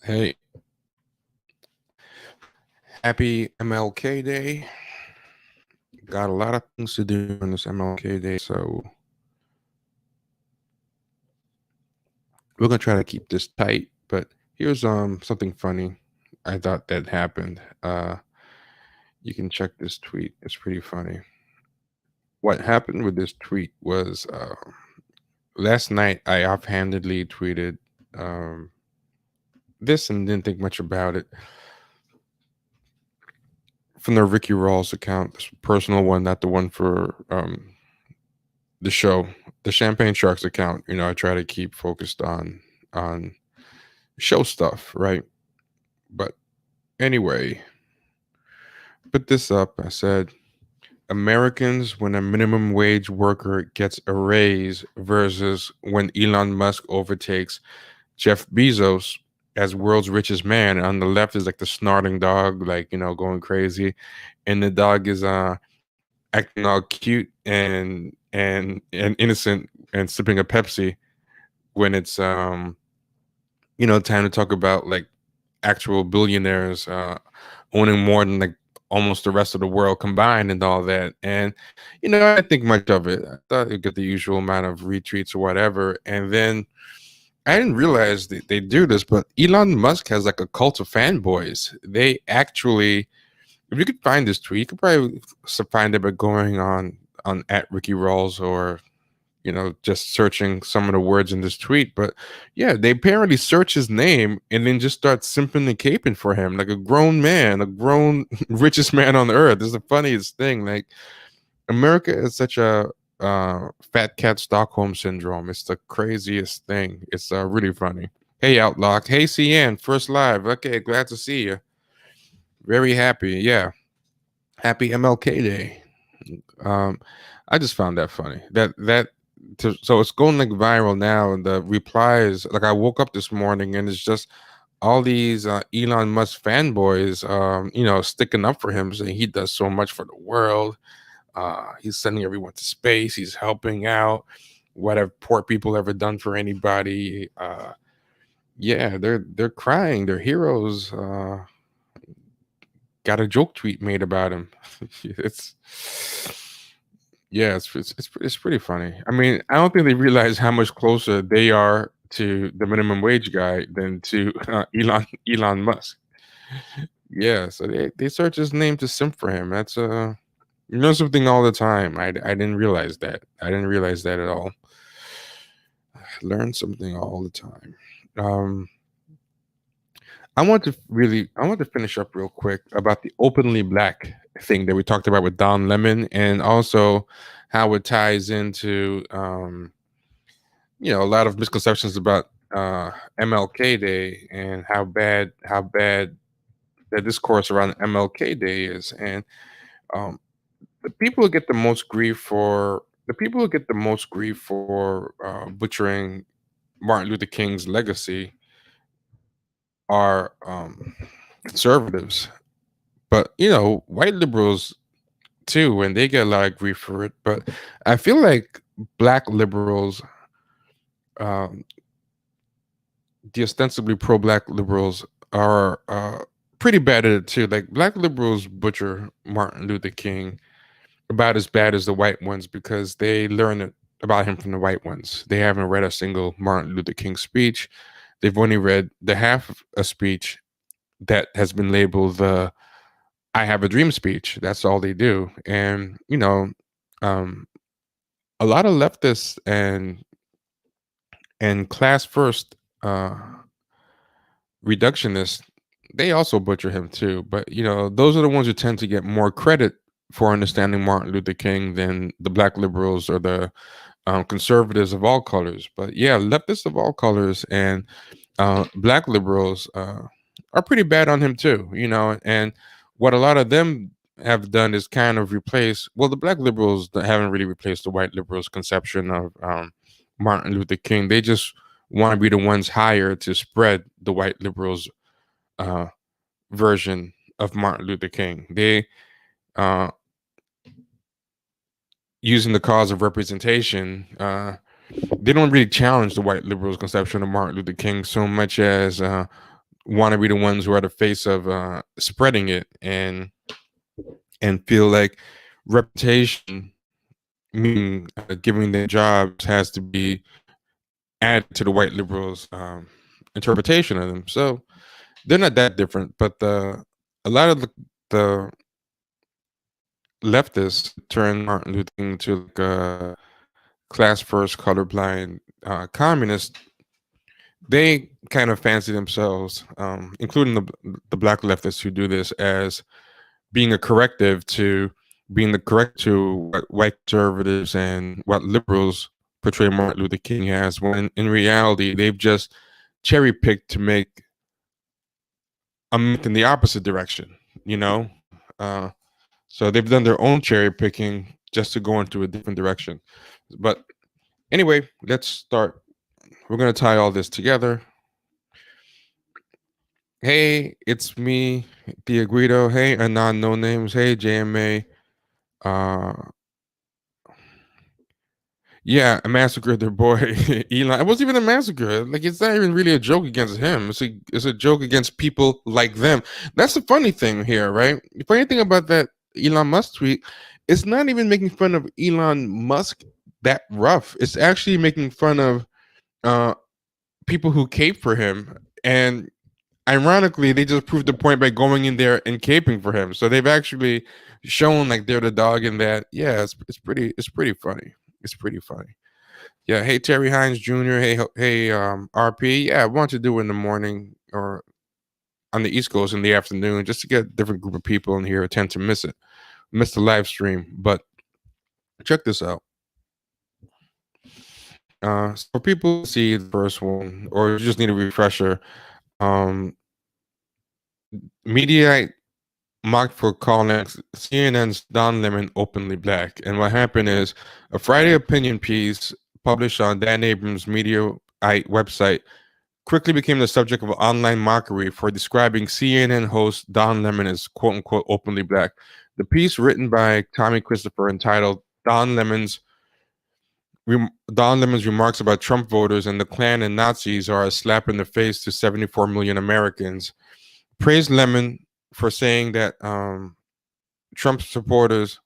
Hey, happy MLK Day. Got a lot of things to do on this MLK Day, so we're gonna try to keep this tight. But here's something funny I thought that happened. You can check this tweet. It's pretty funny. What happened with this tweet was last night I offhandedly tweeted um, this and didn't think much about it from the Ricky Rawls account, this personal one, not the one for the show, the Champagne Sharks account. I try to keep focused on show stuff, right? But anyway, put this up. I said Americans when a minimum wage worker gets a raise versus when Elon Musk overtakes Jeff Bezos as world's richest man. On the left is like the snorting dog, like going crazy, and the dog is acting all cute and innocent and sipping a Pepsi when it's time to talk about like actual billionaires owning more than like almost the rest of the world combined and all that. And I didn't think much of it. I thought it'd get the usual amount of retweets or whatever. And then I didn't realize that they do this, but Elon Musk has like a cult of fanboys. They actually, if you could find this tweet, you could probably find it by going on at Ricky Rawls or just searching some of the words in this tweet. But yeah, they apparently search his name and then just start simping and caping for him like a grown man, a grown richest man on the earth. This is the funniest thing. Like America is such a fat cat Stockholm syndrome. It's the craziest thing. It's really funny. Hey, Outlook. Hey, CN. First live. Okay, glad to see you. Very happy. Yeah. Happy MLK Day. Um, I just found that funny. So it's going like viral now, and the replies. Like I woke up this morning, and it's just all these Elon Musk fanboys, sticking up for him, saying he does so much for the world. He's sending everyone to space. He's helping out. What have poor people ever done for anybody? Yeah, they're crying. They're heroes. Got a joke tweet made about him. it's Yeah, it's pretty funny. I mean, I don't think they realize how much closer they are to the minimum wage guy than to Elon Musk. Yeah, so they search his name to simp for him. That's something all the time. I didn't realize that. I didn't realize that at all. Learn something all the time. Um, I want to finish up real quick about the openly black thing that we talked about with Don Lemon, and also how it ties into a lot of misconceptions about MLK Day and how bad the discourse around MLK Day is. And um, the people who get the most grief for butchering Martin Luther King's legacy are conservatives, but white liberals too, and they get a lot of grief for it. But I feel like black liberals, um, the ostensibly pro-black liberals, are pretty bad at it too. Like black liberals butcher Martin Luther King about as bad as the white ones because they learn it about him from the white ones. They haven't read a single Martin Luther King speech. They've only read the half of a speech that has been labeled the "I Have a Dream" speech. That's all they do. And um, a lot of leftists and class first reductionists, they also butcher him too. But those are the ones who tend to get more credit for understanding Martin Luther King than the black liberals or the conservatives of all colors. But yeah, leftists of all colors and black liberals are pretty bad on him too. And what a lot of them have done is kind of replace. Well, the black liberals haven't really replaced the white liberals' conception of Martin Luther King. They just want to be the ones hired to spread the white liberals' uh, version of Martin Luther King. They uh, using the cause of representation. They don't really challenge the white liberals' conception of Martin Luther King so much as want to be the ones who are the face of spreading it, and feel like reputation, meaning giving their jobs, has to be added to the white liberals' interpretation of them. So they're not that different, but a lot of the leftists turn Martin Luther King into like a class first, colorblind communist. They kind of fancy themselves, including the black leftists who do this, as being a corrective to what white conservatives and what liberals portray Martin Luther King as, when in reality they've just cherry picked to make a myth in the opposite direction, you know? So they've done their own cherry picking just to go into a different direction. But anyway, let's start. We're going to tie all this together. Hey, it's me, the Guido. Hey, Anon No Names. Hey, JMA. Uh, yeah, a massacre their boy Elon. It wasn't even a massacre. Like, it's not even really a joke against him. It's a joke against people like them. That's the funny thing here, right? The funny thing about that Elon Musk tweet, it's not even making fun of Elon Musk that rough. It's actually making fun of uh people who cape for him. And ironically, they just proved the point by going in there and caping for him. So they've actually shown like they're the dog in that. Yeah, it's pretty funny. It's pretty funny. Yeah. Hey, Terry Hines Jr. Hey, RP. Yeah, I want to do it in the morning or on the East Coast in the afternoon, just to get a different group of people in here. I tend to miss the live stream. But check this out. So for people to see the first one, or you just need a refresher, um, Mediaite mocked for calling CNN's Don Lemon openly black. And what happened is a Friday opinion piece published on Dan Abrams' Mediaite website quickly became the subject of online mockery for describing CNN host Don Lemon as quote unquote openly black. The piece, written by Tommy Christopher, entitled Don Lemon's remarks about Trump voters and the Klan and Nazis are a slap in the face to 74 million Americans, praised Lemon for saying that Trump supporters.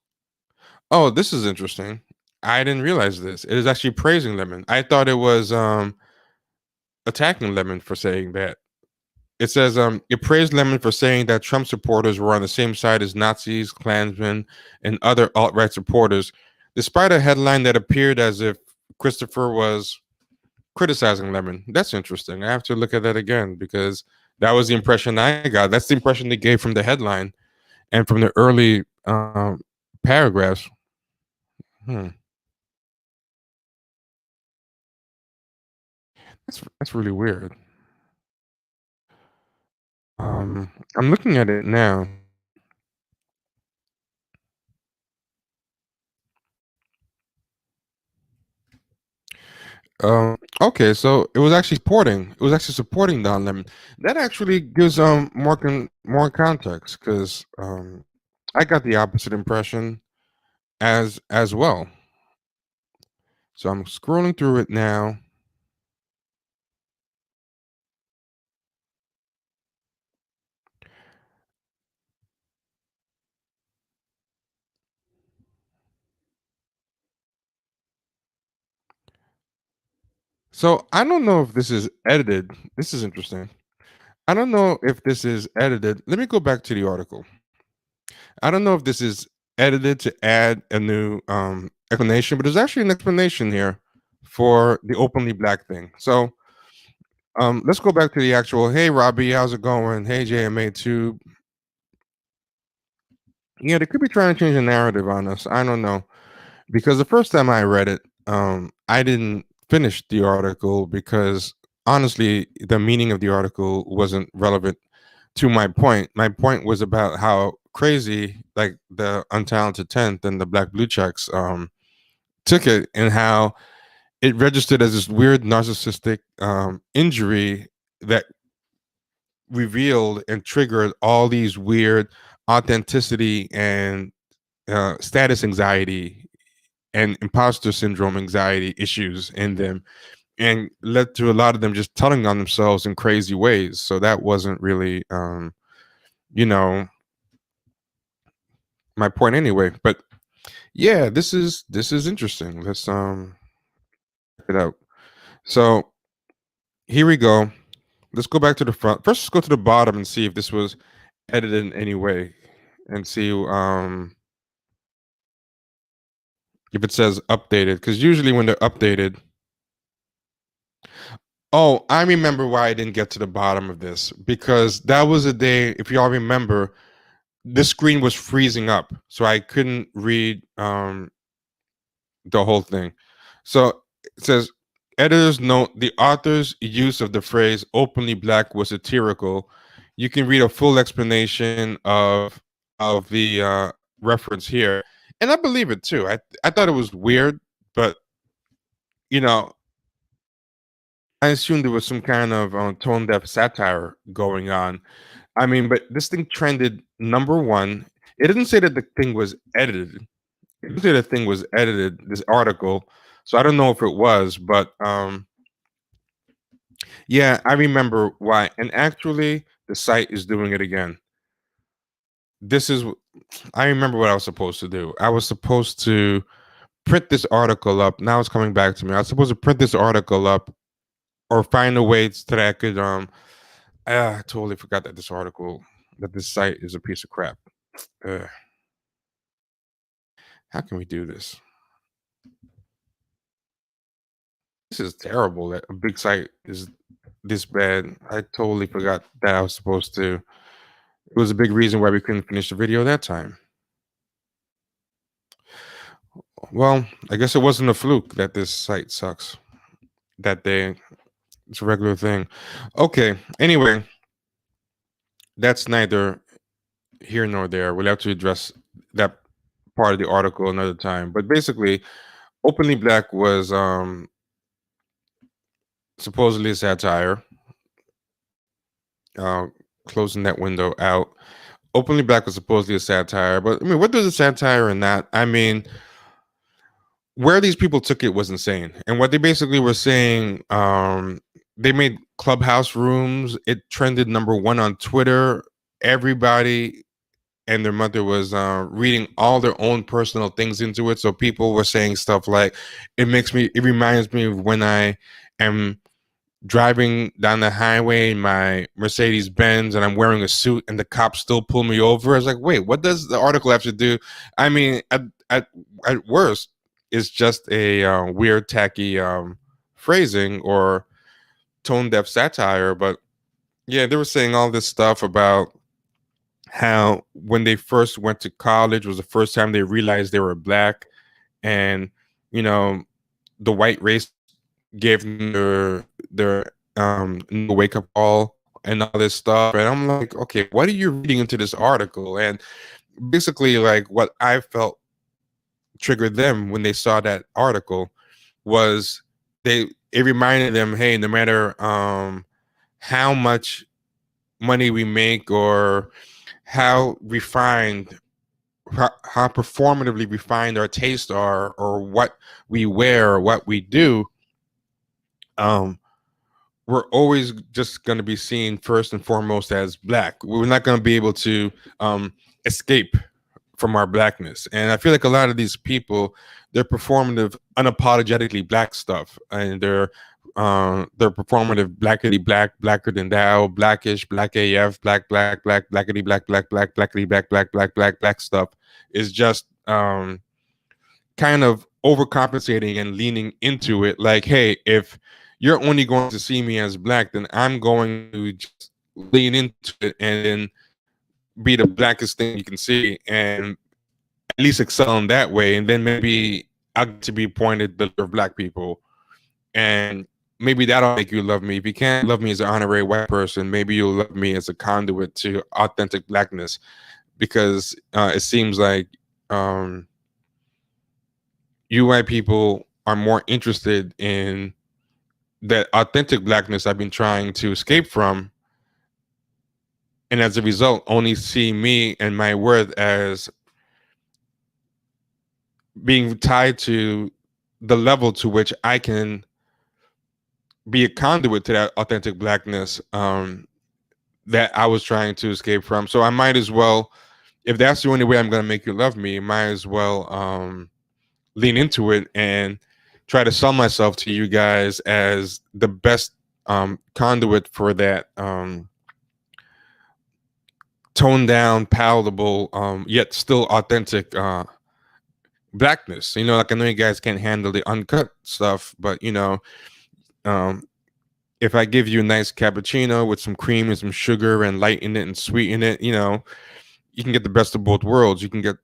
Oh, this is interesting. I didn't realize this. It is actually praising Lemon. I thought it was attacking Lemon for saying that. It says it praised Lemon for saying that Trump supporters were on the same side as Nazis, Klansmen, and other alt-right supporters, despite a headline that appeared as if Christopher was criticizing Lemon. That's interesting. I have to look at that again, because that was the impression I got. That's the impression they gave from the headline and from the early paragraphs. That's really weird. I'm looking at it now. Okay, so it was actually supporting Don Lemon. That actually gives more context, because I got the opposite impression as well. So I'm scrolling through it now. So I don't know if this is edited. This is interesting. I don't know if this is edited. Let me go back to the article. I don't know if this is edited to add a new explanation, but there's actually an explanation here for the openly black thing. So let's go back to the actual. Hey, Robbie, how's it going? Hey, JMA2. Yeah, they could be trying to change the narrative on us. I don't know, because the first time I read it, I didn't finish the article because honestly, the meaning of the article wasn't relevant to my point. My point was about how crazy, like, the untalented 10th and the black blue checks took it, and how it registered as this weird narcissistic injury that revealed and triggered all these weird authenticity and status anxiety and imposter syndrome anxiety issues in them. and led to a lot of them just telling on themselves in crazy ways. So that wasn't really, you know, my point anyway. But yeah, this is interesting. Let's check it out. So here we go. Let's go back to the front. First, let's go to the bottom and see if this was edited in any way, and see if it says updated. Because usually when they're updated, oh, I remember why I didn't get to the bottom of this, because that was a day. If y'all remember, this screen was freezing up, so I couldn't read the whole thing. So it says, editors note the author's use of the phrase openly black was satirical. You can read a full explanation of the reference here. And I believe it too. I thought it was weird, but you know, I assumed there was some kind of tone deaf satire going on. I mean, but this thing trended number one. It didn't say that the thing was edited. It didn't say the thing was edited, this article. So I don't know if it was, but yeah, I remember why. And actually, the site is doing it again. This is, I remember what I was supposed to do. I was supposed to print this article up. Now it's coming back to me. I was supposed to print this article up or find a way that I could, I totally forgot that this site is a piece of crap. Ugh. How can we do this? This is terrible that a big site is this bad. I totally forgot that I was supposed to. It was a big reason why we couldn't finish the video that time. Well, I guess it wasn't a fluke that this site sucks that day. It's a regular thing. Okay. Anyway, that's neither here nor there. We'll have to address that part of the article another time. But basically, openly black was supposedly a satire. Uh, Closing that window out. Openly black was supposedly a satire, but I mean, what does a satire in that? I mean, where these people took it was insane. And what they basically were saying, they made clubhouse rooms. It trended number one on Twitter. Everybody and their mother was reading all their own personal things into it. So people were saying stuff like, it reminds me of when I am driving down the highway in my Mercedes Benz and I'm wearing a suit and the cops still pull me over. I was like, wait, what does the article have to do? I mean, at worst, it's just a weird, tacky phrasing or tone deaf satire. But yeah, they were saying all this stuff about how when they first went to college was the first time they realized they were black, and you know, the white race gave them their wake up call and all this stuff. And I'm like, okay, what are you reading into this article? And basically, like, what I felt triggered them when they saw that article was it reminded them, hey, no matter how much money we make or how refined, how performatively refined our tastes are, or what we wear or what we do, um we're always just going to be seen first and foremost as black. We're not going to be able to escape from our blackness. And I feel like a lot of these people, they're performative, unapologetically black stuff, and they're performative, blackity black, blacker than thou, blackish, black AF, blackity black, blackity black stuff is just kind of overcompensating and leaning into it. Like, hey, if you're only going to see me as black, then I'm going to just lean into it and then be the blackest thing you can see and at least excel in that way. And then maybe I'll get to be pointed the leader of black people. And maybe that'll make you love me. If you can't love me as an honorary white person, maybe you'll love me as a conduit to authentic blackness. Because it seems like you white people are more interested in that authentic blackness I've been trying to escape from, and as a result only see me and my worth as being tied to the level to which I can be a conduit to that authentic blackness that I was trying to escape from. So I might as well, if that's the only way I'm going to make you love me, might as well lean into it and try to sell myself to you guys as the best conduit for that toned down, palatable, yet still authentic blackness. You know, like I know you guys can't handle the uncut stuff, but you know, um, if I give you a nice cappuccino with some cream and some sugar and lighten it and sweeten it, you know, you can get the best of both worlds. You can get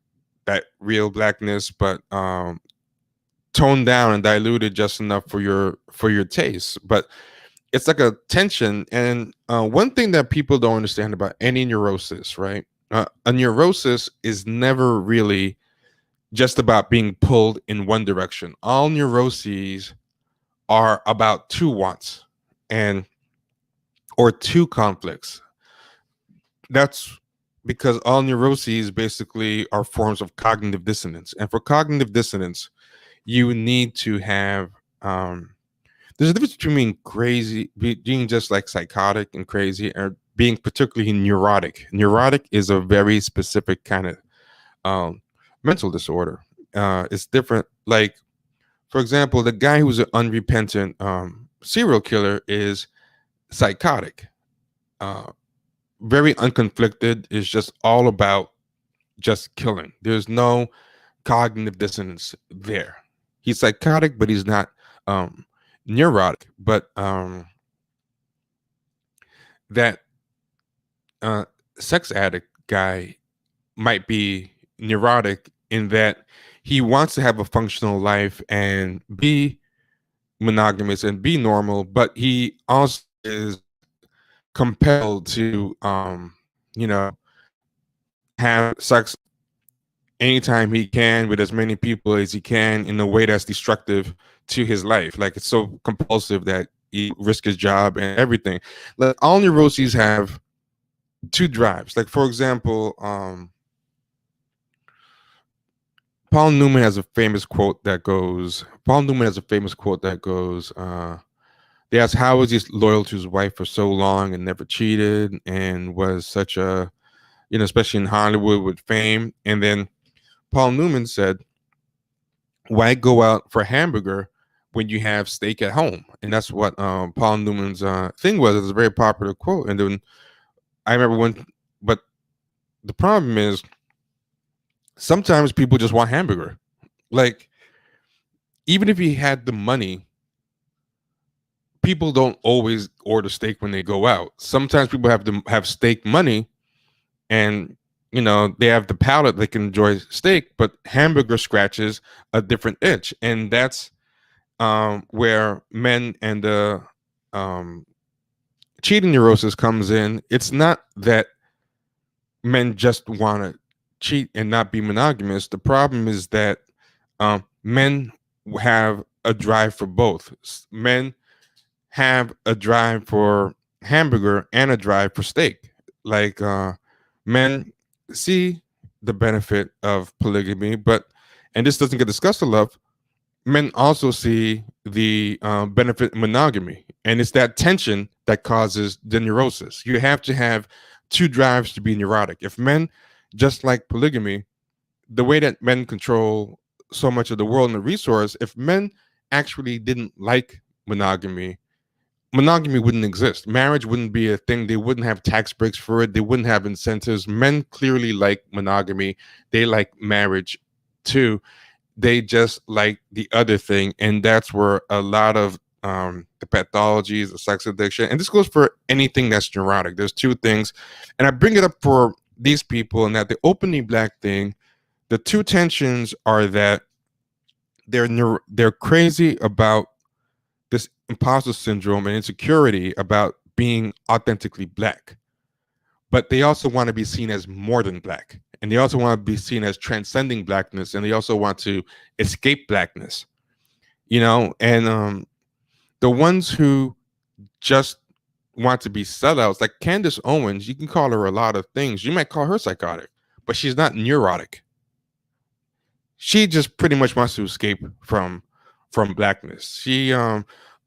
that real blackness, but toned down and diluted just enough for your taste. But it's like a tension. And one thing that people don't understand about any neurosis, right? A neurosis is never really just about being pulled in one direction. All neuroses are about two wants and or two conflicts. That's because all neuroses basically are forms of cognitive dissonance. And for cognitive dissonance, you need to have there's a difference between being crazy, being just like psychotic and crazy, or being particularly neurotic. Neurotic is a very specific kind of mental disorder. It's different. Like, for example, the guy who's an unrepentant serial killer is psychotic, very unconflicted. It's just all about just killing. There's no cognitive dissonance there. He's psychotic, but he's not neurotic. But that sex addict guy might be neurotic in that he wants to have a functional life and be monogamous and be normal, but he also is compelled to you know, have sex anytime he can with as many people as he can in a way that's destructive to his life. Like, it's so compulsive that he risks his job and everything. Like, all neuroses have two drives. Like, for example, Paul Newman has a famous quote that goes, they asked how was he loyal to his wife for so long and never cheated and was such a, you know, especially in Hollywood with fame. And then Paul Newman said, why go out for hamburger when you have steak at home? And that's what Paul Newman's thing was. It's a very popular quote. And then I remember when, but the problem is sometimes people just want hamburger. Like, even if he had the money, people don't always order steak when they go out. Sometimes people have to have steak money, and you know, they have the palate, they can enjoy steak, but hamburger scratches a different itch. And that's where men and the cheating neurosis comes in. It's not that men just want to cheat and not be monogamous. The problem is that men have a drive for both. Men have a drive for hamburger and a drive for steak. Like, men see the benefit of polygamy, but, and this doesn't get discussed a lot, men also see the benefit of monogamy. And it's that tension that causes the neurosis. You have to have two drives to be neurotic. If men just like polygamy, the way that men control so much of the world and the resource, if men actually didn't like monogamy, monogamy wouldn't exist. Marriage wouldn't be a thing. They wouldn't have tax breaks for it. They wouldn't have incentives. Men clearly like monogamy. They like marriage too. They just like the other thing. And that's where a lot of the pathologies, the sex addiction, and this goes for anything that's neurotic. There's two things. And I bring it up for these people, and that the openly black thing, the two tensions are that they're crazy about this imposter syndrome and insecurity about being authentically black, but they also want to be seen as more than black, and they also want to be seen as transcending blackness, and they also want to escape blackness, you know. And the ones who just want to be sellouts, like Candace Owens, you can call her a lot of things. You might call her psychotic, but she's not neurotic. She just pretty much wants to escape from blackness. She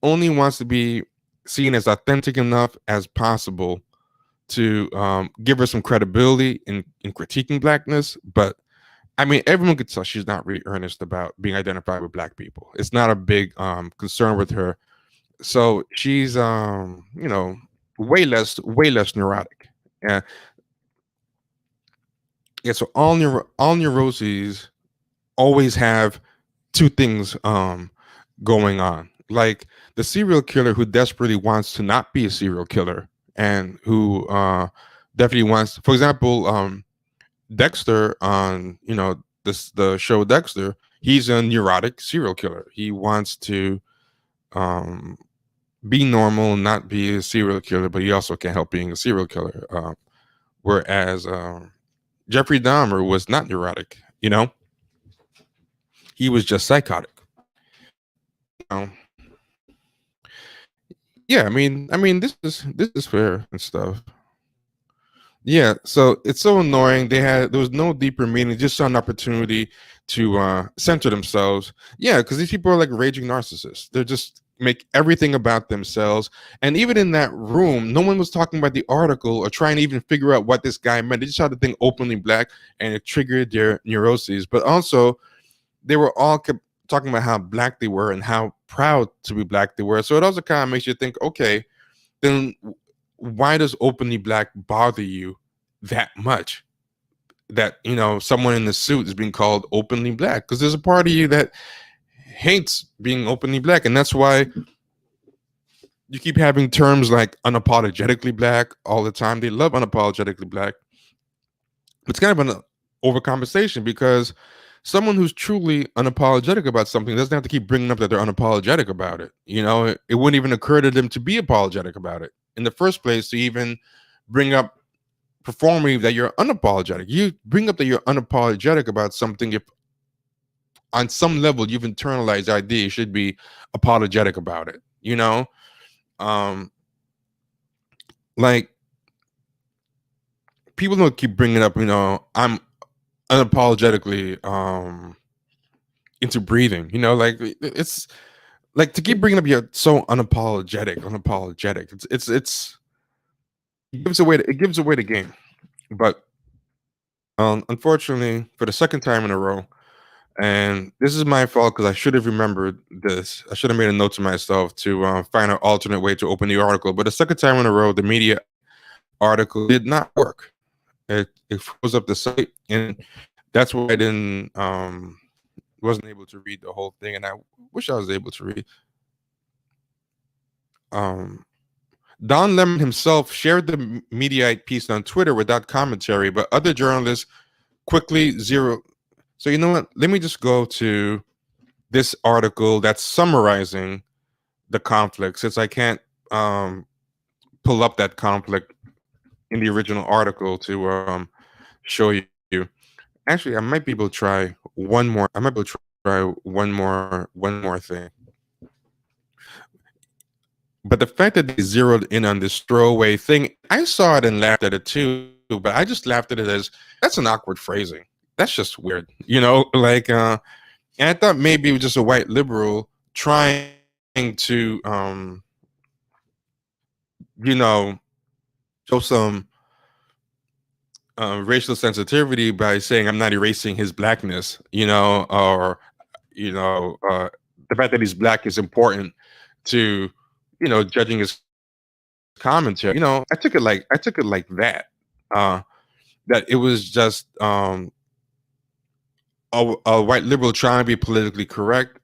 only wants to be seen as authentic enough as possible to give her some credibility in critiquing blackness. But I mean, everyone could tell she's not really earnest about being identified with black people. It's not a big concern with her. So she's way less neurotic. Yeah, yeah. So all neuroses always have two things going on. Like the serial killer who desperately wants to not be a serial killer and who definitely wants, for example, Dexter on the show Dexter. He's a neurotic serial killer. He wants to um, be normal, not be a serial killer, but he also can't help being a serial killer. Whereas Jeffrey Dahmer was not neurotic. He was just psychotic. Yeah, I mean, this is fair and stuff. Yeah, so it's so annoying. There was no deeper meaning, just an opportunity to center themselves. Yeah, because these people are like raging narcissists. They're just make everything about themselves. And even in that room, no one was talking about the article or trying to even figure out what this guy meant. They just had to think openly black, and it triggered their neuroses. But also, they were all kept talking about how black they were and how proud to be black they were. So it also kind of makes you think, okay, then why does openly black bother you that much? That someone in the suit is being called openly black, because there's a part of you that hates being openly black, and that's why you keep having terms like unapologetically black all the time. They love unapologetically black. It's kind of an overcompensation, because someone who's truly unapologetic about something doesn't have to keep bringing up that they're unapologetic about it. It wouldn't even occur to them to be apologetic about it in the first place, to even bring up performing that you're unapologetic. You bring up that you're unapologetic about something if on some level you've internalized the idea you should be apologetic about it. Um like people don't keep bringing up, I'm unapologetically into breathing. Like it's like to keep bringing up you're so unapologetic. It's it gives away the game. But unfortunately, for the second time in a row, and this is my fault because I should have remembered this. I should have made a note to myself to find an alternate way to open the article. But the second time in a row, the media article did not work. It froze up the site, and that's why I didn't wasn't able to read the whole thing. And I wish I was able to read. Don Lemon himself shared the Mediaite piece on Twitter without commentary, but other journalists quickly zero. So you know what? Let me just go to this article that's summarizing the conflict, since I can't pull up that conflict in the original article to show you. Actually, I might be able to try one more. I might be able to try one more thing. But the fact that they zeroed in on this throwaway thing, I saw it and laughed at it too. But I just laughed at it as that's an awkward phrasing. That's just weird, Like, and I thought maybe it was just a white liberal trying to, show some racial sensitivity by saying I'm not erasing his blackness, or the fact that he's black is important to, judging his commentary. I took it like that. That it was just a white liberal trying to be politically correct,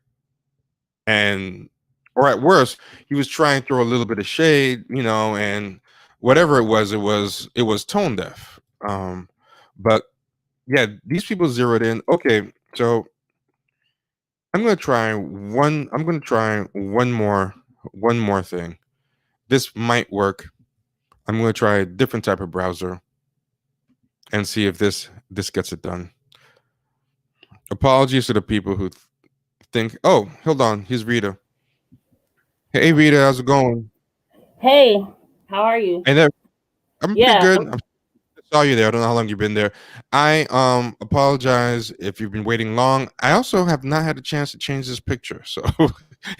or at worst, he was trying to throw a little bit of shade, and whatever it was tone deaf. But yeah, these people zeroed in. Okay, so I'm gonna try one more thing. This might work. I'm gonna try a different type of browser and see if this gets it done. Apologies to the people who think, oh, hold on, here's Rita. Hey Rita, how's it going? Hey, how are you? And then I'm pretty Yeah, good. I saw you there. I don't know how long you've been there. I apologize if you've been waiting long. I also have not had a chance to change this picture. So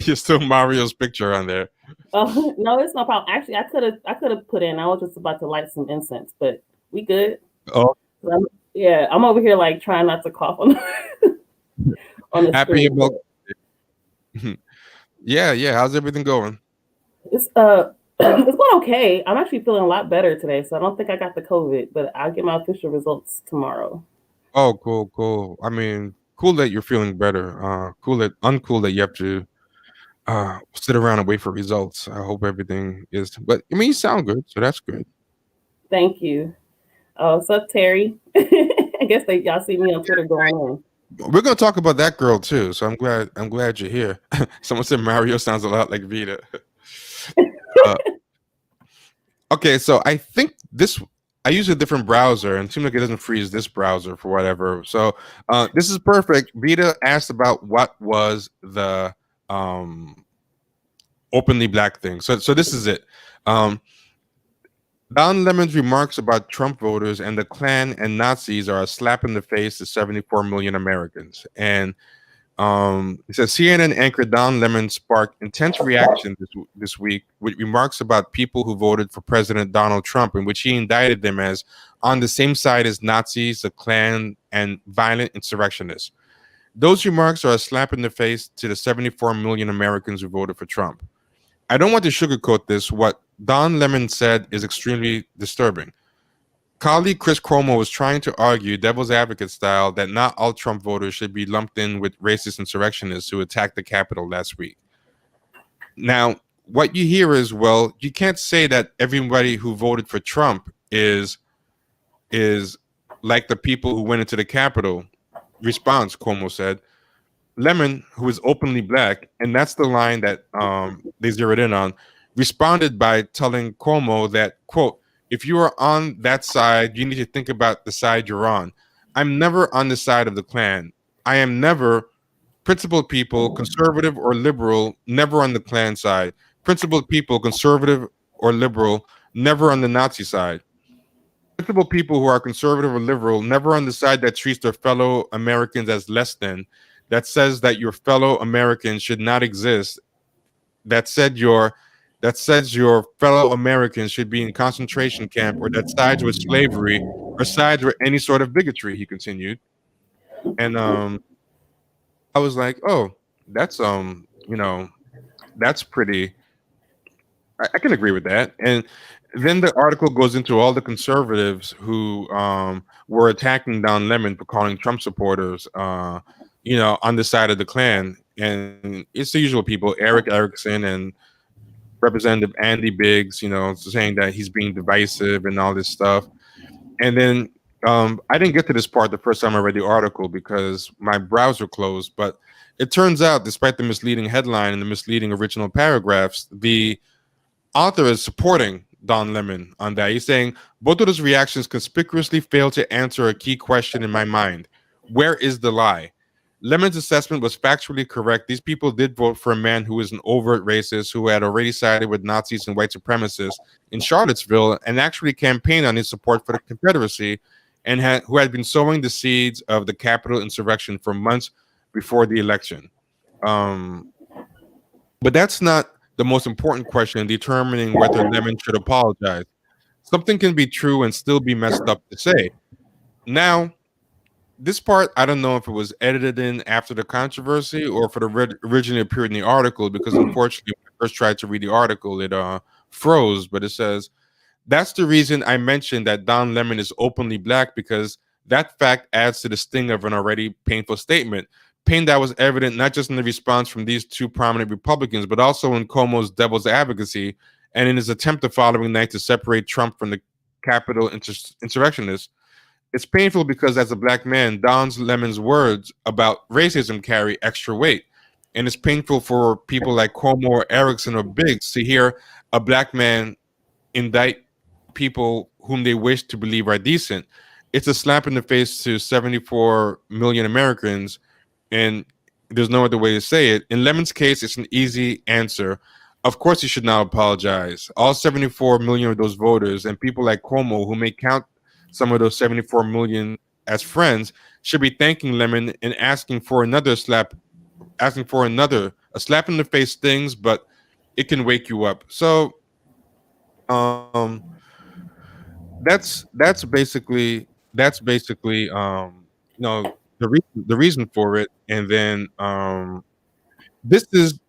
You're still Mario's picture on there. Oh no, it's no problem. Actually, I could have put in. I was just about to light some incense, but we good. Oh, I'm over here like trying not to cough on on the happy screen. MLK. Yeah. How's everything going? It's it's going okay. I'm actually feeling a lot better today, so I don't think I got the COVID, but I'll get my official results tomorrow. Oh, cool. I mean, cool that you're feeling better. Uncool that you have to sit around and wait for results. I hope everything is, but I mean, you sound good, so that's good. Thank you. Oh, what's up, Terry? I guess y'all see me on Twitter going on. We're gonna talk about that girl too, so I'm glad you're here. Someone said Mario sounds a lot like Vita. uh, okay, so I think I use a different browser and it seems like it doesn't freeze this browser for whatever. So this is perfect. Vita asked about what was the openly black thing. So this is it. Don Lemon's remarks about Trump voters and the Klan and Nazis are a slap in the face to 74 million Americans. And it says CNN anchor Don Lemon sparked intense reaction this week with remarks about people who voted for President Donald Trump, in which he indicted them as on the same side as Nazis, the Klan, and violent insurrectionists. Those remarks are a slap in the face to the 74 million Americans who voted for Trump. I don't want to sugarcoat this. What Don Lemon said is extremely disturbing. Colleague Chris Cuomo was trying to argue, devil's advocate style, that not all Trump voters should be lumped in with racist insurrectionists who attacked the Capitol last week. Now, what you hear is, well, you can't say that everybody who voted for Trump is like the people who went into the Capitol. Response, Cuomo said. Lemon, who is openly black, and that's the line that they zeroed in on, responded by telling Cuomo that, quote, if you are on that side, you need to think about the side you're on. I'm never on the side of the Klan. I am never principled people, conservative or liberal, never on the Klan side. Principled people, conservative or liberal, never on the Nazi side. Principled people who are conservative or liberal, never on the side that treats their fellow Americans as less than, that says that your fellow Americans should not exist, that says your fellow Americans should be in concentration camp, or that sides with slavery or sides with any sort of bigotry, he continued. And I was like, oh, that's that's pretty, I can agree with that. And then the article goes into all the conservatives who were attacking Don Lemon for calling Trump supporters on the side of the Klan. And it's the usual people, Eric Erickson and Representative Andy Biggs, saying that he's being divisive and all this stuff. And then I didn't get to this part the first time I read the article because my browser closed. But it turns out, despite the misleading headline and the misleading original paragraphs, the author is supporting Don Lemon on that. He's saying, both of those reactions conspicuously fail to answer a key question in my mind. Where is the lie? Lemon's assessment was factually correct. These people did vote for a man who is an overt racist, who had already sided with Nazis and white supremacists in Charlottesville and actually campaigned on his support for the Confederacy, and who had been sowing the seeds of the Capitol insurrection for months before the election. But that's not the most important question in determining whether Lemon should apologize. Something can be true and still be messed up to say. Now, this part, I don't know if it was edited in after the controversy or if it originally appeared in the article, because unfortunately, when I first tried to read the article, it froze. But it says, that's the reason I mentioned that Don Lemon is openly black, because that fact adds to the sting of an already painful statement. Pain that was evident not just in the response from these two prominent Republicans, but also in Cuomo's devil's advocacy and in his attempt the following night to separate Trump from the Capitol insurrectionists. It's painful because as a black man, Don Lemon's words about racism carry extra weight. And it's painful for people like Cuomo or Erickson or Biggs to hear a black man indict people whom they wish to believe are decent. It's a slap in the face to 74 million Americans, and there's no other way to say it. In Lemon's case, it's an easy answer. Of course, he should not apologize. All 74 million of those voters and people like Cuomo, who may count some of those 74 million as friends, should be thanking Lemon and asking for another a slap in the face stings, but it can wake you up. So um that's basically the reason for it. And then this is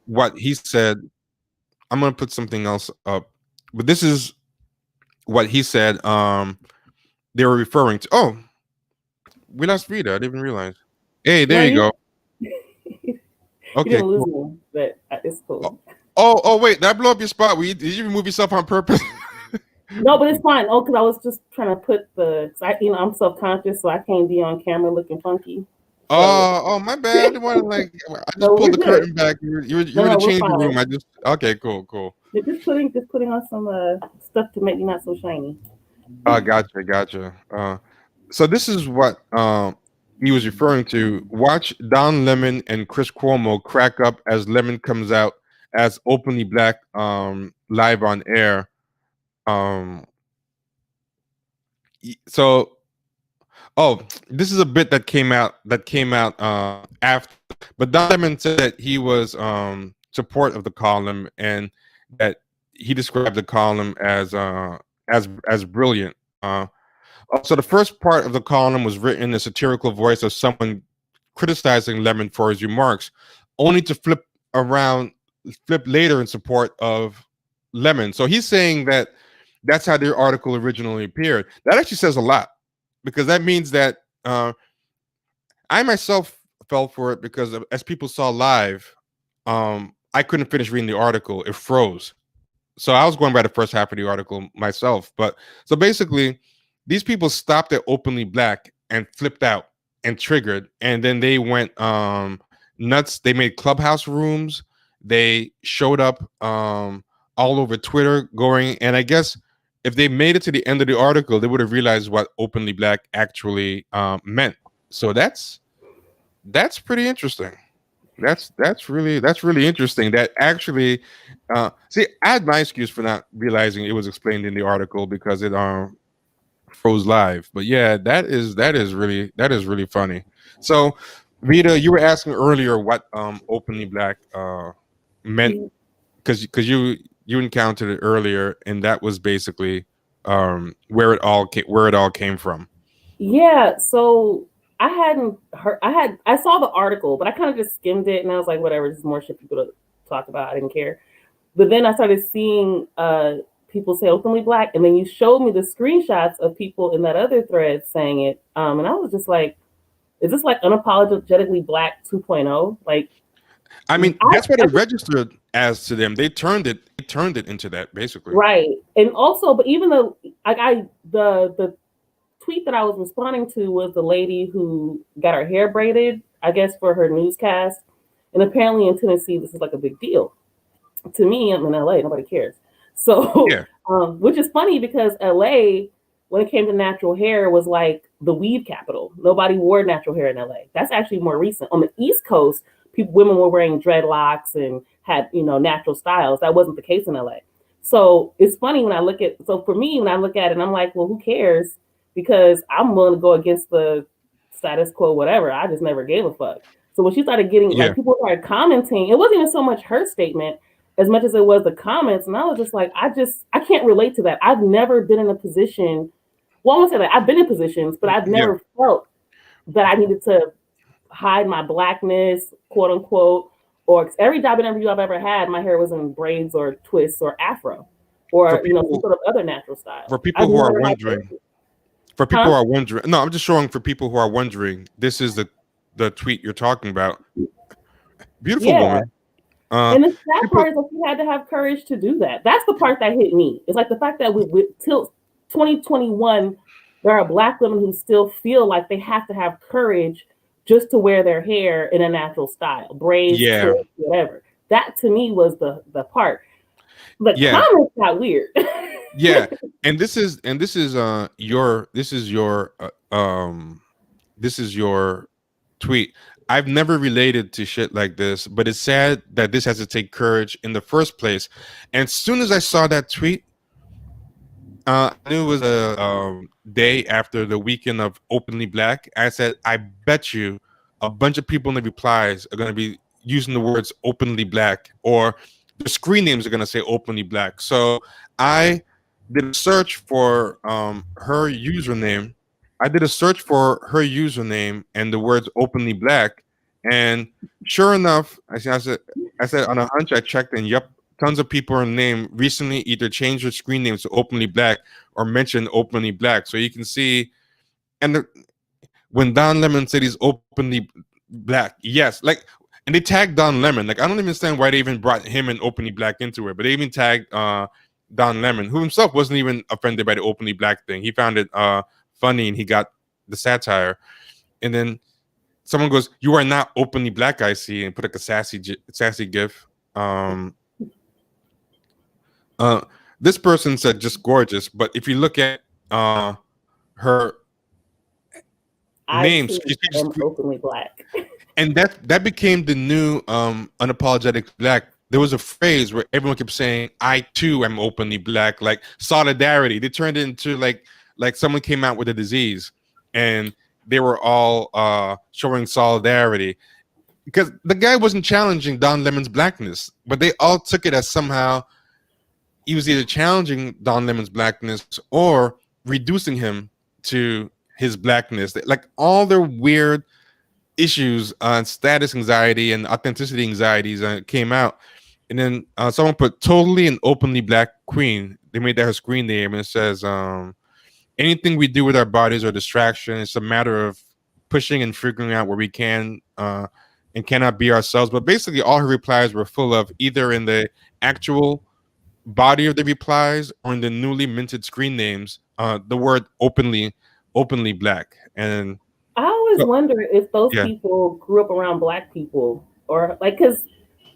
what he said. I'm gonna put something else up, but this is what he said. They were referring to. Oh, we lost Rita. I didn't even realize. Hey, No, there you go. you Okay, didn't lose cool. me, but it's Oh, cool. oh, wait, that blew up your spot. Did you remove yourself on purpose? No, but it's fine. Oh, because I was just trying to put I'm self conscious, so I can't be on camera looking funky. So, Oh, my bad. I didn't want to I just no, pulled we're the good. curtain back. You No, were in no, the we're changing room. fine. Okay, cool. They're just putting on some stuff to make me not so shiny. Gotcha. So this is what he was referring to. Watch Don Lemon and Chris Cuomo crack up as Lemon comes out as openly black live on air. Um, so this is a bit that came out after, but Don Lemon said that he was support of the column, and that he described the column as brilliant. So the first part of the column was written in a satirical voice of someone criticizing Lemon for his remarks, only to flip later in support of Lemon. So he's saying that that's how their article originally appeared. That actually says a lot, because that means that I myself fell for it, because as people saw live, I couldn't finish reading the article; it froze. So I was going by the first half of the article myself. But so basically, these people stopped at openly black and flipped out and triggered, and then they went nuts. They made clubhouse rooms. They showed up all over Twitter, going, and I guess if they made it to the end of the article, they would have realized what openly black actually meant. So that's pretty interesting. That's really interesting. That actually, see, I had my excuse for not realizing it was explained in the article, because it froze live. But yeah, that is really funny. So, Rita, you were asking earlier what openly black meant, because you encountered it earlier, and that was basically where it all came from. Yeah, so I hadn't heard. I saw the article, but I kind of just skimmed it, and I was like, whatever, just more shit people to talk about. I didn't care. But then I started seeing people say openly black, and then you showed me the screenshots of people in that other thread saying it, and I was just like, is this like unapologetically black 2.0? Like, I mean, I, that's what I it registered as to them. They turned it into that, basically. right, and also, but even though the tweet that I was responding to was the lady who got her hair braided, I guess, for her newscast. And apparently in Tennessee, this is like a big deal. To me, I'm in LA, nobody cares. So, Yeah. which is funny because LA, when it came to natural hair, was like the weave capital. Nobody wore natural hair in LA. That's actually more recent. On the East Coast, women were wearing dreadlocks and had, natural styles. That wasn't the case in LA. So it's funny so for me, when I look at it, I'm like, well, who cares? Because I'm willing to go against the status quo, whatever. I just never gave a fuck. So when she started getting, Yeah. like, people started commenting, it wasn't even so much her statement as much as it was the comments. And I was just like, I can't relate to that. I've never been in a position, well, I won't say that I've been in positions, but I've Yeah. never felt that I needed to hide my blackness, quote unquote, or every job interview I've ever had, my hair was in braids or twists or afro For or, some people, sort of other natural style. for people I've who are never had wondering, to. for people Huh? who are wondering, no, I'm just showing for people who are wondering. This is the tweet you're talking about. Beautiful Yeah. woman. And the She sad put, part is that you had to have courage to do that. That's the part that hit me. It's like the fact that we till 2021, there are black women who still feel like they have to have courage just to wear their hair in a natural style, braids, yeah, twists, whatever. That to me was the part. The yeah, comments got weird. yeah. And this is your tweet. I've never related to shit like this, but it's sad that this has to take courage in the first place. And as soon as I saw that tweet, I knew it was a day after the weekend of openly black. I said, I bet you a bunch of people in the replies are going to be using the words openly black, or the screen names are going to say openly black. So I did a search for her username. I did a search for her username and the words openly black. And sure enough, I said on a hunch, I checked, and yep, tons of people in the name recently either changed their screen names to openly black or mentioned openly black. So you can see, and when Don Lemon said he's openly black, yes, like, and they tagged Don Lemon. Like, I don't even understand why they even brought him and openly black into it, but they even tagged Don Lemon, who himself wasn't even offended by the openly black thing. He found it funny, and he got the satire. And then someone goes, "You are not openly black, I see," and put like a sassy gif. This person said just gorgeous, but if you look at her name, I am openly black. and that became the new unapologetic black. There was a phrase where everyone kept saying, "I too am openly black," like solidarity. They turned it into like someone came out with a disease, and they were all showing solidarity, because the guy wasn't challenging Don Lemon's blackness, but they all took it as somehow he was either challenging Don Lemon's blackness or reducing him to his blackness. Like, all their weird issues on status anxiety and authenticity anxieties came out. And then someone put totally and openly black queen. They made that her screen name, and it says, anything we do with our bodies are distraction. It's a matter of pushing and figuring out where we can and cannot be ourselves. But basically all her replies were full of, either in the actual body of the replies or in the newly minted screen names, the word openly black. And I always wonder if those people grew up around black people, or like, because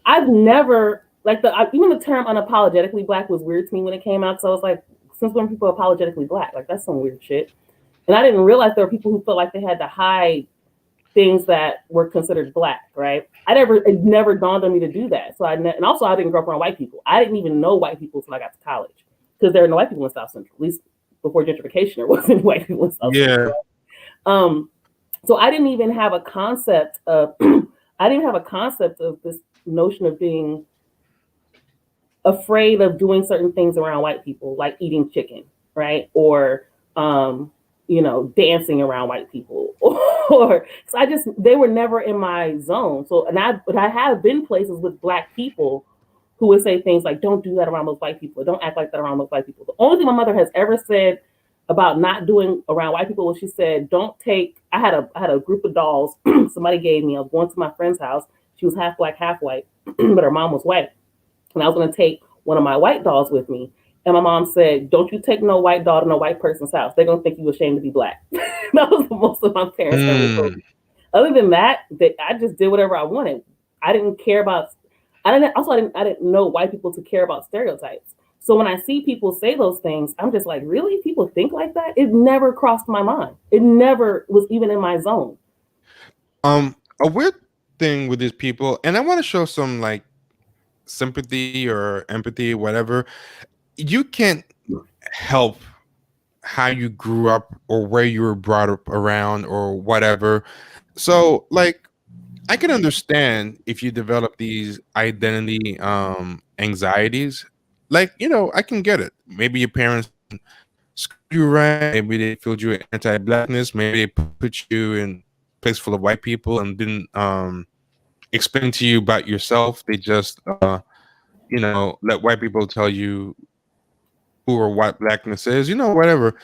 I've never, like, even the term unapologetically black was weird to me when it came out. So I was like, since when people apologetically black? Like, that's some weird shit. And I didn't realize there were people who felt like they had to hide things that were considered black, right? It never dawned on me to do that. So and also I didn't grow up around white people. I didn't even know white people until I got to college, because there were no white people in South Central. At least before gentrification, there wasn't white people in South Central. So I didn't even have a concept of this notion of being afraid of doing certain things around white people, like eating chicken, right? Or dancing around white people, or so they were never in my zone. So, but I have been places with black people who would say things like, "Don't do that around those white people. Don't act like that around those white people." The only thing my mother has ever said about not doing around white people was, she said, "Don't take." I had a group of dolls somebody gave me. I was going to my friend's house. She was half black, half white, but her mom was white, and I was going to take one of my white dolls with me. And my mom said, "Don't you take no white doll to no white person's house. They're going to think you ashamed to be black." That was the most of my parents ever told me. Other than that, I just did whatever I wanted. I didn't care about, I didn't know white people to care about stereotypes. So when I see people say those things, I'm just like, really? People think like that? It never crossed my mind. It never was even in my zone. A weird thing with these people, and I want to show some like sympathy or empathy, whatever. You can't help how you grew up or where you were brought up around or whatever. So like, I can understand if you develop these identity anxieties. Like, I can get it. Maybe your parents screwed you right. Maybe they filled you with anti-blackness. Maybe they put you in a place full of white people and didn't explain to you about yourself. They just let white people tell you who or what blackness is, whatever.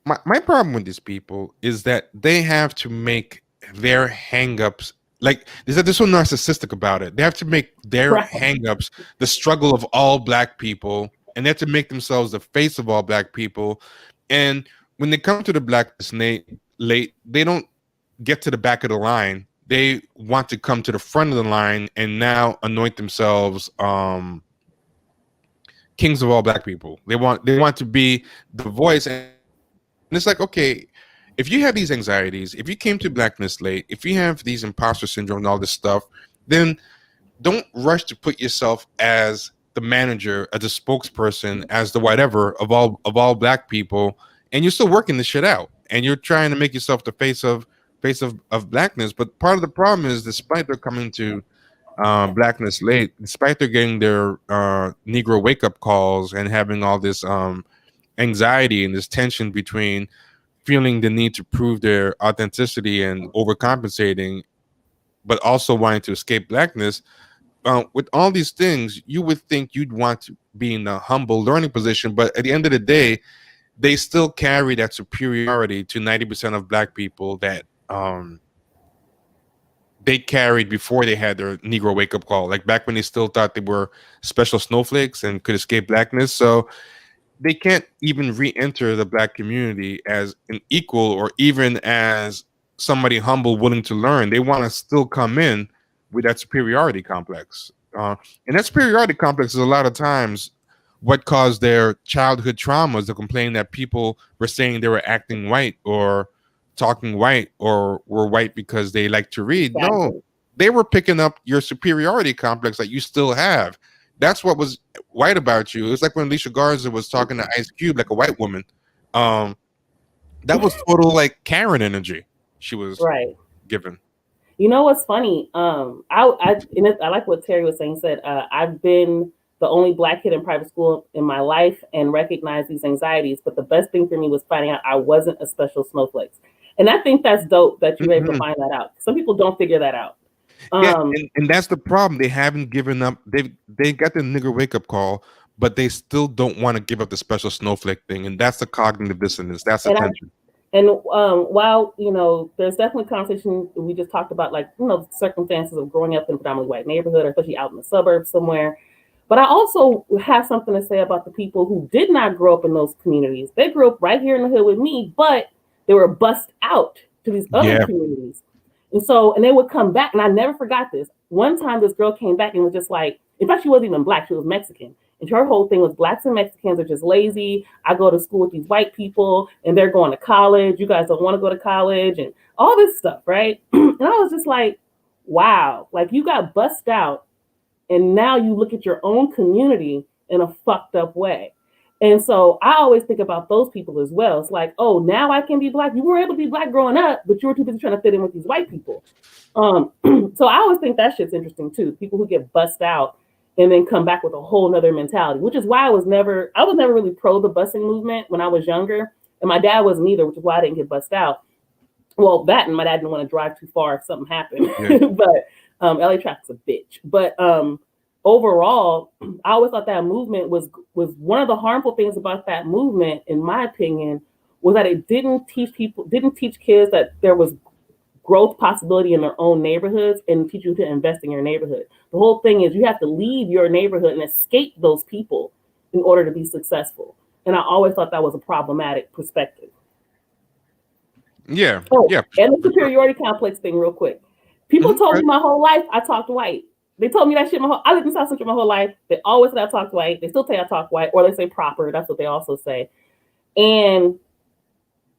My problem with these people is that they have to make their hangups, like, they're so narcissistic about it. They have to make their hangups the struggle of all black people, and they have to make themselves the face of all black people. And when they come to the blackness late, they don't get to the back of the line. They want to come to the front of the line and now anoint themselves kings of all black people. They want to be the voice. And it's like, okay, if you have these anxieties, if you came to blackness late, if you have these imposter syndrome and all this stuff, then don't rush to put yourself as the manager, as the spokesperson, as the whatever of all black people, and you're still working this shit out, and you're trying to make yourself the face of face of blackness. But part of the problem is, despite their coming to blackness late, despite their getting their Negro wake up calls and having all this anxiety and this tension between feeling the need to prove their authenticity and overcompensating, but also wanting to escape blackness. With all these things, you would think you'd want to be in a humble learning position, but at the end of the day, they still carry that superiority to 90% of black people that they carried before they had their Negro wake up call. Like back when they still thought they were special snowflakes and could escape blackness. So they can't even re-enter the black community as an equal or even as somebody humble, willing to learn. They want to still come in with that superiority complex. And that superiority complex is a lot of times what caused their childhood traumas, to complain that people were saying they were acting white or talking white or were white because they like to read. Exactly. No, they were picking up your superiority complex that you still have. That's what was white about you. It was like when Alicia Garza was talking to Ice Cube like a white woman. That was total like Karen energy she was given. You know what's funny? I like what Terry was saying. He said, I've been the only black kid in private school in my life and recognized these anxieties. But the best thing for me was finding out I wasn't a special snowflake. And I think that's dope that you're able to find that out. Some people don't figure that out. And that's the problem. They haven't given up. They got the nigger wake up call, but they still don't want to give up the special snowflake thing. And that's the cognitive dissonance. That's the tension. While, there's definitely conversation we just talked about, like, circumstances of growing up in a predominantly white neighborhood, or especially out in the suburbs somewhere. But I also have something to say about the people who did not grow up in those communities. They grew up right here in the hood with me, but they were bussed out to these other communities. And they would come back, and I never forgot this. One time this girl came back and was just like, in fact, she wasn't even black, she was Mexican. And her whole thing was blacks and Mexicans are just lazy. I go to school with these white people and they're going to college. You guys don't want to go to college and all this stuff, right? And I was just like, wow, like you got bussed out and now you look at your own community in a fucked up way. And so I always think about those people as well. It's like, oh, now I can be black. You were able to be black growing up, but you were too busy trying to fit in with these white people. So I always think that shit's interesting too. People who get bussed out and then come back with a whole nother mentality, which is why I was never really pro the busing movement when I was younger. And my dad wasn't either, which is why I didn't get bussed out. Well, that and my dad didn't want to drive too far if something happened. Yeah. But LA traffic's a bitch. But overall, I always thought that movement was one of the harmful things about that movement, in my opinion, was that it didn't teach kids that there was growth possibility in their own neighborhoods and teach you to invest in your neighborhood. The whole thing is you have to leave your neighborhood and escape those people in order to be successful. And I always thought that was a problematic perspective. Yeah. And the superiority complex thing real quick. People told me my whole life I talked white. They told me that shit I lived in South Central my whole life. They always said I talked white. They still say I talk white, or they say proper. That's what they also say. And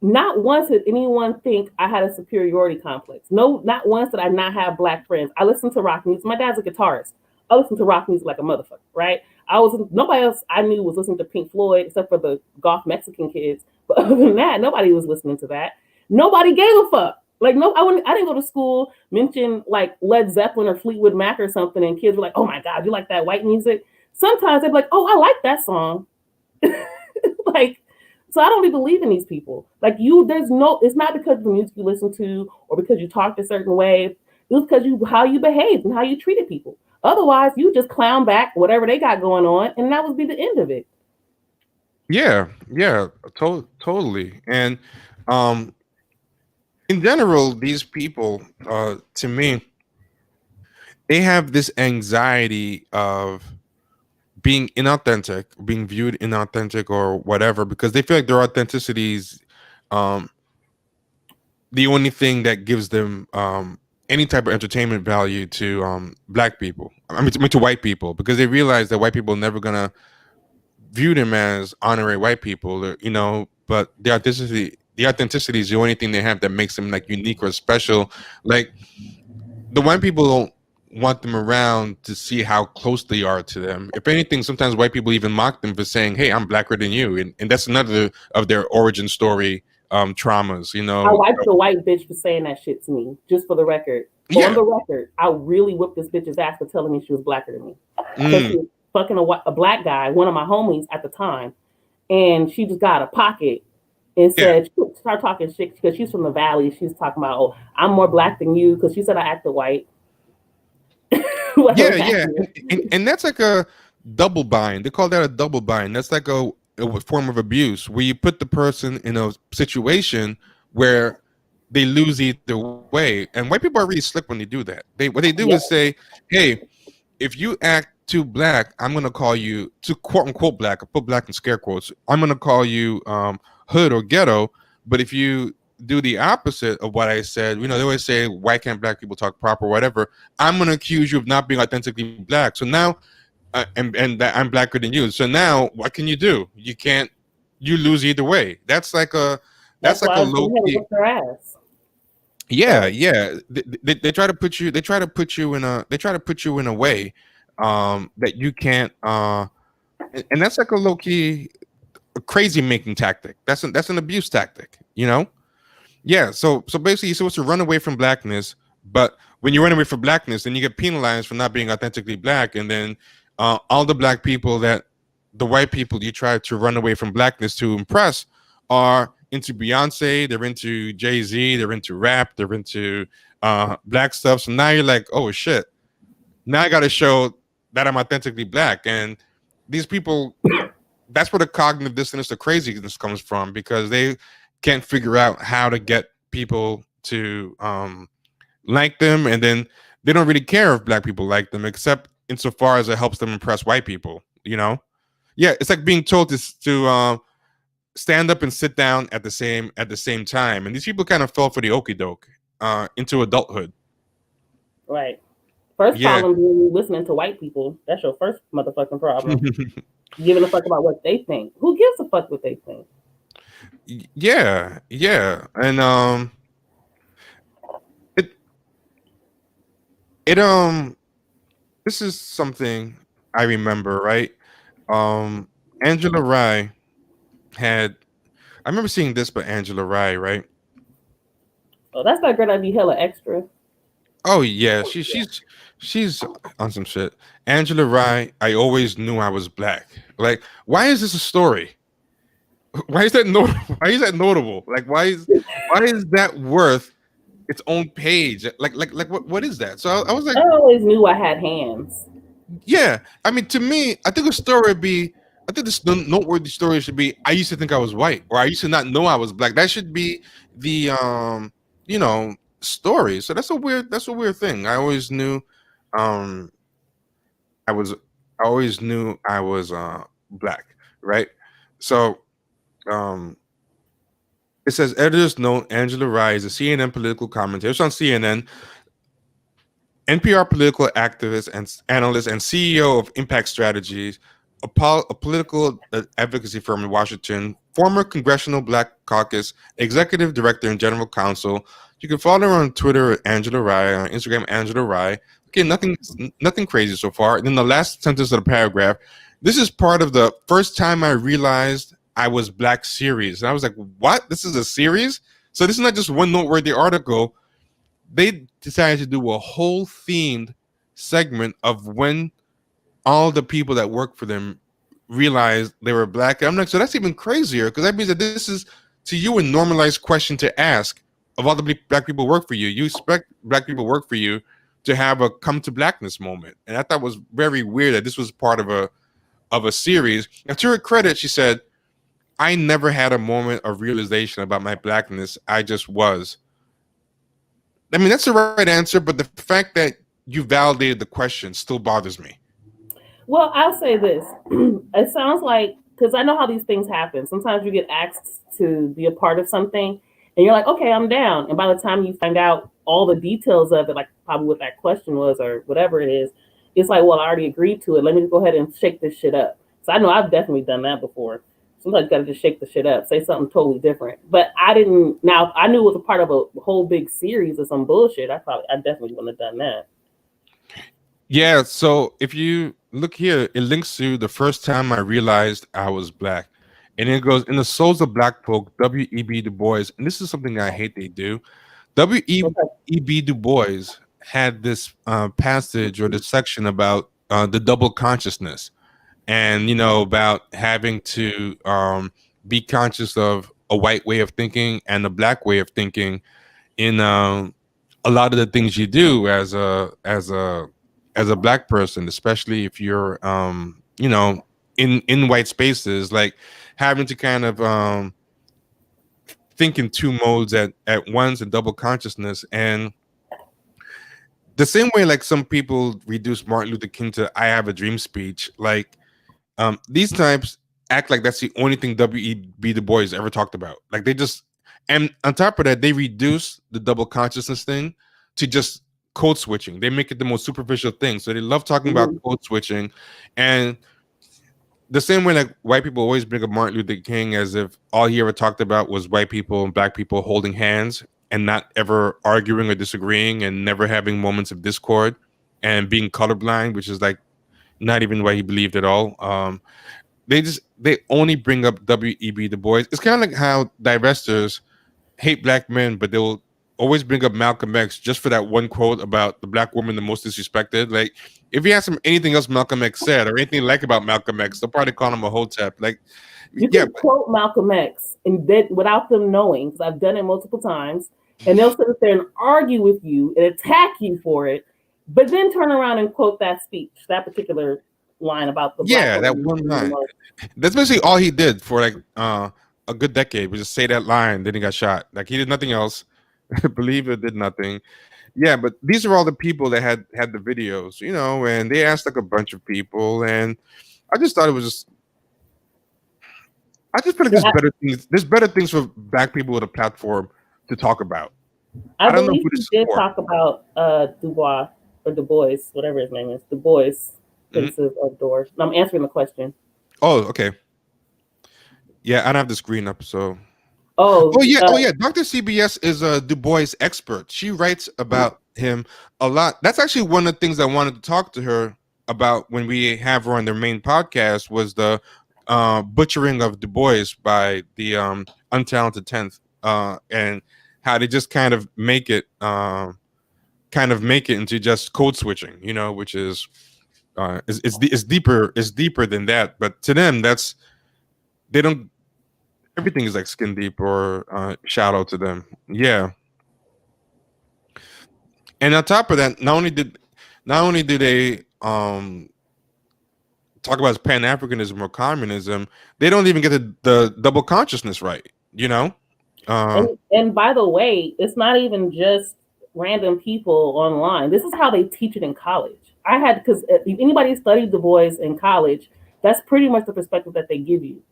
not once did anyone think I had a superiority complex. No, not once did I not have black friends. I listened to rock music. My dad's a guitarist. I listened to rock music like a motherfucker, right? Nobody else I knew was listening to Pink Floyd except for the goth Mexican kids. But other than that, nobody was listening to that. Nobody gave a fuck. Like, no, I didn't go to school, mention like Led Zeppelin or Fleetwood Mac or something, and kids were like, oh my God, you like that white music? Sometimes they'd be like, oh, I like that song. So I don't even believe in these people. Like it's not because of the music you listen to or because you talked a certain way. It was because how you behaved and how you treated people. Otherwise, you just clown back whatever they got going on, and that would be the end of it. Yeah, totally. And in general, these people, to me, they have this anxiety of being inauthentic, being viewed inauthentic or whatever, because they feel like their authenticity is the only thing that gives them any type of entertainment value to black people. I mean, to white people, because they realize that white people are never gonna view them as honorary white people, but the authenticity is the only thing they have that makes them like unique or special. Like the white people don't want them around to see how close they are to them. If anything, sometimes white people even mock them for saying, hey, I'm blacker than you. And that's another of their origin story traumas. You I know. wiped the white bitch for saying that shit to me, just for the record. On Yeah. the record, I really whipped this bitch's ass for telling me she was blacker than me. Because she Mm. was fucking a black guy, one of my homies at the time. And she just got a pocket and Yeah. said, she started talking shit because she's from the valley. She's talking about, oh, I'm more black than you because she said I acted white. Yeah, yeah, and that's like a double bind. They call that a double bind. That's like a form of abuse where you put the person in a situation where they lose either way. And white people are really slick when they do that. What they do is Yep. say, "Hey, if you act too black, I'm gonna call you to quote unquote black. I put black in scare quotes. I'm gonna call you hood or ghetto. But if you do the opposite of what I said, they always say, why can't black people talk proper, or whatever. I'm gonna accuse you of not being authentically black. So now, and that I'm blacker than you. So now, what can you do? You can't. You lose either way. That's like a That's why I was low going to key. whip her ass. Yeah, So, yeah. They try to put you. They try to put you in a. They try to put you in a way, that you can't. And that's like a low key, a crazy making tactic. That's an abuse tactic. Yeah. So basically, you're supposed to run away from blackness, but when you run away from blackness, then you get penalized for not being authentically black, and then all the black people the white people you try to run away from blackness to impress are into Beyonce, they're into Jay-Z, they're into rap, they're into black stuff. So now you're like, oh shit, now I got to show that I'm authentically black, and these people. That's where the cognitive dissonance, the craziness comes from, because they can't figure out how to get people to like them, and then they don't really care if black people like them, except insofar as it helps them impress white people. Yeah, it's like being told to stand up and sit down at the same time, and these people kind of fell for the okie doke into adulthood. right. First Yeah. problem being listening to white people. That's your first motherfucking problem. Giving a fuck about what they think. Who gives a fuck what they think? Yeah, yeah, and it it this is something I remember, right? Angela Rye had. I remember seeing this by Angela Rye, right? Oh, that's that girl that be hella extra. Oh yeah, she's on some shit. Angela Rye. I always knew I was black. Like, why is this a story? Why is that Why is that notable? Like, why is that worth its own page? Like what is that? So I was like, I always knew I had hands. yeah. I mean, to me, I think a story would be. I think this noteworthy story should be. I used to think I was white, or I used to not know I was black. That should be the story. So that's a weird thing. I always knew, um, I was. I always knew I was black, right? So um, it says editors note Angela Rye is a CNN political commentator. It's on CNN. NPR political activist and analyst and CEO of Impact Strategies, a political advocacy firm in Washington, former Congressional Black Caucus, executive director and general counsel. You can follow her on Twitter at Angela Rye, on Instagram Angela Rye. Okay, nothing crazy so far. And then the last sentence of the paragraph, this is part of the first time I realized I was black series. And I was like, what? This is a series? So this is not just one noteworthy article. They decided to do a whole themed segment of when all the people that work for them realized they were black. I'm like, so that's even crazier, because that means that this is, to you, a normalized question to ask of all the black people who work for you. You expect black people work for you to have a come to blackness moment. And I thought it was very weird that this was part of a series. And to her credit, she said, I never had a moment of realization about my blackness. I just was. I mean, that's the right answer, but the fact that you validated the question still bothers me. Well, I'll say this. It sounds like, because I know how these things happen. Sometimes you get asked to be a part of something and you're like, okay, I'm down. And by the time you find out all the details of it, like probably what that question was or whatever it is, it's like, well, I already agreed to it. Let me just go ahead and shake this shit up. So I know I've definitely done that before. Sometimes you got to just shake the shit up, say something totally different. But I didn't. Now I knew it was a part of a whole big series of some bullshit. I definitely wouldn't have done that. Yeah, so if you look here, it links to the first time I realized I was black. And it goes, in the souls of black folk, W.E.B. Du Bois, and this is something I hate they do. W.E.B. Du Bois had this passage or this section about the double consciousness, and about having to be conscious of a white way of thinking and a black way of thinking in a lot of the things you do as a black person, especially if you're in white spaces, like having to kind of think in two modes at once and double consciousness. And the same way like some people reduce Martin Luther King to "I have a dream" speech, like these types act like that's the only thing W.E.B. Du Bois ever talked about. Like they just, and on top of that, they reduce the double consciousness thing to just code switching. They make it the most superficial thing. So they love talking about code switching, and the same way like white people always bring up Martin Luther King as if all he ever talked about was white people and black people holding hands and not ever arguing or disagreeing and never having moments of discord and being colorblind, which is like not even what he believed at all. They only bring up W.E.B. Du Bois. It's kind of like how divestors hate black men, but they'll always bring up Malcolm X just for that one quote about the black woman the most disrespected. Like if you ask them anything else Malcolm X said or anything like about Malcolm X, they'll probably call him a hotep. Like you can quote Malcolm X and then without them knowing, because I've done it multiple times, and they'll sit there and argue with you and attack you for it, but then turn around and quote that speech, that particular line about the black that one line. That's basically all he did for like a good decade, was just say that line, then he got shot. Like he did nothing else. Believe it, did nothing. Yeah, but these are all the people that had the videos, and they asked like a bunch of people, and I just thought it was just. I just feel like there's better things for black people with a platform to talk about. I don't know who he did talk about Dubois or Du Bois, whatever his name is, Du Bois, Princes of Doors. I'm answering the question. Oh, okay. Yeah, I don't have the screen up, so. Oh yeah. Dr. CBS is a Du Bois expert. She writes about him a lot. That's actually one of the things I wanted to talk to her about when we have her on their main podcast, was the butchering of Du Bois by the Untalented 10th, and how they just kind of make it into just code switching, which is deeper than that. But to them, they don't. Everything is like skin deep or shallow to them. Yeah. And on top of that, not only do they talk about Pan-Africanism or communism, they don't even get the double consciousness right, and by the way, it's not even just random people online. This is how they teach it in college. Because if anybody studied Du Bois in college, that's pretty much the perspective that they give you.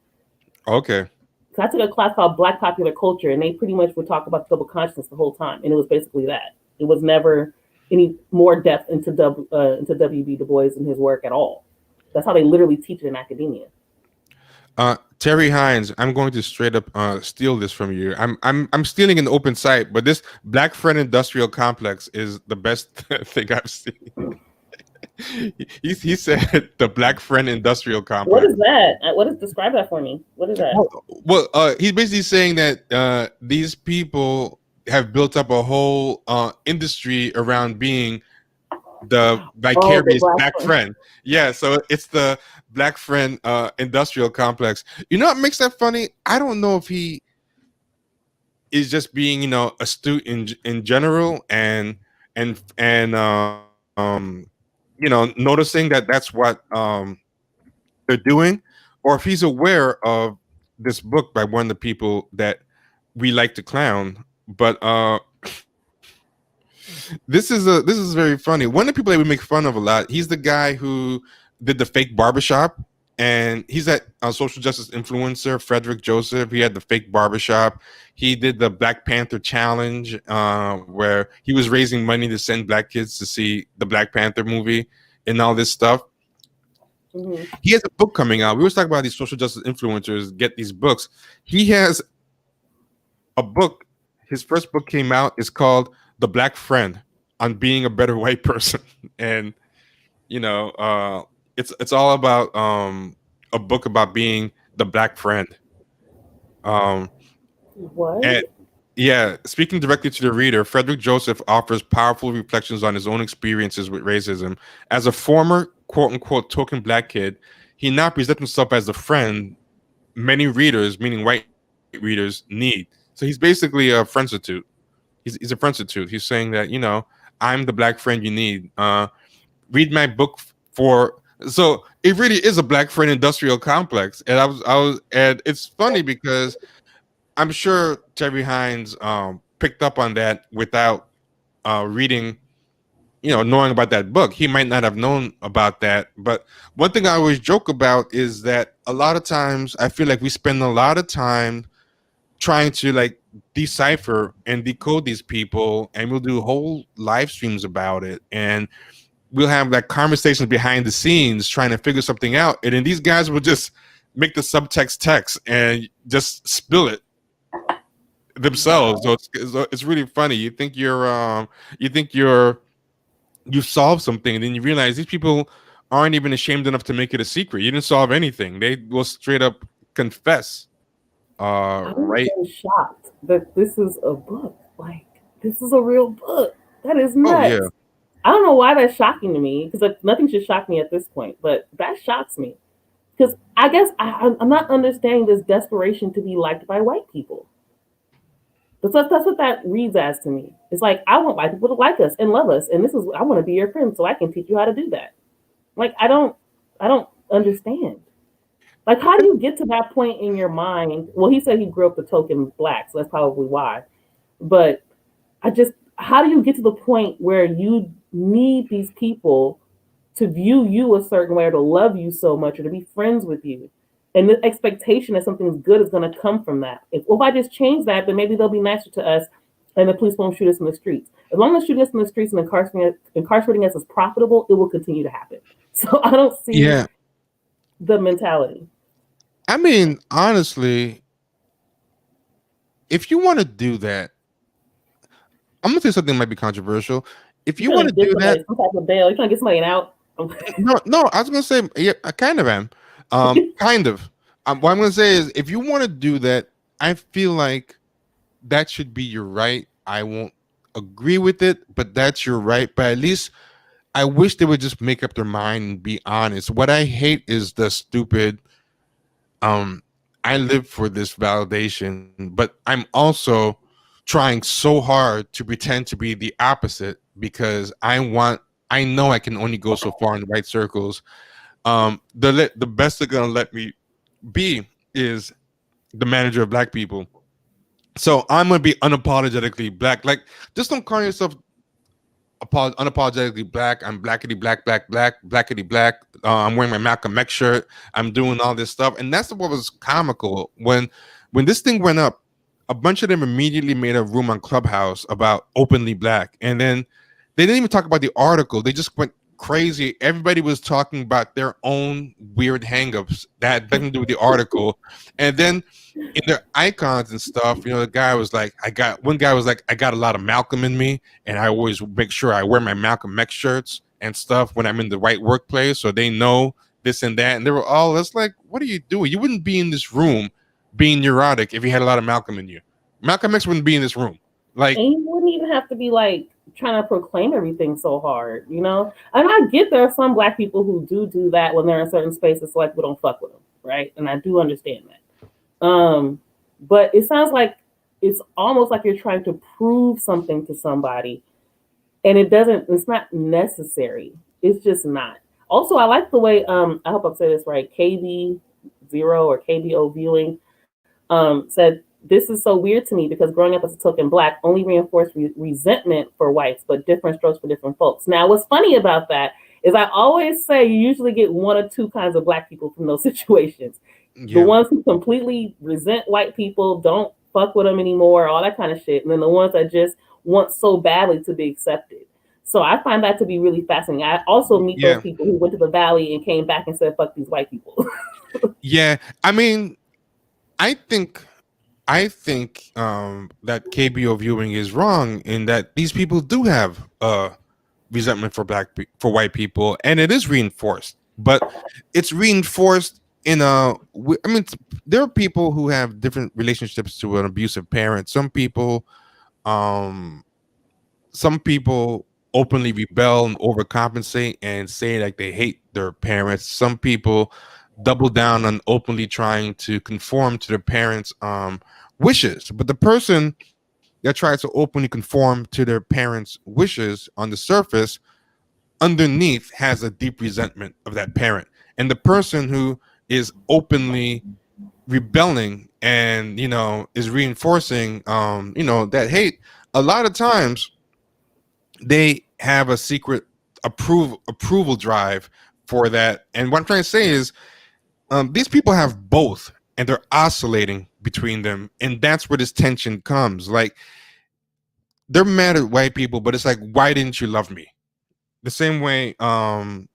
Okay. So I took a class called Black Popular Culture, and they pretty much would talk about double consciousness the whole time, and it was basically that. It was never any more depth into W.B. Du Bois and his work at all. That's how they literally teach it in academia. Terry Hines, I'm going to straight up steal this from you. I'm stealing an open site, but this Black Friend Industrial Complex is the best thing I've seen. He said the Black Friend Industrial Complex. What is that? Describe that for me. What is that? Well, he's basically saying that these people have built up a whole industry around being the vicarious Black Friend. Yeah, so it's the Black Friend Industrial Complex. You know what makes that funny? I don't know if he is just being, astute in general and noticing that that's what they're doing, or if he's aware of this book by one of the people that we like to clown. But this is very funny. One of the people that we make fun of a lot, he's the guy who did the fake barbershop, and he's that social justice influencer, Frederick Joseph. He had the fake barbershop. He did the Black Panther challenge, where he was raising money to send black kids to see the Black Panther movie and all this stuff. Mm-hmm. He has a book coming out. We were talking about these social justice influencers get these books. He has a book. His first book came out. It's called The Black Friend, on being a better white person. And it's all about a book about being the Black friend. Um, and What? yeah, speaking directly to the reader, Frederick Joseph offers powerful reflections on his own experiences with racism. As a former quote unquote token black kid, he now presents himself as a friend many readers, meaning white readers, need. So he's basically a friendstitute. He's a friendstitute. He's saying that, I'm the black friend you need. Read my book for. So it really is a black friend industrial complex. And and it's funny because I'm sure Terry Hines picked up on that without reading, knowing about that book. He might not have known about that. But one thing I always joke about is that a lot of times I feel like we spend a lot of time trying to like decipher and decode these people, and we'll do whole live streams about it, and we'll have like conversations behind the scenes trying to figure something out, and then these guys will just make the subtext text and just spill it themselves. So it's really funny. You think you've solved something, and then you realize these people aren't even ashamed enough to make it a secret. You didn't solve anything. They will straight up confess. I'm Right. so shocked that this is a book. Like, this is a real book. That is Oh yeah. nuts. I don't know why that's shocking to me because nothing should shock me at this point, but that shocks me because I guess I'm not understanding this desperation to be liked by white people. That's what that reads as to me. It's like I want white people to like us and love us, and this is I want to be your friend so I can teach you how to do that. Like I don't understand. Like how do you get to that point in your mind? Well, he said he grew up the token black, so that's probably why. But how do you get to the point where you need these people to view you a certain way or to love you so much or to be friends with you? And the expectation that something good is going to come from that. If I just change that, then maybe they'll be nicer to us and the police won't shoot us in the streets. As long as shooting us in the streets and incarcerating us is profitable, it will continue to happen. So I don't see Yeah. the mentality. I mean, honestly, if you want to do that, I'm gonna say something that might be controversial. If You're you want trying to to get do that, somebody some type of bail. You're trying to get somebody out. no, I was gonna say, yeah, I kind of am. Kind of. What I'm gonna say is, if you want to do that, I feel like that should be your right. I won't agree with it, but that's your right. But at least I wish they would just make up their mind and be honest. What I hate is the stupid. Um, I live for this validation, but I'm also trying so hard to pretend to be the opposite because I know I can only go so far in the right circles. The best they're gonna let me be is the manager of black people. So I'm gonna be unapologetically black. Like, just don't call yourself unapologetically black. I'm blackity black, black, black, blackity black. I'm wearing my Malcolm X shirt. I'm doing all this stuff, and that's what was comical when this thing went up. A bunch of them immediately made a room on Clubhouse about openly black, and then they didn't even talk about the article. They just went crazy. Everybody was talking about their own weird hangups that had nothing to do with the article, and then in their icons and stuff, the guy was like, one guy was like, I got a lot of Malcolm in me, and I always make sure I wear my Malcolm X shirts and stuff when I'm in the right workplace, so they know this and that. And they were all, it's like, what are you doing? You wouldn't be in this room being neurotic if you had a lot of Malcolm in you. Malcolm X wouldn't be in this room. Like, And you wouldn't even have to be like trying to proclaim everything so hard, you know? And I get there are some black people who do that when they're in certain spaces, so like we don't fuck with them, right? And I do understand that. But it sounds like it's almost like you're trying to prove something to somebody, and it's not necessary. It's just not. Also, I like the way I hope I'm saying this right. KB0 or KBO viewing said, this is so weird to me because growing up as a token black only reinforced resentment for whites, but different strokes for different folks. Now, what's funny about that is I always say you usually get one or two kinds of black people from those situations. The yeah, ones who completely resent white people, don't fuck with them anymore, all that kind of shit. And then the ones that just want so badly to be accepted. So I find that to be really fascinating. I also meet yeah, those people who went to the valley and came back and said, fuck these white people. yeah. I mean, I think that KBO viewing is wrong in that these people do have resentment for for white people, and it is reinforced, but it's reinforced I mean, there are people who have different relationships to an abusive parent. Um, some people openly rebel and overcompensate and say like they hate their parents. Some people double down on openly trying to conform to their parents' wishes. But the person that tries to openly conform to their parents' wishes on the surface, underneath has a deep resentment of that parent. And the person who is openly rebelling and is reinforcing that hate, a lot of times they have a secret approval drive for that. And what I'm trying to say is, these people have both, and they're oscillating between them, and that's where this tension comes. Like, they're mad at white people, but it's like, why didn't you love me? The same way, the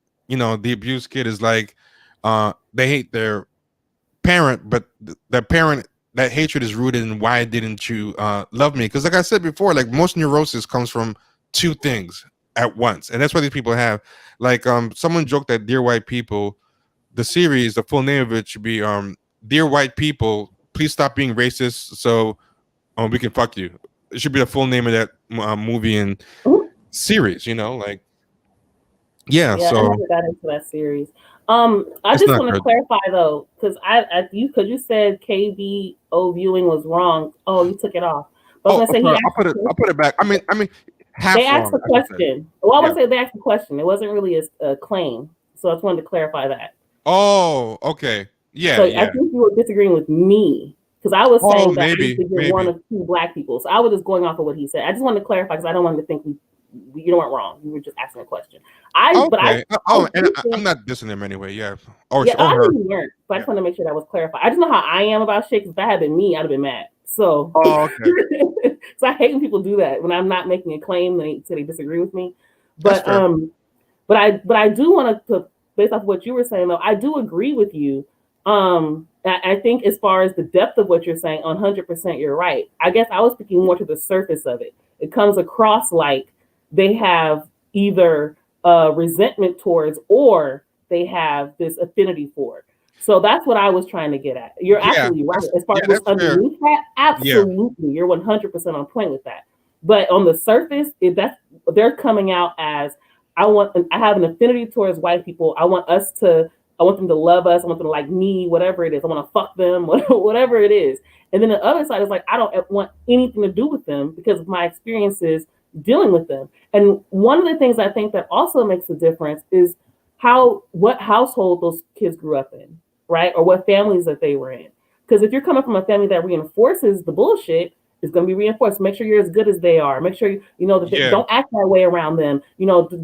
abused kid is like, they hate their parent, but the parent, that hatred is rooted in, why didn't you love me? Because like I said before, like, most neurosis comes from two things at once, and that's what these people have. Like, someone joked that Dear White People, the series, the full name of it should be Dear White People, please stop being racist so we can fuck you. It should be the full name of that movie and series, like, yeah. Yeah, I So never got into that series. I it's just not want to good. clarify though, because you said KBO viewing was wrong. Oh, you took it off. But I Oh, was gonna say he asked. I'll put it back. I mean, They half asked wrong, a I should say. question. Well, I Yeah. want to say they asked a question. It wasn't really a claim. So I just wanted to clarify that. Oh, okay. Yeah, So I yeah. think you were disagreeing with me because I was Oh, saying that I used maybe, to get one maybe. of two black people. So I was just going off of what he said. I just wanted to clarify because I don't want to think you weren't wrong. You were just asking a question. Okay. I And do I'm think, not dissing him anyway. Yeah. Or yeah, or I her. think you weren't. But I Yeah. just want to make sure that was clarified. I just know how I am about shit. Because if that had been me, I'd have been mad. So, Oh, okay. so I hate when people do that when I'm not making a claim. They say they disagree with me. That's But fair. I do want to, based off what you were saying though, I do agree with you. I think as far as the depth of what you're saying, 100% you're right. I guess I was speaking more to the surface of it. It comes across like they have either resentment towards or they have this affinity for. So that's what I was trying to get at. You're Yeah. absolutely right. As far as what's That's fair. underneath that, Yeah. absolutely, you're 100% on point with that. But on the surface, they're coming out as I have an affinity towards white people. I want them to love us. I want them to like me, whatever it is. I want to fuck them, whatever it is. And then the other side is like, I don't want anything to do with them because of my experiences dealing with them. And one of the things I think that also makes a difference is what household those kids grew up in, right? Or what families that they were in. Because if you're coming from a family that reinforces the bullshit, it's going to be reinforced. Make sure you're as good as they are. Make sure you know that they Yeah. don't act that way around them.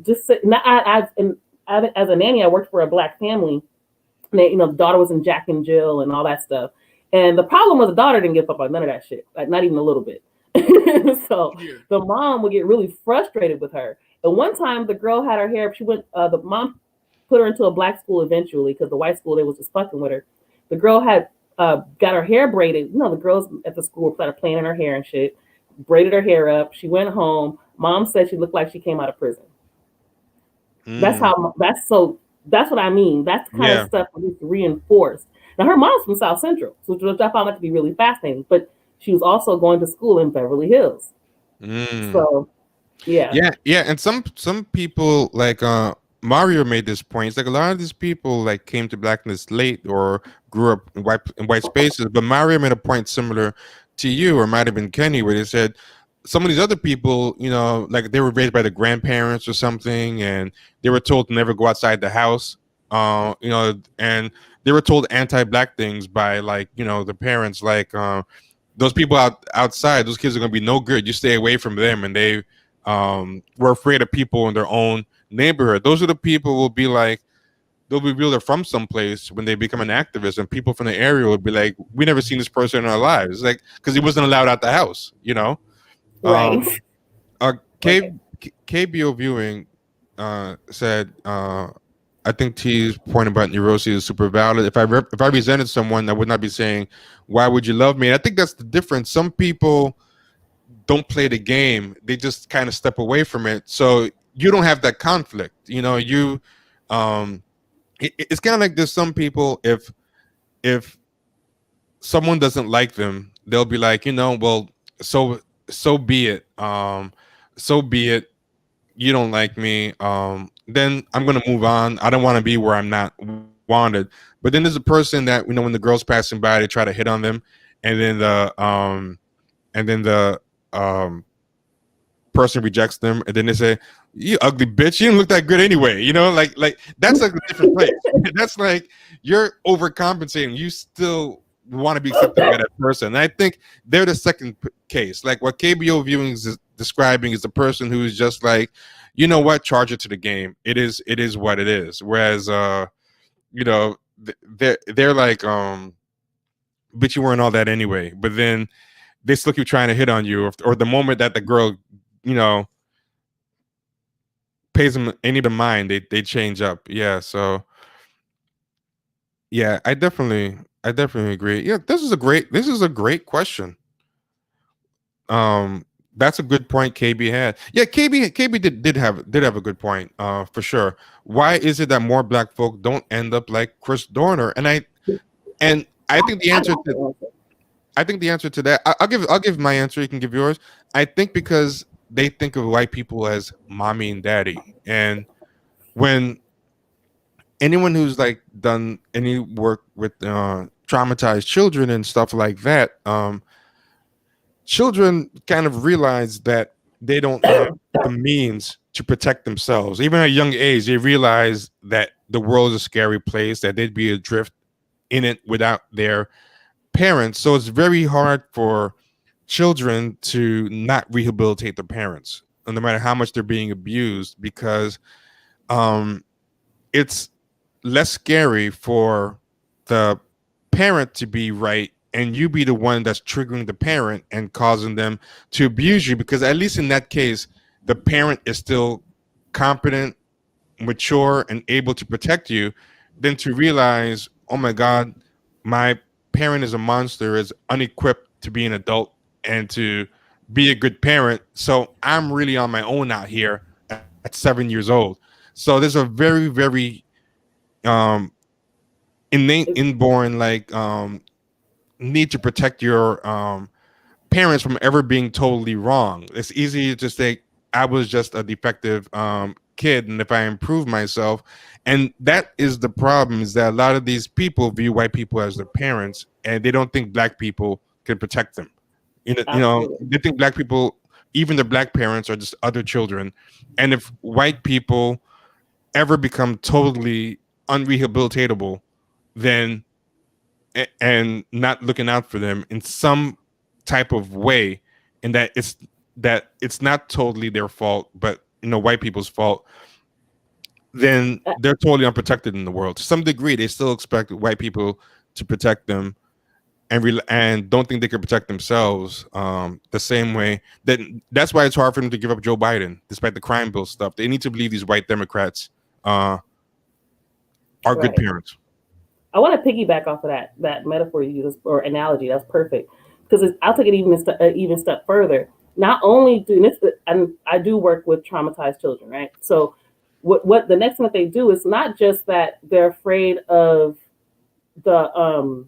Just sit. As a nanny, I worked for a black family. And the daughter was in Jack and Jill and all that stuff. And the problem was the daughter didn't give a fuck about none of that shit, like not even a little bit. So the mom would get really frustrated with her. And one time the girl had her hair. The mom put her into a black school eventually because the white school they was just fucking with her. The girl had got her hair braided. The girls at the school started playing in her hair and shit. Braided her hair up. She went home. Mom said she looked like she came out of prison. That's what I mean. That's the kind of stuff that is reinforced. Now her mom's from South Central, which I found that to be really fascinating. But she was also going to school in Beverly Hills. So yeah. Yeah. And some people, like, Mario made this point. It's like a lot of these people like came to blackness late or grew up in white spaces. But Mario made a point similar to you, or might have been Kenny, where they said some of these other people, like they were raised by the grandparents or something, and they were told to never go outside the house, and they were told anti-black things by, like, the parents, like, those people outside, those kids are going to be no good. You stay away from them. And they were afraid of people in their own neighborhood. Those are the people will be like, they'll be real, they're from someplace when they become an activist, and people from the area will be like, we never seen this person in our lives. It's like, because he wasn't allowed out the house, Right. KBO viewing said, I think T's point about neurosis is super valid. If I resented someone, I would not be saying, why would you love me? And I think that's the difference. Some people don't play the game. They just kind of step away from it. So you don't have that conflict. It's kind of like there's some people, if if someone doesn't like them, they'll be like, well, so so be it. So be it. You don't like me. Then I'm gonna move on. I don't want to be where I'm not wanted. But then there's a person that when the girl's passing by, they try to hit on them, and then the um person rejects them, and then they say, "You ugly bitch, you didn't look that good anyway." Like that's like a different place. That's like you're overcompensating. You still want to be accepted by that person. And I think they're the second case. Like what KBO viewing is describing is the person who is just like, you know what, charge it to the game. It is what it is. Whereas they're like, but you weren't all that anyway. But then they still keep trying to hit on you, or the moment that the girl, you know, pays them any of mind, they change up. Yeah, so yeah, I definitely agree. Yeah, this is a great question. Um, that's a good point KB had. Yeah, KB did have a good point. For sure. Why is it that more black folk don't end up like Chris Dorner? And I think the answer to that, I'll give my answer. You can give yours. I think because they think of white people as mommy and daddy, and when anyone who's like done any work with traumatized children and stuff like that, children kind of realize that they don't have the means to protect themselves. Even at a young age, they realize that the world is a scary place, that they'd be adrift in it without their parents. So it's very hard for children to not rehabilitate their parents, no matter how much they're being abused, because um, it's less scary for the parent to be right and you be the one that's triggering the parent and causing them to abuse you, because at least in that case the parent is still competent, mature, and able to protect you, than to realize, oh my god, my parent is a monster, is unequipped to be an adult and to be a good parent, so I'm really on my own out here at 7 years old. So there's a very, very um innate, inborn, like need to protect your parents from ever being totally wrong. It's easy to say I was just a defective kid, and if I improve myself, and that is the problem, is that a lot of these people view white people as their parents, and they don't think black people can protect them. They think black people, even their black parents, are just other children, and if white people ever become totally unrehabilitatable, then and not looking out for them in some type of way, and that it's not totally their fault, but white people's fault, then they're totally unprotected in the world. To some degree, they still expect white people to protect them, and don't think they can protect themselves the same way. That's why it's hard for them to give up Joe Biden, despite the crime bill stuff. They need to believe these white Democrats are good parents. I want to piggyback off of that metaphor you used, or analogy. That's perfect, because I'll take it even step further. Not only do this, and I do work with traumatized children, right? So what the next thing that they do is not just that they're afraid of the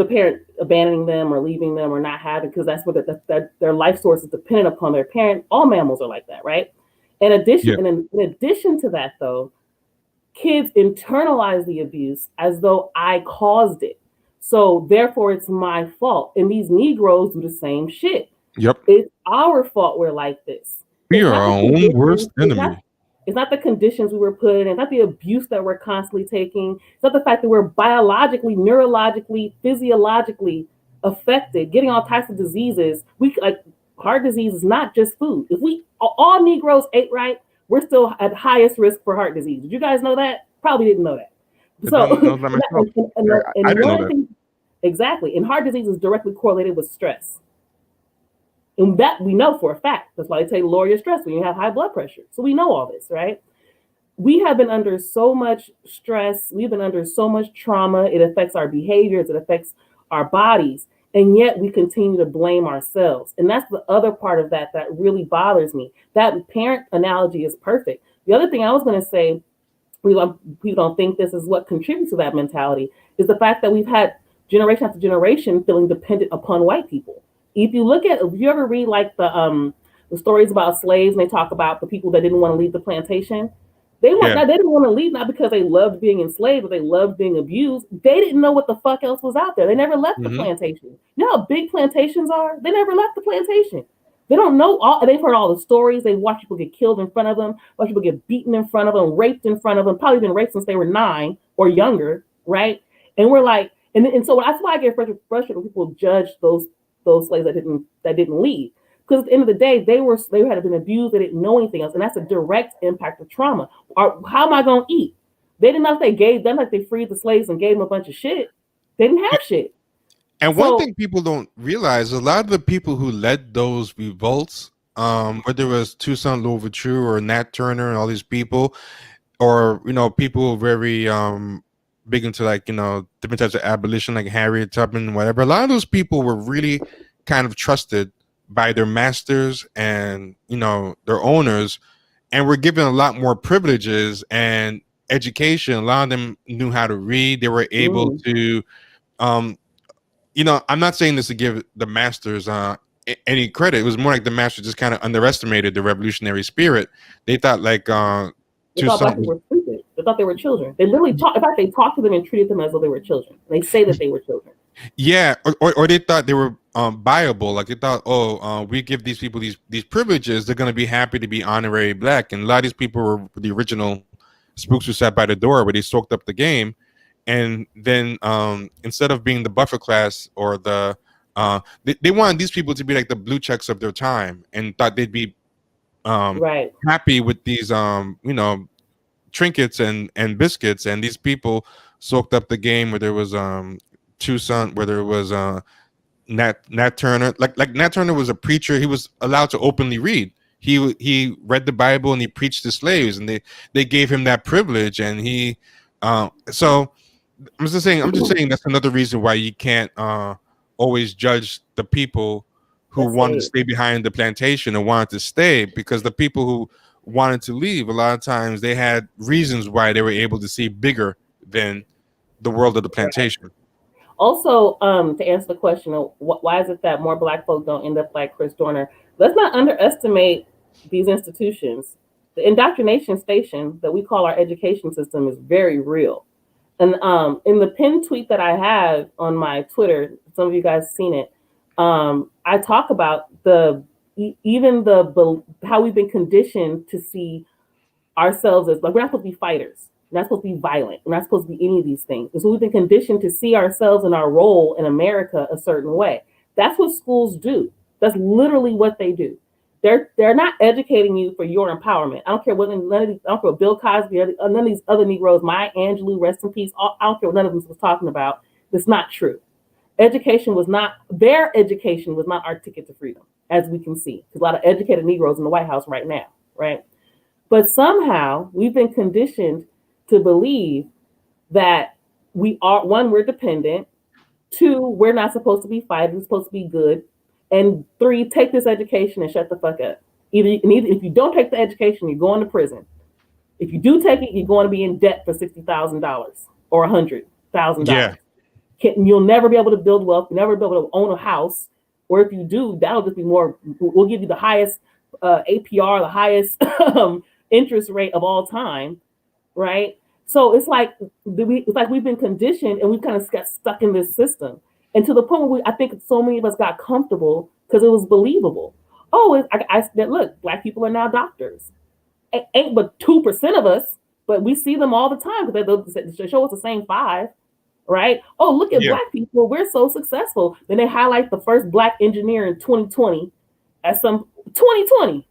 parent abandoning them or leaving them or not having, because that's what their life source is dependent upon their parent. All mammals are like that, right? In addition to that, though, kids internalize the abuse as though I caused it. So therefore it's my fault. And these Negroes do the same shit. Yep. It's our fault we're like this. We are our own worst enemy. It's not the conditions we were put in. It's not the abuse that we're constantly taking. It's not the fact that we're biologically, neurologically, physiologically affected, getting all types of diseases. Heart disease is not just food. If all Negroes ate right, we're still at highest risk for heart disease. Did you guys know that? Probably didn't know that. So, I didn't know that. Exactly. And heart disease is directly correlated with stress. And that we know for a fact. That's why they tell you lower your stress when you have high blood pressure. So we know all this, right? We have been under so much stress. We've been under so much trauma. It affects our behaviors. It affects our bodies. And yet we continue to blame ourselves. And that's the other part of that really bothers me. That parent analogy is perfect. The other thing I was going to say people don't think this is what contributes to that mentality, is the fact that we've had generation after generation feeling dependent upon white people. If you ever read like the stories about slaves, and they talk about the people that didn't want to leave the plantation, Yeah. they didn't want to leave not because they loved being enslaved, but they loved being abused. They didn't know what the fuck else was out there. They never left the Hmm. plantation. You know how big plantations are? They never left the plantation. They don't know all. They've heard all the stories. They watch people get killed in front of them, watch people get beaten in front of them, raped in front of them. Probably been raped since they were 9 or younger, right? And we're like, and so that's why I get frustrated when people judge those slaves that didn't leave. Because at the end of the day, they had been abused. They didn't know anything else, and that's a direct impact of trauma. Or how am I going to eat? They didn't know if they gave them like they freed the slaves and gave them a bunch of shit. They didn't have shit. And one So thing people don't realize, a lot of the people who led those revolts, whether it was Toussaint Louverture or Nat Turner and all these people, or people very big into like different types of abolition, like Harriet Tubman, whatever. A lot of those people were really kind of trusted by their masters and their owners, and were given a lot more privileges and education. A lot of them knew how to read. They were able to um I'm not saying this to give the masters any credit. It was more like the masters just kind of underestimated the revolutionary spirit. They thought like they thought black Toussaint was. people were stupid. They thought they were children. They literally talked. In fact, they talked to them and treated them as though they were children. They say that they were children. Yeah, or they thought they were buyable. Like they thought, we give these people these privileges, they're gonna be happy to be honorary black. And a lot of these people were the original spooks who sat by the door, where they soaked up the game, and then instead of being the buffer class or the they wanted these people to be like the blue checks of their time, and thought they'd be Right. happy with these trinkets and biscuits. And these people soaked up the game, where there was Toussaint, where there was Nat Turner. Like Nat Turner was a preacher. He was allowed to openly read. He read the Bible and he preached to slaves, and they gave him that privilege. And he so I'm just saying that's another reason why you can't always judge the people who wanted to stay behind the plantation and wanted to stay, because the people who wanted to leave, a lot of times they had reasons why they were able to see bigger than the world of the plantation. Also, to answer the question of why is it that more black folks don't end up like Chris Dorner, let's not underestimate these institutions. The indoctrination station that we call our education system is very real. And in the pinned tweet that I have on my Twitter, some of you guys seen it. I talk about how we've been conditioned to see ourselves as like we're not supposed to be fighters. We're not supposed to be violent. We're not supposed to be any of these things. And so we've been conditioned to see ourselves and our role in America a certain way. That's what schools do. That's literally what they do. They're not educating you for your empowerment. I don't care what I don't care what Bill Cosby, none of these other Negroes, Maya Angelou, rest in peace. I don't care what none of them was talking about. It's not true. Their education was not our ticket to freedom, as we can see. There's a lot of educated Negroes in the White House right now, right? But somehow we've been conditioned to believe that we're dependent. 2, we're not supposed to be fighting, we're supposed to be good. And 3, take this education and shut the fuck up. Either if you don't take the education, you're going to prison. If you do take it, you're going to be in debt for $60,000 or $100,000. Yeah. You'll never be able to build wealth. You'll never be able to own a house. Or if you do, that'll just be more. We'll give you the highest APR, the highest interest rate of all time, right? So it's like we've been conditioned, and we've kind of got stuck in this system, and to the point where I think so many of us got comfortable because it was believable. Oh, look, black people are now doctors. Ain't but 2% of us, but we see them all the time because they show us the same 5. Right? Oh, look at black people. We're so successful. Then they highlight the first black engineer in 2020 as some 2020,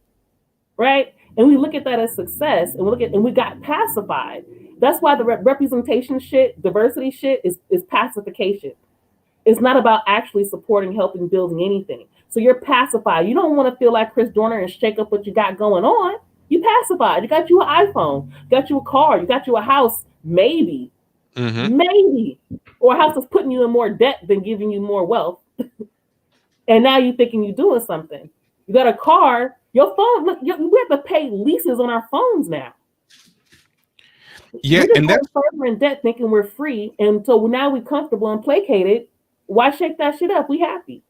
right? And we look at that as success, and we got pacified. That's why the representation shit, diversity shit is pacification. It's not about actually supporting, helping, building anything. So you're pacified. You don't want to feel like Chris Dorner and shake up what you got going on. You pacified. You got you an iPhone, you got you a car, you got you a house, maybe. Mm-hmm. Maybe. Or a house is putting you in more debt than giving you more wealth. And now you're thinking you're doing something. You got a car, your phone, we have to pay leases on our phones now. Yeah, We're just and going that's further in debt thinking we're free. And so now we're comfortable and placated. Why shake that shit up? We happy.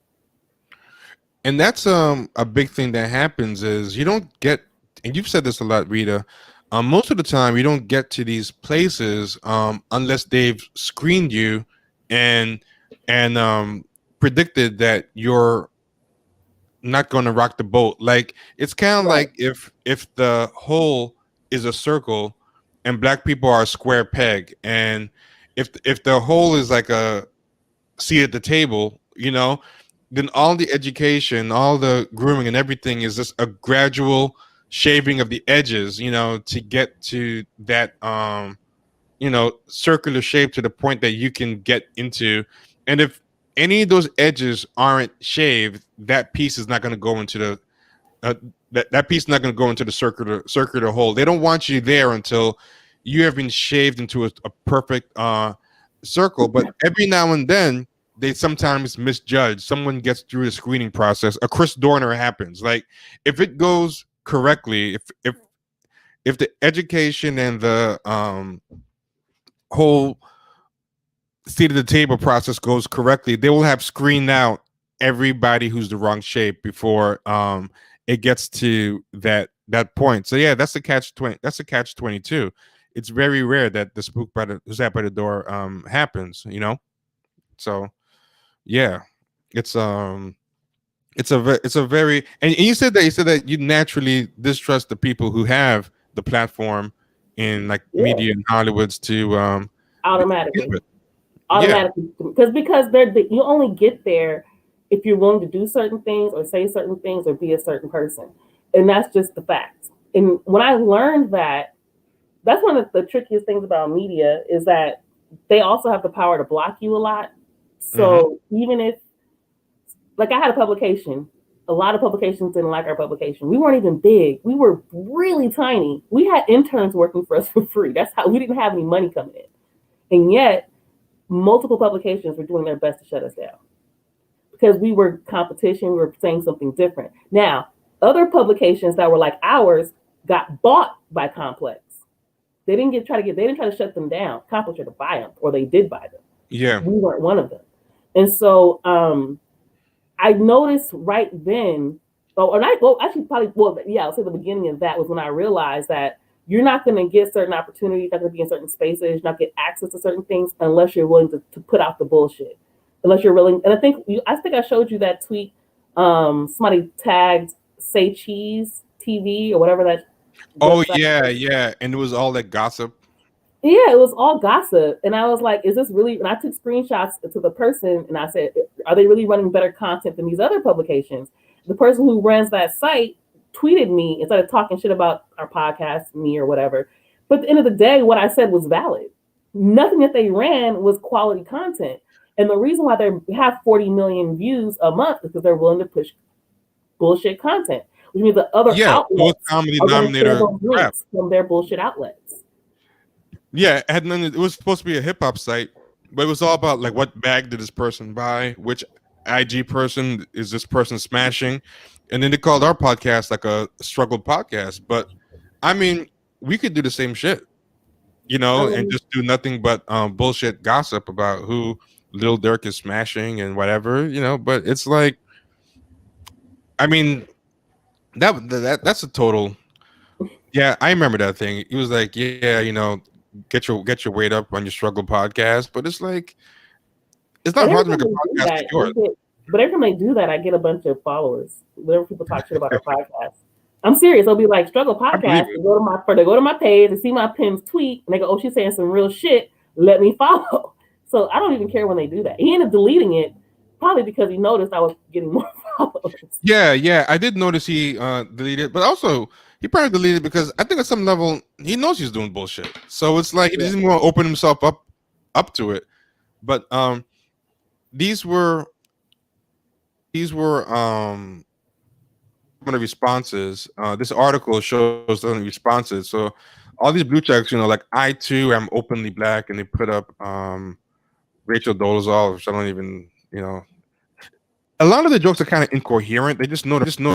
a big thing that happens is you don't get, and you've said this a lot, Rita. Most of the time, you don't get to these places unless they've screened you and and predicted that you're not going to rock the boat. Like it's kind of Right. like if the hole is a circle and black people are a square peg, and if the hole is like a seat at the table, then all the education, all the grooming, and everything is just a gradual shaving of the edges, to get to that circular shape to the point that you can get into. And if any of those edges aren't shaved, that piece is not going to go into the uh, that piece is not going to go into the circular hole. They don't want you there until you have been shaved into a perfect circle. But every now and then they sometimes misjudge. Someone gets through the screening process. A Chris Dorner happens. Like if it goes correctly, if the education and the whole seat at the table process goes correctly, they will have screened out everybody who's the wrong shape before it gets to that point. So yeah, that's the catch 20. That's the catch 22. It's very rare that the spook by the who's at by the door happens. So yeah, it's it's a very, and you said that you naturally distrust the people who have the platform in like Yeah. media and Hollywoods to begin Automatically. with. Yeah. Automatically. Because you only get there if you're willing to do certain things or say certain things or be a certain person. And that's just the fact. And when I learned that, that's one of the trickiest things about media is that they also have the power to block you a lot. Hmm. So even if, like, I had a publication, a lot of publications didn't like our publication. We weren't even big. We were really tiny. We had interns working for us for free. That's how we didn't have any money coming in. And yet, multiple publications were doing their best to shut us down because we were competition. We were saying something different. Now, other publications that were like ours got bought by Complex. They didn't try to shut them down. Complex tried to buy them, or they did buy them. Yeah. We weren't one of them. And so I noticed right then, actually probably, yeah, I'll say the beginning of that was when I realized that you're not going to get certain opportunities, you're not going to be in certain spaces, you're not get access to certain things unless you're willing to put out the bullshit. Unless you're willing, and I think I showed you that tweet. Somebody tagged Say Cheese TV or whatever that Oh website. yeah, yeah. And it was all that gossip. Yeah, it was all gossip. And I was like, is this really? And I took screenshots to the person and I said, are they really running better content than these other publications? The person who runs that site tweeted me instead of talking shit about our podcast, me or whatever. But at the end of the day, what I said was valid. Nothing that they ran was quality content. And the reason why they have 40 million views a month is because they're willing to push bullshit content, which means the other Yeah, lowest outlets common are going to share denominator those crap. links from their bullshit outlets. Yeah, it was supposed to be a hip hop site, but it was all about like what bag did this person buy, which IG person is this person smashing, and then they called our podcast like a struggle podcast. But I mean, we could do the same shit, I and mean, just do nothing but bullshit gossip about who Lil Durk is smashing and whatever, But it's like, I mean, that's a total. Yeah, I remember that thing. He was like, "Yeah, get your weight up on your struggle podcast," but it's like it's not and every hard to time make a they do podcast like that, yours. but every time they do that, I get a bunch of followers. Whenever people talk shit about our podcast, I'm serious. They'll be like, "Struggle I believe podcast." it. They go to my page, they see my pinned tweet, and they go, "Oh, she's saying some real shit. Let me follow." So I don't even care when they do that. He ended up deleting it, probably because he noticed I was getting more followers. Yeah, yeah, I did notice he deleted, but also he probably deleted because I think at some level he knows he's doing bullshit. So it's like he Yeah. doesn't want to open himself up to it. But these were some of the responses. This article shows some of the responses. So all these blue checks, like I too am openly black, and they put up Rachel Dolezal, which I don't even, a lot of the jokes are kind of incoherent. They just know.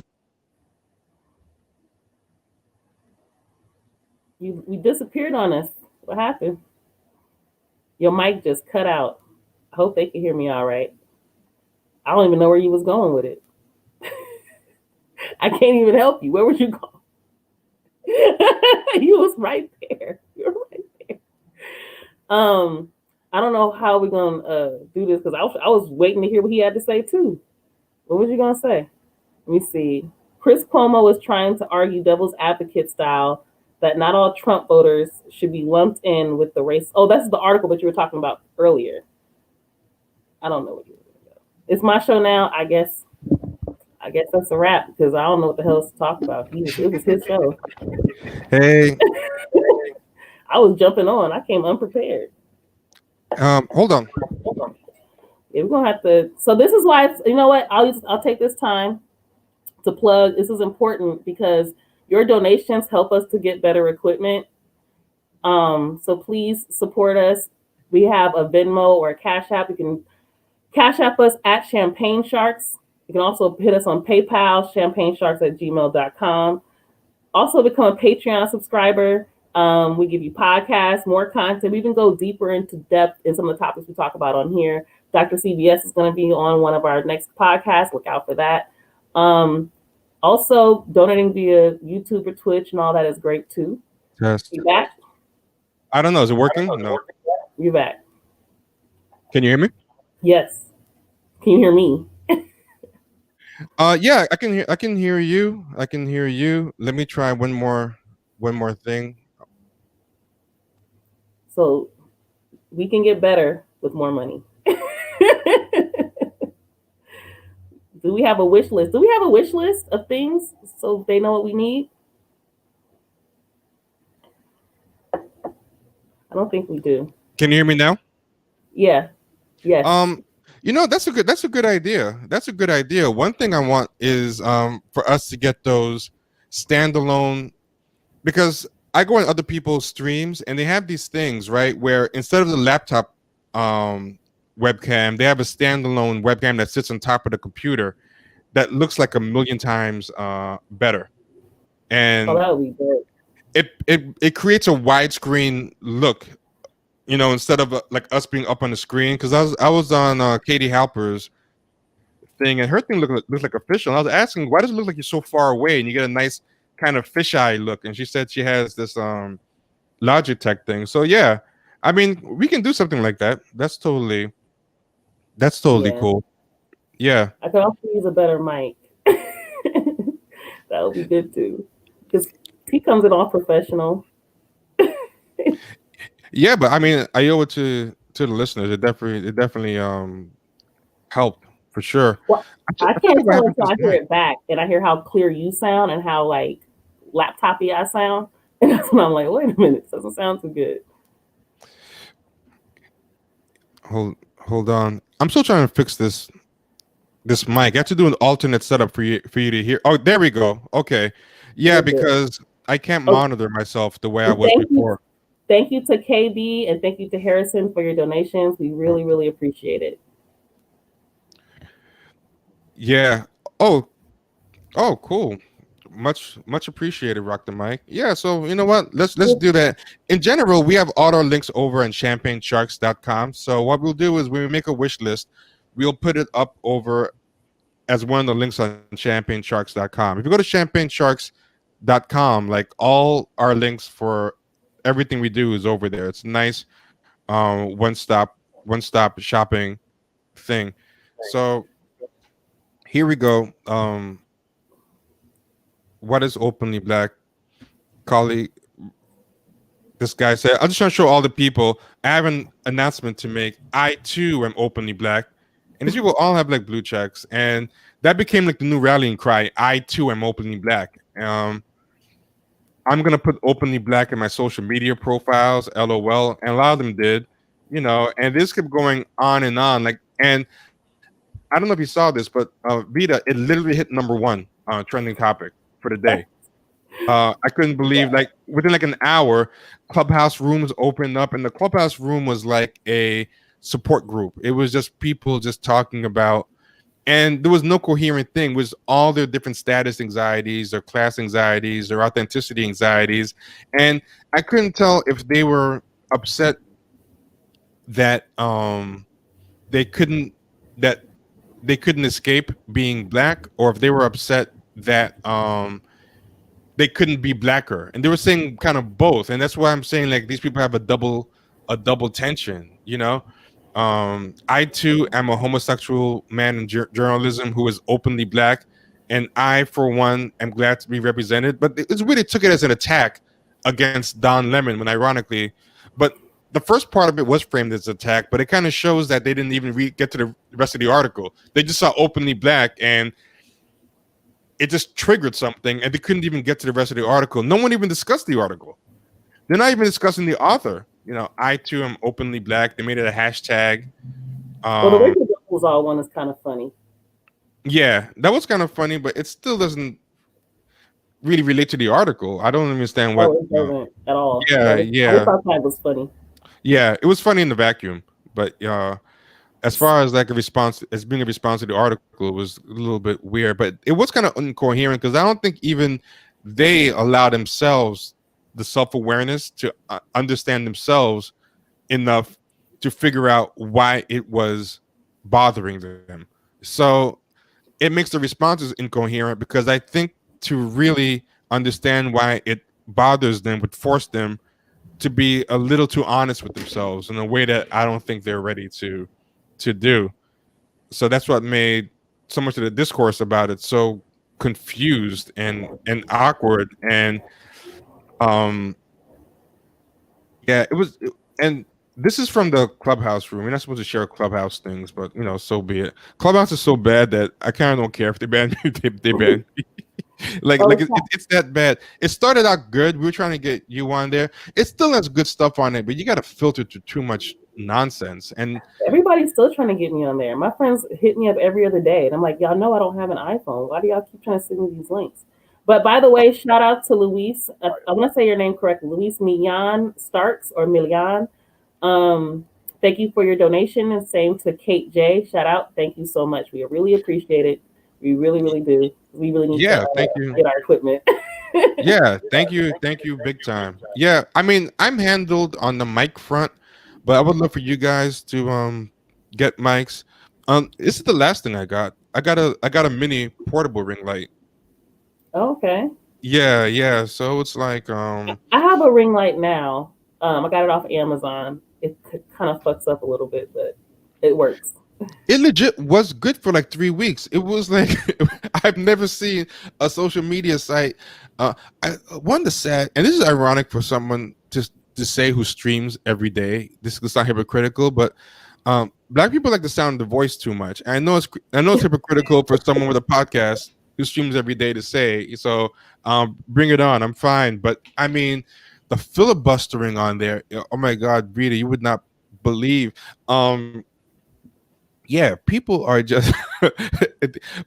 We disappeared on us. What happened? Your mic just cut out. I hope they can hear me all right. I don't even know where you was going with it. I can't even help you. Where would you go? You was right there. You're right there. I don't know how we're gonna do this because I was waiting to hear what he had to say too. What was you gonna say? Let me see. Chris Cuomo was trying to argue devil's advocate style that not all Trump voters should be lumped in with the race. Oh, that's the article that you were talking about earlier. I don't know what you were talking about. It's my show now. I guess that's a wrap because I don't know what the hell else to talk about. It was his show. Hey, I was jumping on. I came unprepared. hold on. Yeah, we're gonna have to. So this is why you know what? I'll take this time to plug. This is important because your donations help us to get better equipment. So please support us. We have a Venmo or a Cash App. You can Cash App us at Champagne Sharks. You can also hit us on PayPal, champagnesharks@gmail.com. Also become a Patreon subscriber. We give you podcasts, more content. We even go deeper into depth in some of the topics we talk about on here. Dr. CBS is going to be on one of our next podcasts. Look out for that. Also, donating via YouTube or Twitch and all that is great too. Test. You back? I don't know. Is it working? No. You back? Can you hear me? Yes. Can you hear me? Yeah, I can hear. I can hear you. I can hear you. Let me try one more thing. So we can get better with more money. Do we have a wish list? Do we have a wish list of things so they know what we need? I don't think we do. Can you hear me now? Yeah. Yes. You know, that's a good idea. That's a good idea. One thing I want is for us to get those standalone, because I go on other people's streams and they have these things, right, where instead of the laptop webcam, they have a standalone webcam that sits on top of the computer that looks like a million times better. And that would be good. It creates a widescreen look, you know, instead of like us being up on the screen. Because I was on Katie Halper's thing, and her thing looked like official. And I was asking, why does it look like you're so far away, and you get a nice kind of fisheye look? And she said she has this Logitech thing. So yeah, I mean, we can do something like that. That's totally cool. Yeah, I could also use a better mic. That would be good too, because he comes in all professional. yeah, but I mean, I owe it to the listeners. It definitely helped for sure. Well, I can't tell until I hear it back and I hear how clear you sound and how like laptopy I sound, and that's when I'm like, wait a minute, this doesn't sound too good. Hold on. I'm still trying to fix this mic. I have to do an alternate setup for you to hear. Oh, there we go. Okay. Yeah, because I can't monitor myself the way I was before. Thank you to KB and thank you to Harrison for your donations. We really, really appreciate it. Yeah. Oh, cool. Much appreciated, Rock the Mic. Yeah, so you know what? Let's do that. In general, we have all our links over on champagnesharks.com. So what we'll do is when we make a wish list, we'll put it up over as one of the links on champagnesharks.com. If you go to champagnesharks.com, like all our links for everything we do is over there. It's nice one stop shopping thing. So here we go. What is openly black? Colleague, this guy said, I'm just trying to show all the people I have an announcement to make. I too am openly black. And these people all have like blue checks. And that became like the new rallying cry. I too am openly black. I'm gonna put openly black in my social media profiles, LOL. And a lot of them did, you know, and this kept going on and on. Like, and I don't know if you saw this, but Vita, it literally hit #1 trending topic for the day. I couldn't believe, like within like an hour, Clubhouse rooms opened up, and the Clubhouse room was like a support group. It was just people just talking about, and there was no coherent thing. It was all their different status anxieties, their class anxieties, their authenticity anxieties, and I couldn't tell if they were upset that they couldn't that they couldn't escape being black, or if they were upset that they couldn't be blacker, and they were saying kind of both. And that's why I'm saying, like, these people have a double tension, you know. I too am a homosexual man in journalism who is openly black, and I for one am glad to be represented, but it's really took it as an attack against Don Lemon, when ironically, but the first part of it was framed as an attack, but it kind of shows that they didn't even get to the rest of the article. They just saw openly black, and it just triggered something, and they couldn't even get to the rest of the article. No one even discussed the article. They're not even discussing the author. You know, I too am openly black. They made it a hashtag. Well, the way the was all one is kind of funny. Yeah, that was kind of funny, but it still doesn't really relate to the article. I don't understand what. Oh, it doesn't at all. Yeah, yeah. I thought that was funny. Yeah, it was funny in the vacuum, but as far as like as being a response to the article, it was a little bit weird, but it was kind of incoherent, because I don't think even they allow themselves the self-awareness to understand themselves enough to figure out why it was bothering them. So it makes the responses incoherent, because I think to really understand why it bothers them would force them to be a little too honest with themselves in a way that I don't think they're ready to do. So that's what made so much of the discourse about it so confused and awkward. And yeah, and this is from the Clubhouse room. We're not supposed to share Clubhouse things, but so be it. Clubhouse is so bad that I kind of don't care if they ban me. They ban me. Like it's that bad. It started out good. We were trying to get you on there. It still has good stuff on it, but you got to filter through too much nonsense. And everybody's still trying to get me on there. My friends hit me up every other day, and I'm like, y'all know I don't have an iPhone. Why do y'all keep trying to send me these links? But by the way, shout out to Luis. I want to say your name correctly, Luis Millan Starks or Millan. Thank you for your donation, and same to Kate J. Shout out. Thank you so much. We really appreciate it. We really, really do. We really need to thank you. get our equipment. Yeah, thank you, big time. Yeah, I mean, I'm handled on the mic front, but I would love for you guys to get mics. This is the last thing I got. I got a mini portable ring light. Okay. Yeah. So it's like I have a ring light now. I got it off Amazon. It kind of fucks up a little bit, but it works. It legit was good for like 3 weeks. It was like I've never seen a social media site. One that's sad, and this is ironic for someone to say who streams every day. This is not hypocritical, but black people like the sound of the voice too much. I know it's hypocritical for someone with a podcast who streams every day to say. So bring it on. I'm fine, but I mean the filibustering on there. Oh my God, Rita, you would not believe. Yeah, people are just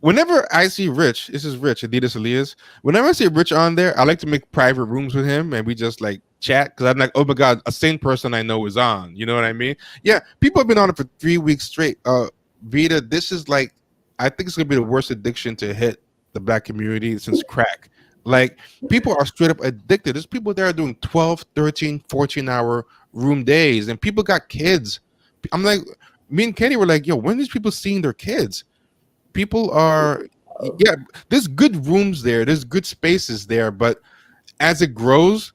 whenever I see Rich, this is Rich, Adidas Elias. Whenever I see Rich on there, I like to make private rooms with him and we just like chat, because I'm like, oh my God, a sane person I know is on. You know what I mean? Yeah, people have been on it for 3 weeks straight. Vita, this is like, I think it's gonna be the worst addiction to hit the black community since crack. Like, people are straight up addicted. There's people there doing 12, 13, 14-hour room days, and people got kids. I'm like, me and Kenny were like, yo, when are these people seeing their kids? People are, yeah, there's good rooms there. There's good spaces there. But as it grows,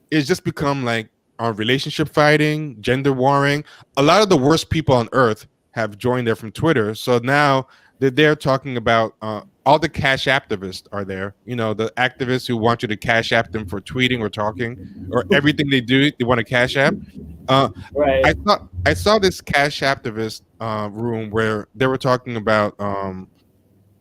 it's just become like relationship fighting, gender warring. A lot of the worst people on earth have joined there from Twitter. So now they're there talking about all the Cash activists are there. You know, the activists who want you to Cash App them for tweeting or talking, or everything they do, they want to Cash App. Right. I saw this Cash activist room where they were talking about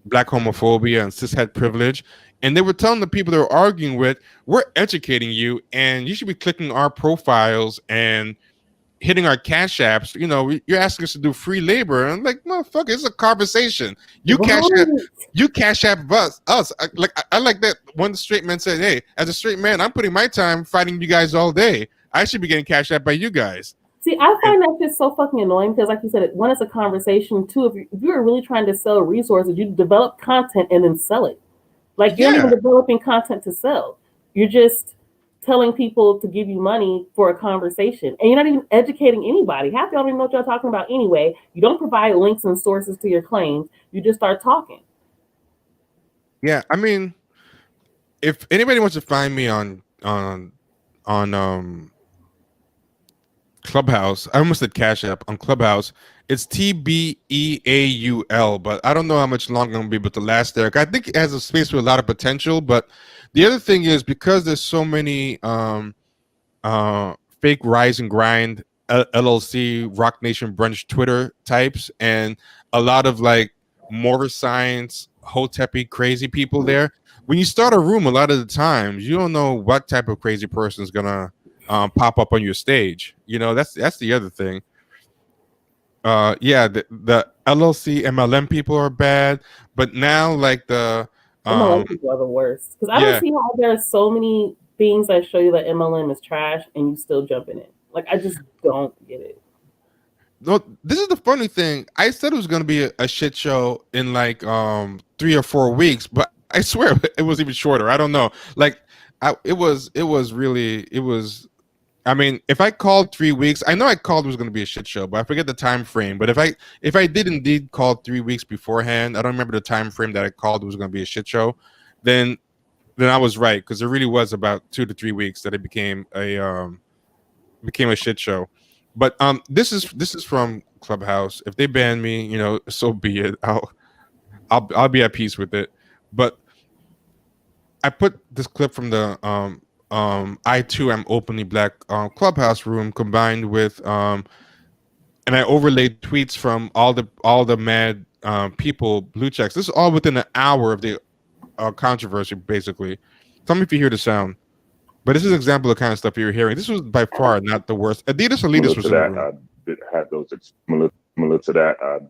black homophobia and cishet privilege, and they were telling the people they were arguing with, we're educating you, and you should be clicking our profiles and hitting our Cash Apps. You know, you're asking us to do free labor. And I'm like, motherfucker, it's a conversation. You Cash App us. I like that one straight man said, hey, as a straight man, I'm putting my time fighting you guys all day. I should be getting Cash App by you guys. See, I find that just so fucking annoying, because like you said, one, it's a conversation. Two, if you're really trying to sell resources, you develop content and then sell it. Like, you're not even developing content to sell. You're just telling people to give you money for a conversation, and you're not even educating anybody. Half y'all don't even know what y'all talking about anyway. You don't provide links and sources to your claims. You just start talking. Yeah, I mean, if anybody wants to find me on Clubhouse, I almost said Cash App on Clubhouse. It's TBEAUL, but I don't know how much longer I'm gonna be able to last there. I think it has a space with a lot of potential, but the other thing is because there's so many fake Rise and Grind LLC Rock Nation Brunch Twitter types and a lot of like Morris Science Hotepi crazy people there. When you start a room, a lot of the times you don't know what type of crazy person is gonna pop up on your stage. You know, that's the other thing. Yeah, the LLC MLM people are bad, but now like the MLM people are the worst because I don't see how there are so many things that show you that MLM is trash and you still jump in it. Like I just don't get it. No, this is the funny thing. I said it was going to be a shit show in like 3 or 4 weeks, but I swear it was even shorter. I don't know. Like it was really it was. I mean, if I called 3 weeks, I know I called it was going to be a shit show, but I forget the time frame. But if I did indeed call 3 weeks beforehand, I don't remember the time frame that I called it was going to be a shit show. Then I was right because it really was about 2 to 3 weeks that it became a shit show. But this is from Clubhouse. If they ban me, you know, so be it. I'll be at peace with it. But I put this clip from the I too am openly black Clubhouse room combined with and I overlaid tweets from all the mad people blue checks. This is all within an hour of the controversy, basically. Tell me if you hear the sound. But this is an example of the kind of stuff you're hearing. This was by far not the worst. Adidas Elitist was in the room. I had those similar to that. I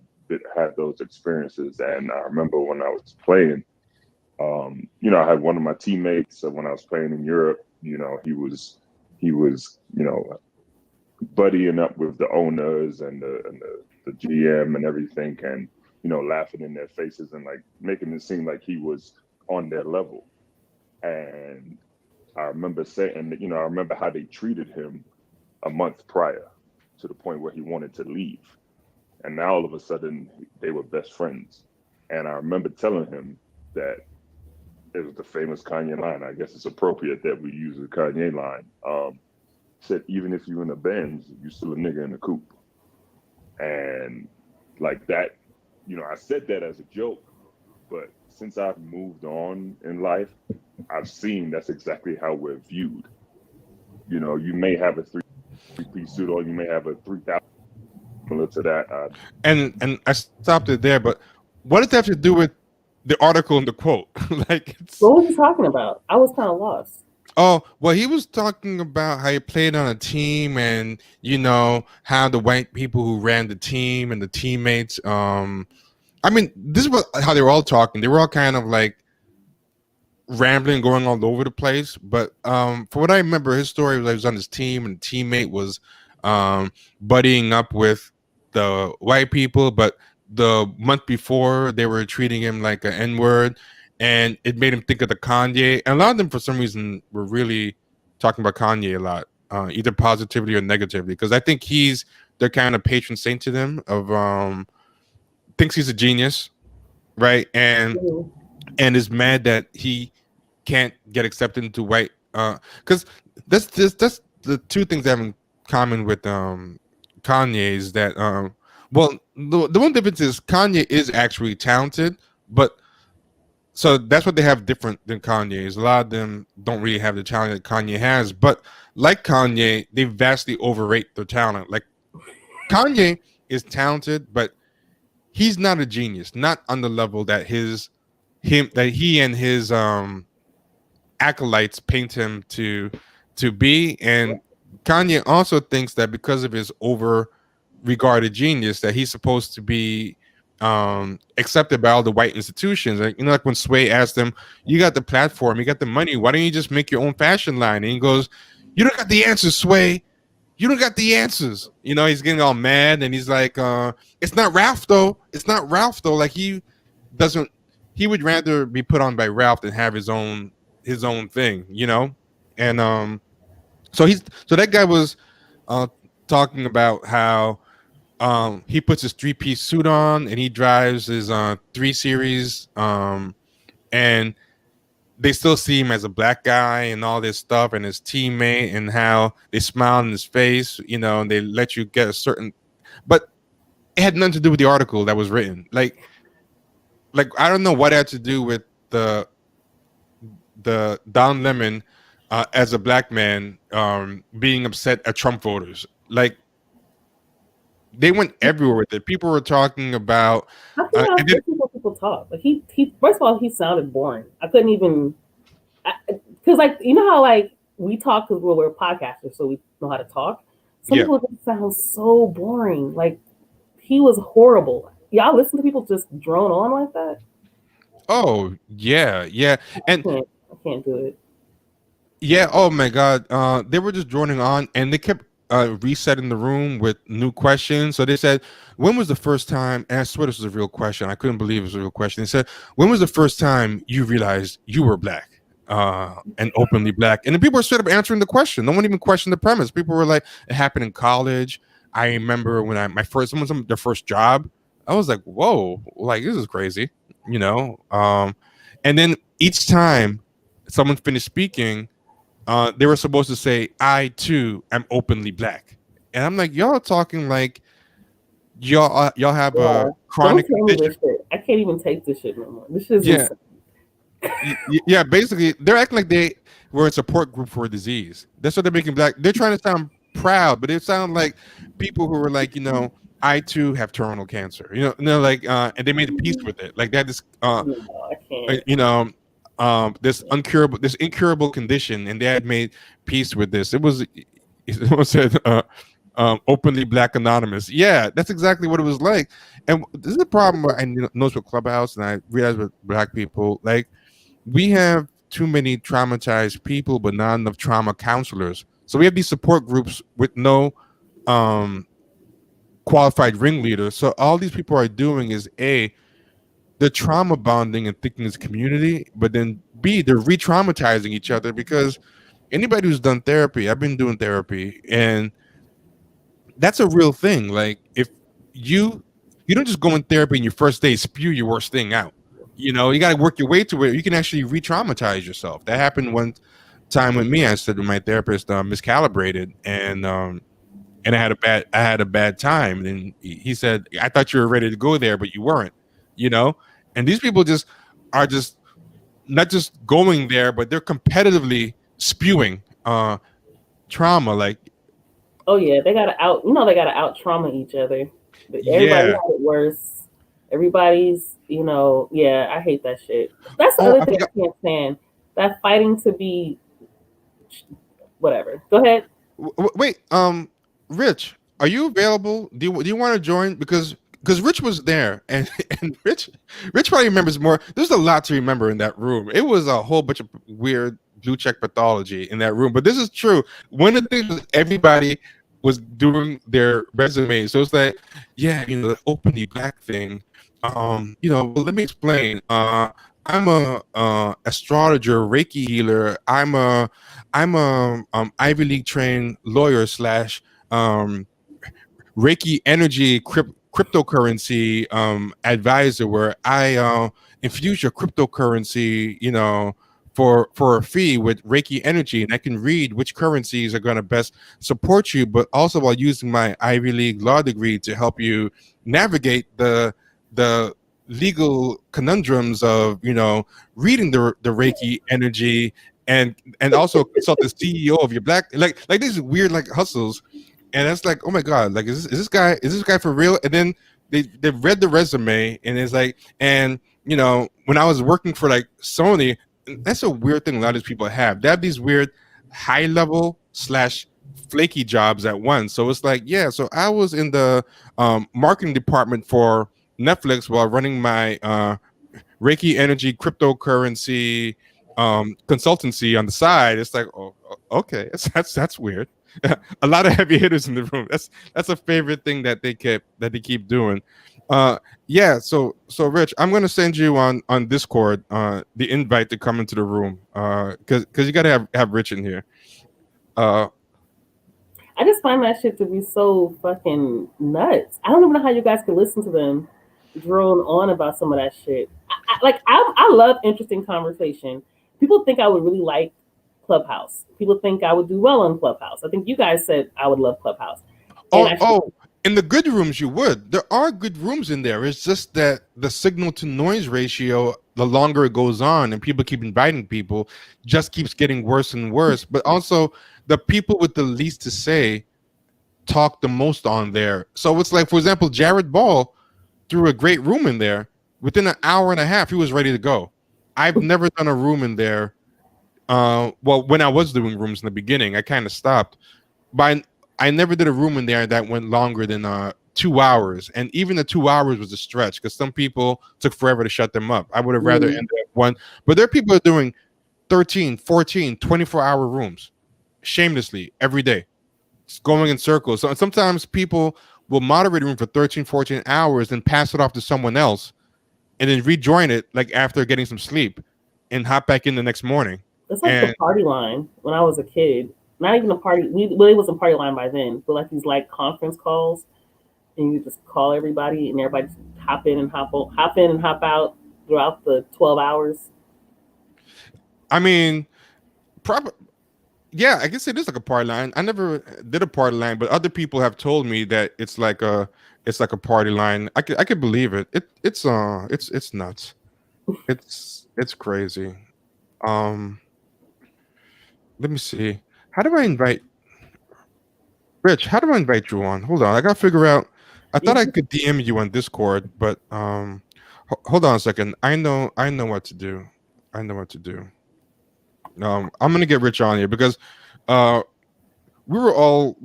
had those experiences, and I remember when I was playing. You know, I had one of my teammates when I was playing in Europe. You know, he was you know buddying up with the owners and the GM and everything, and you know laughing in their faces and like making it seem like he was on their level. And I remember saying, you know, I remember how they treated him a month prior to the point where he wanted to leave. And now all of a sudden they were best friends. And I remember telling him that it was the famous Kanye line. I guess it's appropriate that we use the Kanye line. Said, even if you're in a Benz, you're still a nigga in a coupe. And like that, you know, I said that as a joke, but since I've moved on in life, I've seen that's exactly how we're viewed. You know, you may have a three-piece suit or you may have a 3,000 similar to that. And I stopped it there, but what does that have to do with the article and the quote? Like, what was he talking about? I was kind of lost. Oh, well, he was talking about how he played on a team and, you know, how the white people who ran the team and the teammates, I mean, this is how they were all talking. They were all kind of like rambling, going all over the place. But for what I remember, his story was he was on his team and the teammate was buddying up with the white people. But the month before, they were treating him like an N-word. And it made him think of the Kanye. And a lot of them, for some reason, were really talking about Kanye a lot, either positively or negatively. Because I think he's their kind of patron saint to them of thinks he's a genius, right? And is mad that he can't get accepted into white. Because that's the two things I have in common with Kanye is that, well, the one difference is Kanye is actually talented, but so that's what they have different than Kanye is a lot of them don't really have the talent that Kanye has, but like Kanye, they vastly overrate their talent. Like Kanye is talented, but he's not a genius, not on the level that he and his acolytes paint him to be. And Kanye also thinks that because of his over regarded genius that he's supposed to be accepted by all the white institutions. Like, you know, like when Sway asked him, you got the platform, you got the money, why don't you just make your own fashion line? And he goes, you don't got the answers, Sway. You don't got the answers. You know, he's getting all mad and he's like, it's not Ralph though. It's not Ralph though. Like he would rather be put on by Ralph than have his own thing, you know? And so that guy was talking about how he puts his 3-piece suit on and he drives his 3 Series, and they still see him as a black guy and all this stuff, and his teammate, and how they smile in his face, and they let you get a certain, but it had nothing to do with the article that was written. Like I don't know what it had to do with the Don Lemon as a black man being upset at Trump voters. Like, they went everywhere with it. People were talking about. I can't people talk. Like he first of all, he sounded boring. I couldn't even, because like, you know how like we talk because we're podcasters, so we know how to talk. Some people just sound so boring. Like, he was horrible. Y'all listen to people just drone on like that? Oh yeah, and I can't do it. Yeah. Oh my God. They were just droning on, and they kept resetting the room with new questions. So they said, when was the first time, and I swear this was a real question, I couldn't believe it was a real question. They said, when was the first time you realized you were black and openly black? And then people were straight up answering the question. No one even questioned the premise. People were like, it happened in college. I remember when their first job, I was like, whoa, like, this is crazy, and then each time someone finished speaking, they were supposed to say, I too am openly black. And I'm like, y'all are talking like y'all have a chronic condition. I can't even take this shit no more. This shit is insane. Yeah, basically they're acting like they were a support group for a disease. That's what they're making black. They're trying to sound proud, but they sound like people who were like, I too have terminal cancer. And they're like, and they made a peace with it. Like, that is I can't. This incurable condition, and they had made peace with this. It was said openly black anonymous. Yeah, that's exactly what it was like. And this is the problem I noticed with Clubhouse, and I realized with black people, like, we have too many traumatized people, but not enough trauma counselors. So we have these support groups with no qualified ringleaders. So all these people are doing is they're trauma bonding and thinking it's community, but then B, they're re-traumatizing each other, because anybody who's done therapy, I've been doing therapy, and that's a real thing. Like, if you don't just go in therapy and your first day spew your worst thing out. You got to work your way to where you can actually re-traumatize yourself. That happened one time with me. I said to my therapist, miscalibrated, and I had a bad time. And he said, I thought you were ready to go there, but you weren't. And these people are not just going there, but they're competitively spewing trauma. Like, oh yeah, they gotta out trauma each other. Everybody has it worse. Everybody's, I hate that shit. That's the other thing I can't stand. That fighting to be whatever. Go ahead. Wait, Rich, are you available? Do you want to join? Because Rich was there, and Rich probably remembers more. There's a lot to remember in that room. It was a whole bunch of weird blue check pathology in that room. But this is true. One of the things was everybody was doing their resume. So it's like, the openly black thing. Well, let me explain. I'm a astrologer, Reiki healer. I'm a Ivy League trained lawyer / Reiki energy cryptocurrency advisor, where I infuse your cryptocurrency, for a fee with Reiki energy, and I can read which currencies are going to best support you, but also while using my Ivy League law degree to help you navigate the legal conundrums of reading the Reiki energy, and also consult the CEO of your black, like these weird like hustles. And it's like, oh my God, like, is this guy for real? And then they read the resume, and it's like, and when I was working for like Sony, that's a weird thing a lot of these people have. They have these weird high level / flaky jobs at once. So it's like, so I was in the marketing department for Netflix while running my Reiki energy cryptocurrency consultancy on the side. It's like, oh, okay, that's weird. A lot of heavy hitters in the room. That's a favorite thing that they keep doing. Yeah, so Rich, I'm gonna send you on Discord the invite to come into the room. Because you gotta have Rich in here. I just find that shit to be so fucking nuts. I don't even know how you guys can listen to them drone on about some of that shit. I love interesting conversation. People think I would really like Clubhouse. People think I would do well on Clubhouse. I think you guys said I would love Clubhouse. In the good rooms you would. There are good rooms in there. It's just that the signal to noise ratio, the longer it goes on and people keep inviting people, just keeps getting worse and worse. But also the people with the least to say talk the most on there. So it's like, for example, Jared Ball threw a great room in there. Within an hour and a half, he was ready to go. I've never done a room in there. Well, when I was doing rooms in the beginning, I kind of stopped. But I never did a room in there that went longer than 2 hours. And even the 2 hours was a stretch because some people took forever to shut them up. I would have rather ended up one. But there are people that are doing 13, 14, 24-hour rooms shamelessly every day. It's going in circles. So sometimes people will moderate a room for 13, 14 hours and pass it off to someone else and then rejoin it like after getting some sleep and hop back in the next morning. It's like the party line when I was a kid. Not even a party. It wasn't party line by then, but like these like conference calls, and you just call everybody, and everybody just hop in and hop out throughout the 12 hours. I mean, yeah, I guess it is like a party line. I never did a party line, but other people have told me that it's like a party line. I could believe it. It's nuts. It's crazy. Let me see. How do I invite Rich? How do I invite you on? Hold on, I gotta figure out. I thought I could DM you on Discord, but hold on a second. I know what to do. I know what to do. I'm gonna get Rich on here because we were all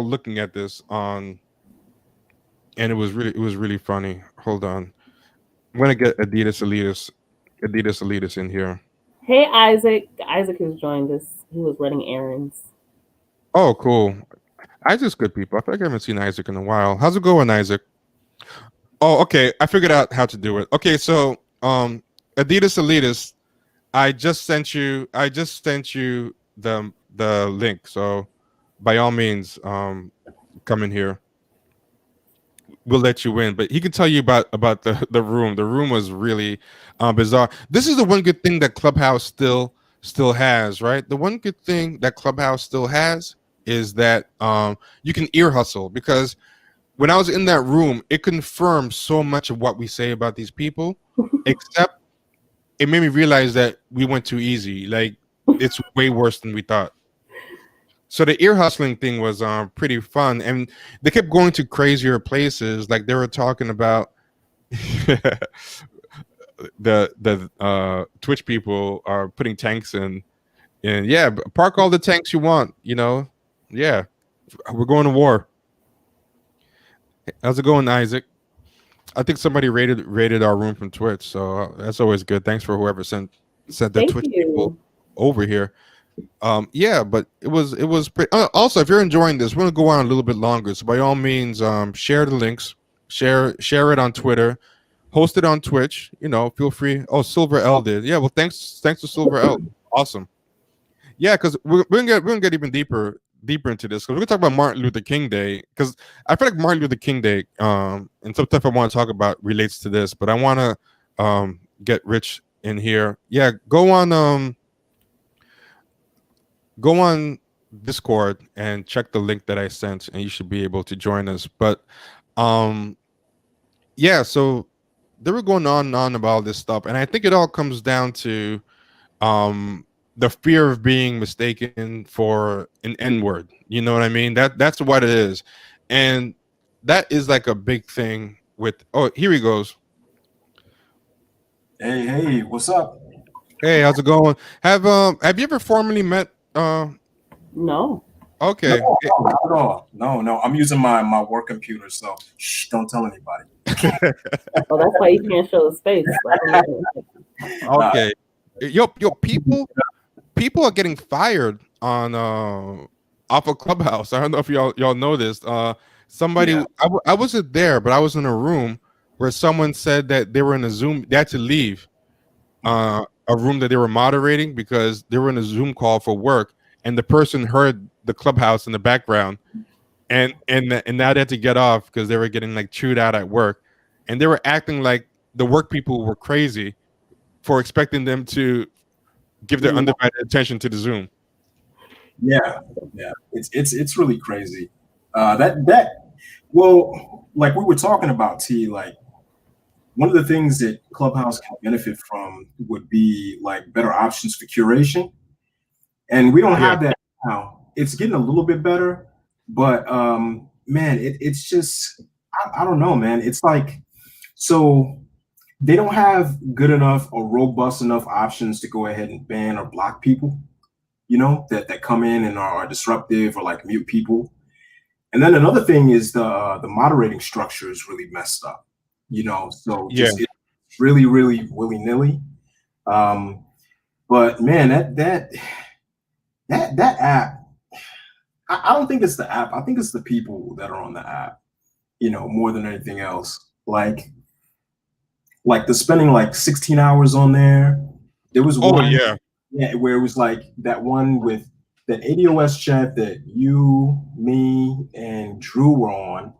looking at this on, and it was really funny. Hold on, I'm gonna get Adidas Elitis in here. Hey, Isaac. Isaac has joined us. He was running errands. Oh, cool. Isaac's good people. I feel like I haven't seen Isaac in a while. How's it going, Isaac? Oh, okay. I figured out how to do it. Okay, so Adidas Elitis, I just sent you the link. So by all means, come in here. We'll let you in, but he can tell you about the room. The room was really bizarre. This is the one good thing that Clubhouse still has, right? The one good thing that Clubhouse still has is that you can ear hustle, because when I was in that room, it confirmed so much of what we say about these people, except it made me realize that we went too easy. Like, it's way worse than we thought. So the ear hustling thing was pretty fun, and they kept going to crazier places. Like they were talking about the Twitch people are putting tanks in, and yeah, park all the tanks you want. Yeah, we're going to war. How's it going, Isaac? I think somebody rated our room from Twitch, so that's always good. Thanks for whoever sent the Twitch people over here. Yeah, but it was pretty. Also, if you're enjoying this, we're gonna go on a little bit longer. So by all means, share the links, share it on Twitter, host it on Twitch. Feel free. Oh, Silver L did. Yeah, well, thanks to Silver L. Awesome. Yeah, because we're gonna get even deeper into this, because we're gonna talk about Martin Luther King Day, because I feel like Martin Luther King Day and some stuff I want to talk about relates to this, but I want to get Rich in here. Yeah, go on Discord and check the link that I sent, and you should be able to join us. But yeah, so they were going on and on about this stuff, and I think it all comes down to the fear of being mistaken for an N-word. You know what I mean? That's what it is. And that is like a big thing with, oh, here he goes. Hey, what's up? Hey, how's it going? Have you ever formally met No. Okay. No, not at all. No. I'm using my work computer, so shh, don't tell anybody. Oh, that's why you can't show his face. Okay. Yo, people are getting fired on off of Clubhouse. I don't know if y'all know this. Somebody, yeah. I wasn't there, but I was in a room where someone said that they were in a Zoom, they had to leave a room that they were moderating because they were in a Zoom call for work, and the person heard the clubhouse in the background, and now they had to get off because they were getting like chewed out at work, and they were acting like the work people were crazy for expecting them to give their undivided attention to the Zoom. Yeah, it's really crazy. Well, like we were talking about, T, like one of the things that Clubhouse can benefit from would be like better options for curation, and we don't have that now. It's getting a little bit better, but man, it's just I don't know, man. It's like so they don't have good enough or robust enough options to go ahead and ban or block people, you know, that come in and are disruptive or like mute people. And then another thing is the moderating structure is really messed up, you know, so just it's really, really willy-nilly. But man, that app, I don't think it's the app. I think it's the people that are on the app, you know, more than anything else. Like the spending like 16 hours on there. There was one where it was like that one with that ADOS chat that you, me, and Drew were on.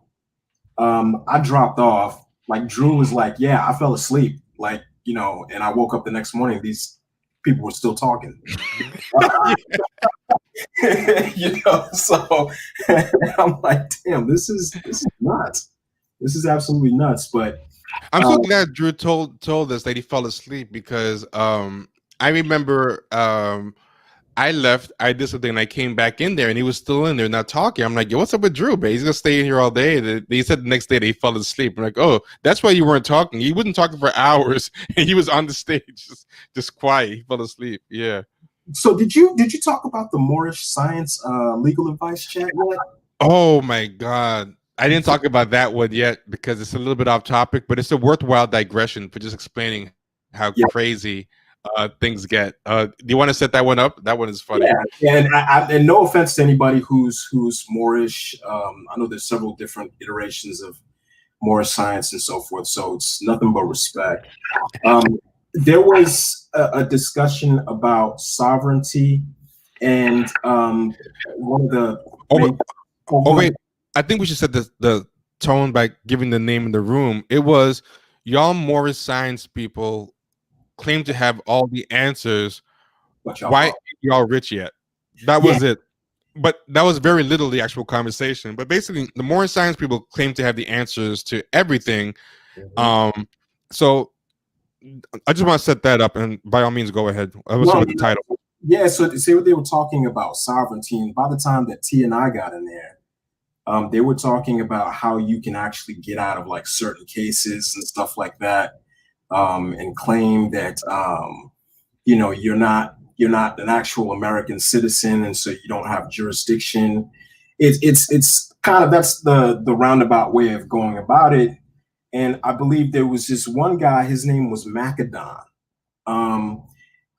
I dropped off. Like Drew was like, yeah, I fell asleep. Like, you know, and I woke up the next morning, these people were still talking. You know, so I'm like, damn, this is nuts. This is absolutely nuts. But I'm so glad Drew told us that he fell asleep, because I remember I left, I did something, and I came back in there, and he was still in there not talking. I'm like, yo, what's up with Drew, man? He's gonna stay in here all day. They said the next day that he fell asleep. I'm like, oh, that's why you weren't talking. He wasn't talking for hours, and he was on the stage just quiet. He fell asleep. Yeah. So did you talk about the Moorish science legal advice chat yet? Oh my God. I didn't talk about that one yet because it's a little bit off topic, but it's a worthwhile digression for just explaining how crazy things get. Do you want to set that one up? That one is funny. Yeah, and no offense to anybody who's Moorish. I know there's several different iterations of Moorish science and so forth, so it's nothing but respect. There was a discussion about sovereignty, and one of the wait, I think we should set the tone by giving the name of the room. It was y'all Moorish science people claim to have all the answers. Why ain't y'all rich yet? That was it. But that was very little the actual conversation. But basically, the Moorish science people claim to have the answers to everything. So I just want to set that up, and by all means, go ahead. With the title. Yeah, so to say what they were talking about sovereignty, and by the time that T and I got in there, they were talking about how you can actually get out of like certain cases and stuff like that, and claim that you know, you're not an actual American citizen, and so you don't have jurisdiction. It's kind of, that's the roundabout way of going about it. And I believe there was this one guy, his name was Macadon.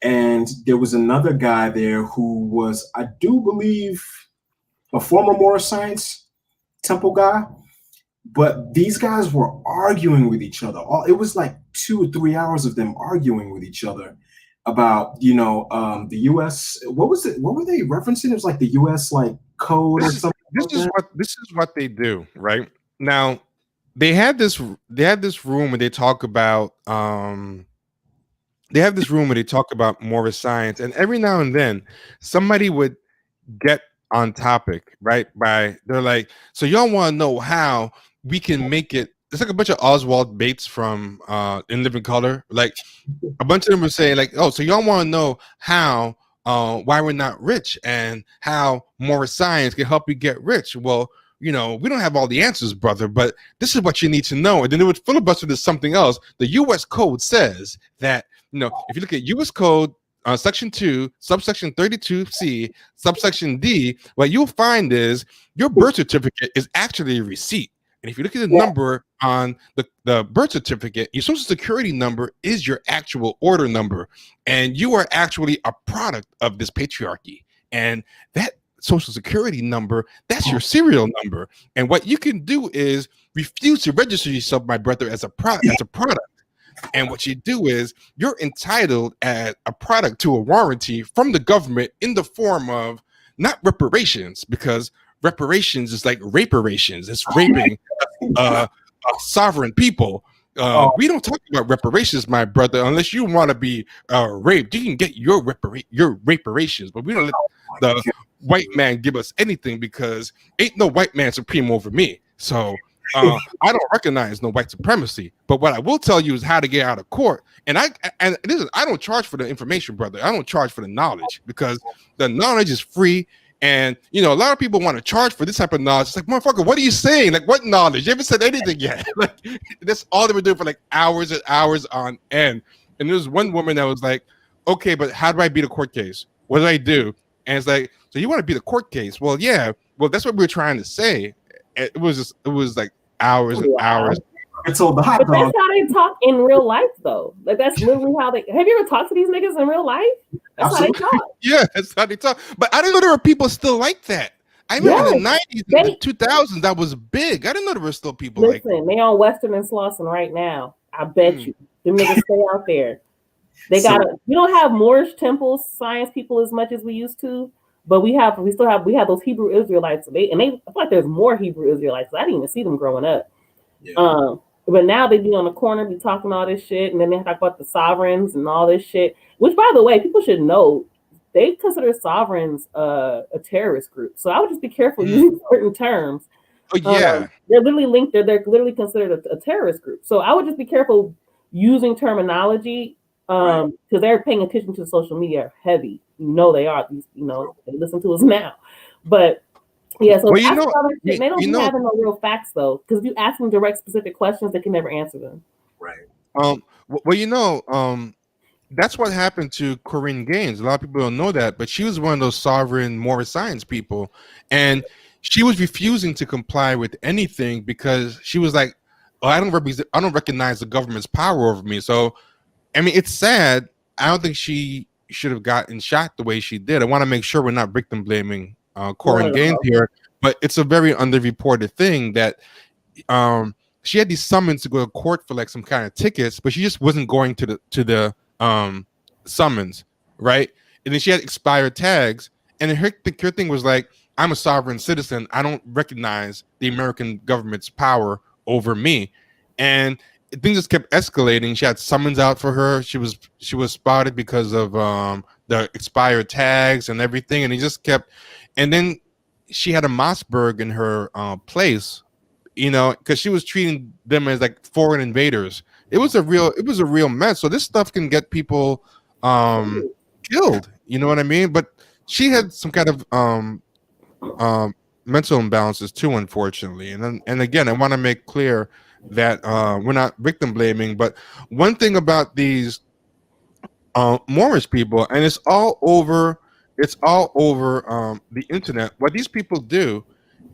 And there was another guy there who was, I do believe, a former Moorish Science Temple guy. But these guys were arguing with each other. It was like 2 or 3 hours of them arguing with each other about, you know, the U.S. What was it? What were they referencing? It was like the U.S. like code or something. This is what they do, right? Now, they had this room where they talk about Moorish science, and every now and then somebody would get on topic, right? They're like, so y'all want to know how we can make it. It's like a bunch of Oswald Bates from In Living Color. Like a bunch of them were saying, like, oh, so y'all want to know how why we're not rich and how Moorish science can help you get rich. Well, you know, we don't have all the answers, brother, but this is what you need to know. And then it would filibuster to something else. The U.S. code says that, you know, if you look at U.S. code, section 2, subsection 32C, subsection D, what you'll find is your birth certificate is actually a receipt. And if you look at the number on the birth certificate, your social security number is your actual order number. And you are actually a product of this patriarchy. And that social security number, that's your serial number. And what you can do is refuse to register yourself, my brother, as a product. And what you do is you're entitled as a product to a warranty from the government in the form of not reparations, because reparations is like raperations. It's raping sovereign people. We don't talk about reparations, my brother, unless you want to be raped. You can get your reparations, but we don't let the white man give us anything, because ain't no white man supreme over me. So I don't recognize no white supremacy. But what I will tell you is how to get out of court. And listen, I don't charge for the information, brother. I don't charge for the knowledge, because the knowledge is free. And a lot of people want to charge for this type of knowledge. It's like, motherfucker, what are you saying? Like, what knowledge? You haven't said anything yet. Like, that's all they were doing for like hours and hours on end. And there was one woman that was like, okay, but how do I beat a court case? What do I do? And it's like, so you want to beat a court case? Well, yeah. Well, that's what we were trying to say. It was like hours and hours. Until the hot But dog. that's how they talk in real life, though. Like, that's literally how they. Have you ever talked to these niggas in real life? That's Absolutely. how they talk. Yeah, that's how they talk. But I didn't know there were people still like that. I remember in the 90s and the 2000s, that was big. I didn't know there were still people like that. Listen, they on Western and Slauson right now. I bet you. Them niggas stay out there. They we don't have Moorish temples, science people as much as we used to, but we have those Hebrew Israelites. I feel like there's more Hebrew Israelites. I didn't even see them growing up. Yeah. But now they be on the corner, be talking all this shit, and then they talk about the sovereigns and all this shit. Which, by the way, people should know they consider sovereigns a terrorist group. So I would just be careful using certain terms. Oh yeah, they're literally linked. They're literally considered a terrorist group. So I would just be careful using terminology because they're paying attention to social media heavy. They are. They listen to us now, but. Yeah, so they don't be having no real facts though, because if you ask them direct, specific questions, they can never answer them. Right. That's what happened to Corinne Gaines. A lot of people don't know that, but she was one of those sovereign Moorish science people, and she was refusing to comply with anything because she was like, "Oh, I don't recognize the government's power over me." So, I mean, it's sad. I don't think she should have gotten shot the way she did. I want to make sure we're not victim blaming Corinne Gaines here, but it's a very underreported thing that she had these summons to go to court for like some kind of tickets, but she just wasn't going to the summons, right? And then she had expired tags, and her thing was like, I'm a sovereign citizen. I don't recognize the American government's power over me. And things just kept escalating. She had summons out for her. She was spotted because of the expired tags and everything, and he just kept. And then she had a Mossberg in her place, because she was treating them as like foreign invaders. It was a real mess. So this stuff can get people killed. You know what I mean? But she had some kind of mental imbalances too, unfortunately. And again, I want to make clear that we're not victim blaming. But one thing about these Moorish people, and it's all over the internet. What these people do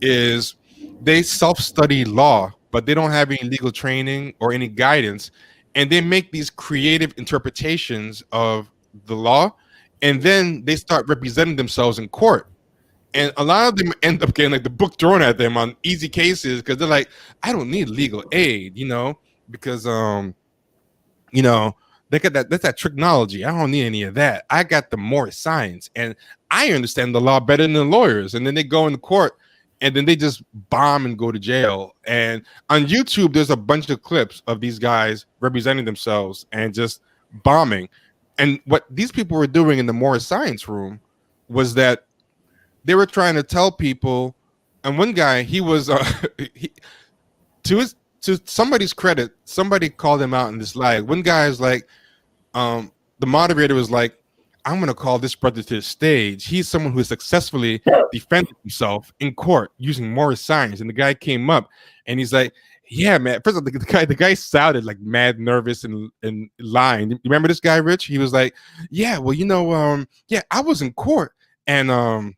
is they self-study law, but they don't have any legal training or any guidance, and they make these creative interpretations of the law, and then they start representing themselves in court. And a lot of them end up getting like the book thrown at them on easy cases because they're like, I don't need legal aid, because they got that's that technology. I don't need any of that. I got the more science, and I understand the law better than the lawyers. And then they go in the court, and then they just bomb and go to jail. And on YouTube, there's a bunch of clips of these guys representing themselves and just bombing. And what these people were doing in the more science room was that they were trying to tell people. And one guy, he was to somebody's credit, somebody called him out in this live. One guy is like, the moderator was like, I'm going to call this brother to the stage. He's someone who has successfully defended himself in court using more science. And the guy came up and he's like, yeah, man. First of all, the guy sounded like mad nervous and lying. You remember this guy, Rich? He was like, yeah, well, yeah, I was in court and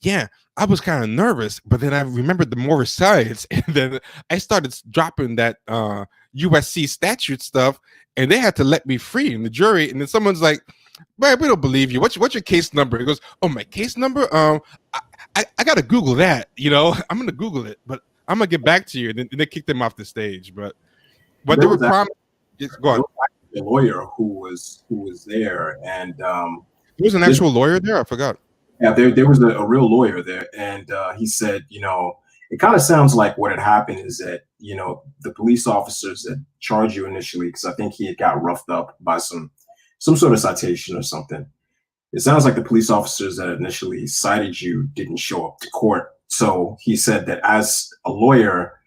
yeah, I was kind of nervous, but then I remembered the more science, and then I started dropping that USC statute stuff, and they had to let me free in the jury. And then someone's like, Right, we don't believe you. What's your case number? He goes, oh, my case number? I gotta Google that. You know, I'm gonna Google it, but I'm gonna get back to you. And then they kicked him off the stage. But what they were promised. Go on. A lawyer who was there, and there was an actual lawyer there. I forgot. Yeah, there was a real lawyer there, and he said, you know, it kind of sounds like what had happened is that, you know, the police officers that charged you initially, because I think he had got roughed up by some sort of citation or something. It sounds like the police officers that initially cited you didn't show up to court. So he said that as a lawyer,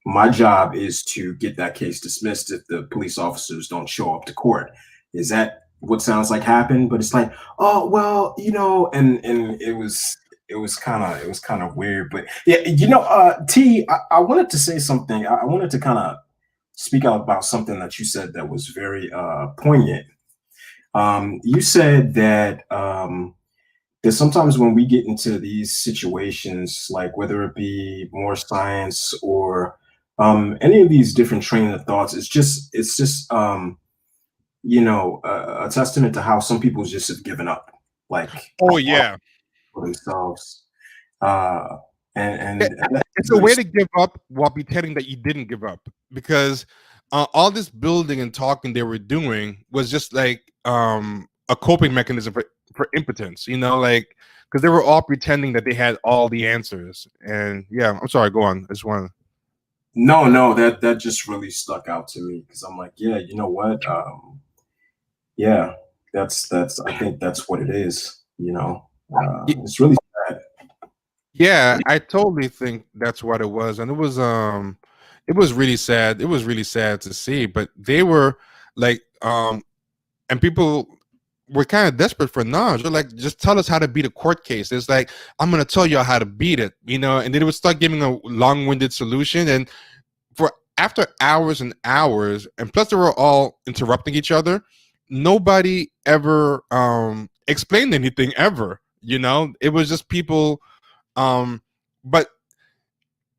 my job is to get that case dismissed if the police officers don't show up to court. Is that what sounds like happened? But it's like, oh, well, you know, and it was kind of weird. But yeah, you know, T, I wanted to say something. I wanted to kind of speak out about something that you said that was very poignant. You said that that sometimes when we get into these situations, like whether it be more science or any of these different train of thoughts, it's just you know, a testament to how some people just have given up, like, oh yeah, for themselves. It's a way to give up while pretending that you didn't give up, because all this building and talking they were doing was just like a coping mechanism for impotence, you know, like, because they were all pretending that they had all the answers. And yeah, I'm sorry, go on. I just want to. No, that just really stuck out to me, because I'm like, yeah, you know what? Yeah, that's I think that's what it is, you know. It's really sad. Yeah, I totally think that's what it was. And it was really sad. It was really sad to see, but they were like and people were kind of desperate for knowledge. They're like, just tell us how to beat a court case. It's like, I'm gonna tell you how to beat it, you know, and then it would start giving a long-winded solution. And for after hours and hours, and plus they were all interrupting each other, nobody ever explained anything ever, you know. It was just people but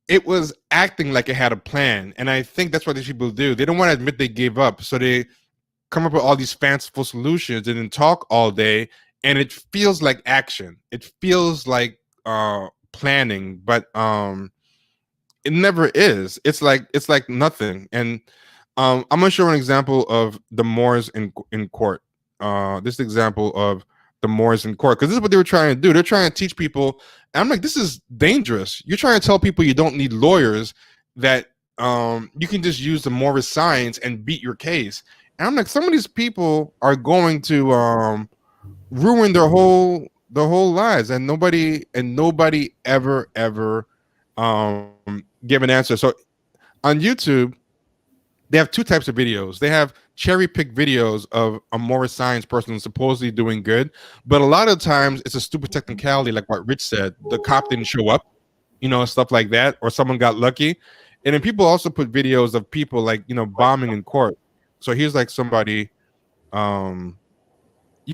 it was acting like it had a plan. And I think that's what these people do. They don't want to admit they gave up, so they come up with all these fanciful solutions and then talk all day, and it feels like action. It feels like planning, but it never is. It's like nothing. And I'm gonna show an example of the Moors in court. This example of the Moors in court, because this is what they were trying to do. They're trying to teach people, and I'm like, this is dangerous. You're trying to tell people you don't need lawyers, that you can just use the Moorish science and beat your case. And I'm like, some of these people are going to ruin their whole lives, and nobody ever give an answer. So on YouTube, they have two types of videos. They have cherry-picked videos of a Moorish science person supposedly doing good, but a lot of times it's a stupid technicality, like what Rich said. The cop didn't show up, you know, stuff like that, or someone got lucky. And then people also put videos of people, like, you know, bombing in court. So here's like somebody, you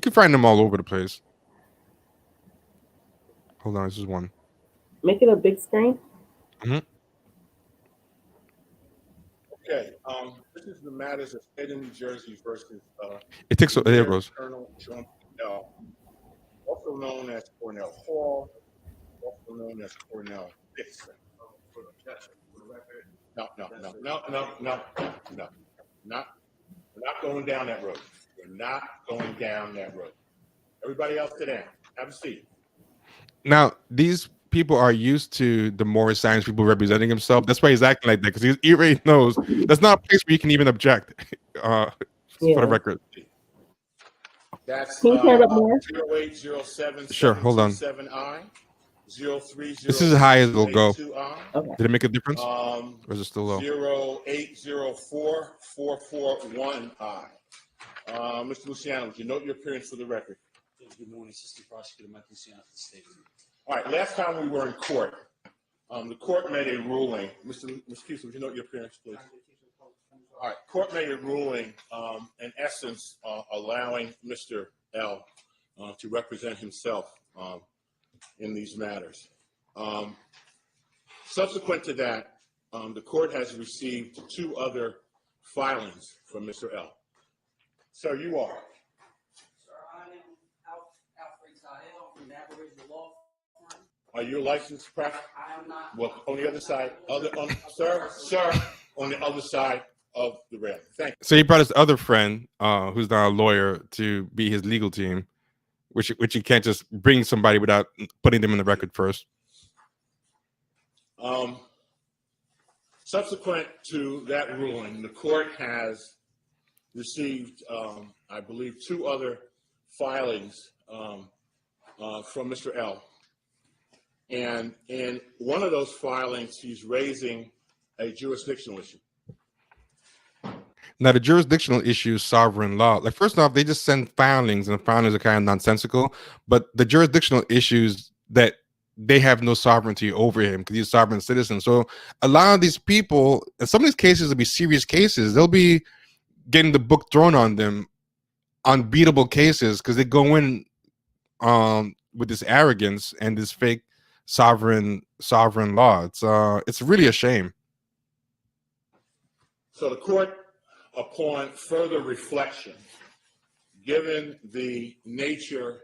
can find them all over the place. Hold on, this is one. Make it a big screen. Mm-hmm. Okay, this is the matters of state of New Jersey versus it takes there it goes. Colonel John Cornell, also known as Cornell Hall, also known as Cornell Dixon. No. We're not going down that road. We're not going down that road. Everybody else sit down. Have a seat. Now, these people are used to the Moorish science people representing himself. That's why he's acting like that, because he already knows that's not a place where you can even object. For the record. That's Can you turn it up more? 0807 Sure, hold on. 7I 03. This is as high as it'll go. Okay. Did it make a difference? Or is it still low? 0804 441I. Mr. Luciano, would you note your appearance for the record? Good morning, Assistant Prosecutor Mike Luciano for the state. All right, last time we were in court, the court made a ruling. Mr. Keith, would you note your appearance, please? All right, court made a ruling, in essence, allowing Mr. L to represent himself in these matters. Subsequent to that, the court has received 2 other filings from Mr. L. Sir, you are. Sir, I am Are you a licensed practitioner? I am not. Well, on the other side, sir, on the other side of the railing. Thank you. So he brought his other friend, who's not a lawyer, to be his legal team, which you can't just bring somebody without putting them in the record first. Subsequent to that ruling, the court has received, I believe, 2 other filings from Mr. L. And in one of those filings, he's raising a jurisdictional issue. Now, the jurisdictional issue is sovereign law. Like, first off, they just send filings, and the filings are kind of nonsensical. But the jurisdictional issues that they have no sovereignty over him because he's a sovereign citizen. So a lot of these people, and some of these cases will be serious cases. They'll be getting the book thrown on them, unbeatable cases, because they go in with this arrogance and this fake sovereign law. It's really a shame. So the court, upon further reflection, given the nature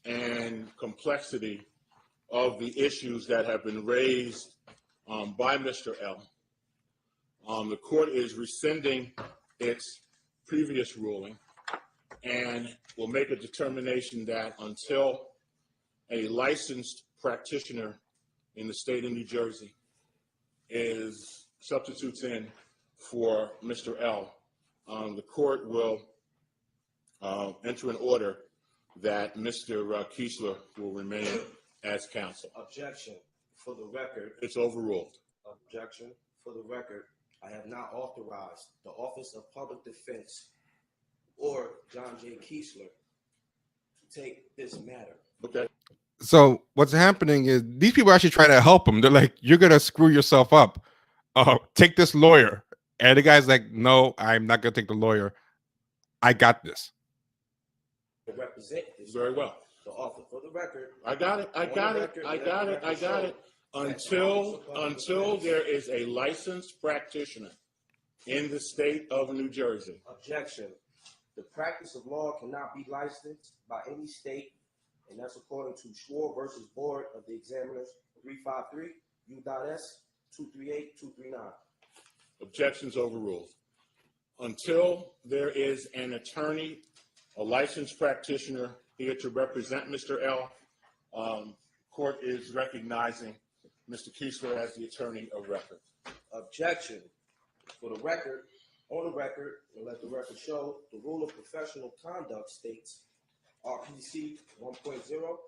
and complexity of the issues that have been raised by Mr. L, the court is rescinding its previous ruling and will make a determination that until a licensed practitioner in the state of New Jersey substitutes in for Mr. L, the court will enter an order that Mr. Keesler will remain as counsel. Objection. For the record. It's overruled. Objection. For the record, I have not authorized the Office of Public Defense or John J. Keesler to take this matter. Okay. So what's happening is these people are actually trying to help him. They're like, you're going to screw yourself up. Take this lawyer. And the guy's like, no, I'm not going to take the lawyer. I got this. To represent this. Very well. The offer. For the record. I got it. Until there is a licensed practitioner in the state of New Jersey. Objection. The practice of law cannot be licensed by any state, and that's according to Schwar versus Board of the Examiners 353 U.S. 238-239. Objections overruled. Until there is an attorney, a licensed practitioner here to represent Mr. L, court is recognizing Mr. Keesler as the attorney of record. Objection. For the record, on the record, and let the record show, the rule of professional conduct states, RPC 1.0,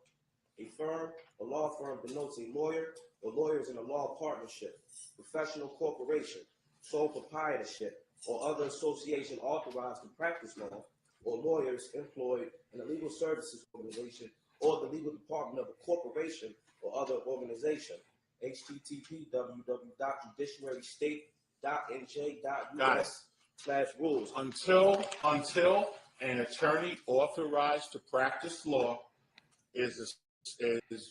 a law firm denotes a lawyer or lawyers in a law partnership, professional corporation, sole proprietorship, or other association authorized to practice law, or lawyers employed in a legal services organization or the legal department of a corporation or other organization. http://www.judiciarystate.nj.us/rules. Until an attorney authorized to practice law is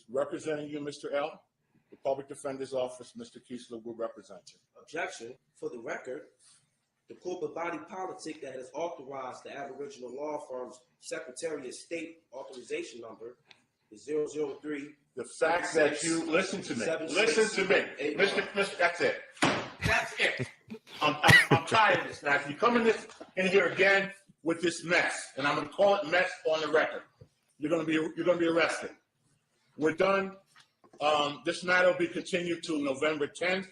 representing you, Mr. L, the public defender's office, Mr. Keesler, will represent you. Objection. For the record, the corporate body politic that has authorized the Aboriginal Law Firm's Secretary of State authorization number is 003. The fact that you listen to me, Mr. That's it. That's it. I'm tired of this. Now, if you come in here again with this mess, and I'm going to call it mess on the record, you're going to be arrested. We're done. This matter will be continued till November 10th.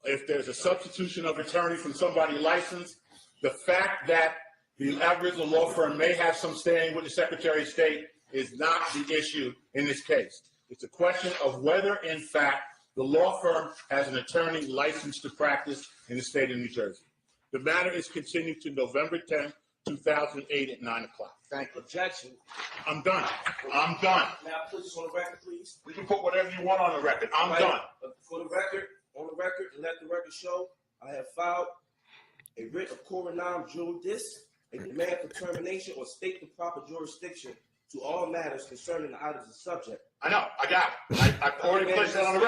If there's a substitution of attorney from somebody licensed, the fact that the Aboriginal law firm may have some standing with the Secretary of State is not the issue in this case. It's a question of whether, in fact, the law firm has an attorney licensed to practice in the state of New Jersey. The matter is continued to November 10th, 2008 at 9 o'clock. Thank you. Objection. I'm done. Now, put this on the record, please. We can put whatever you want on the record. I'm done. For the record, on the record, and let the record show, I have filed a writ of coronam juris, a demand for termination or state the proper jurisdiction to all matters concerning the items of subject. I know. I got it. I've already placed that on the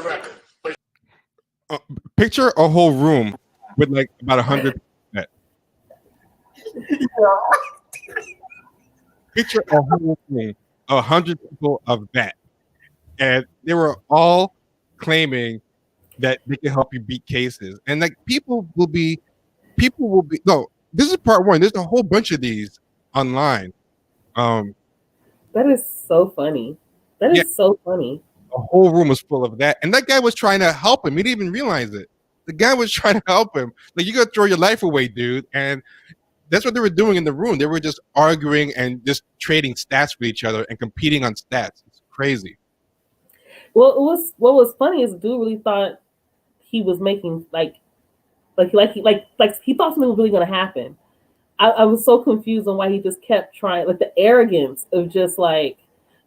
record. Picture a whole room with like about 100. Picture a whole room, 100 people of that. and they were all claiming that they can help you beat cases, and like people will be no. This is part one. There's a whole bunch of these online. That is so funny. That Yeah, is so funny. a whole room was full of that, and that guy was trying to help him. He didn't even realize it. The guy was trying to help him. Like, you gotta throw your life away, dude. And that's what they were doing in the room. They were just arguing and just trading stats with each other and competing on stats. It's crazy. Well, what was funny is the dude really thought he was making he thought something was really gonna happen. I was so confused on why he just kept trying, like the arrogance of just like,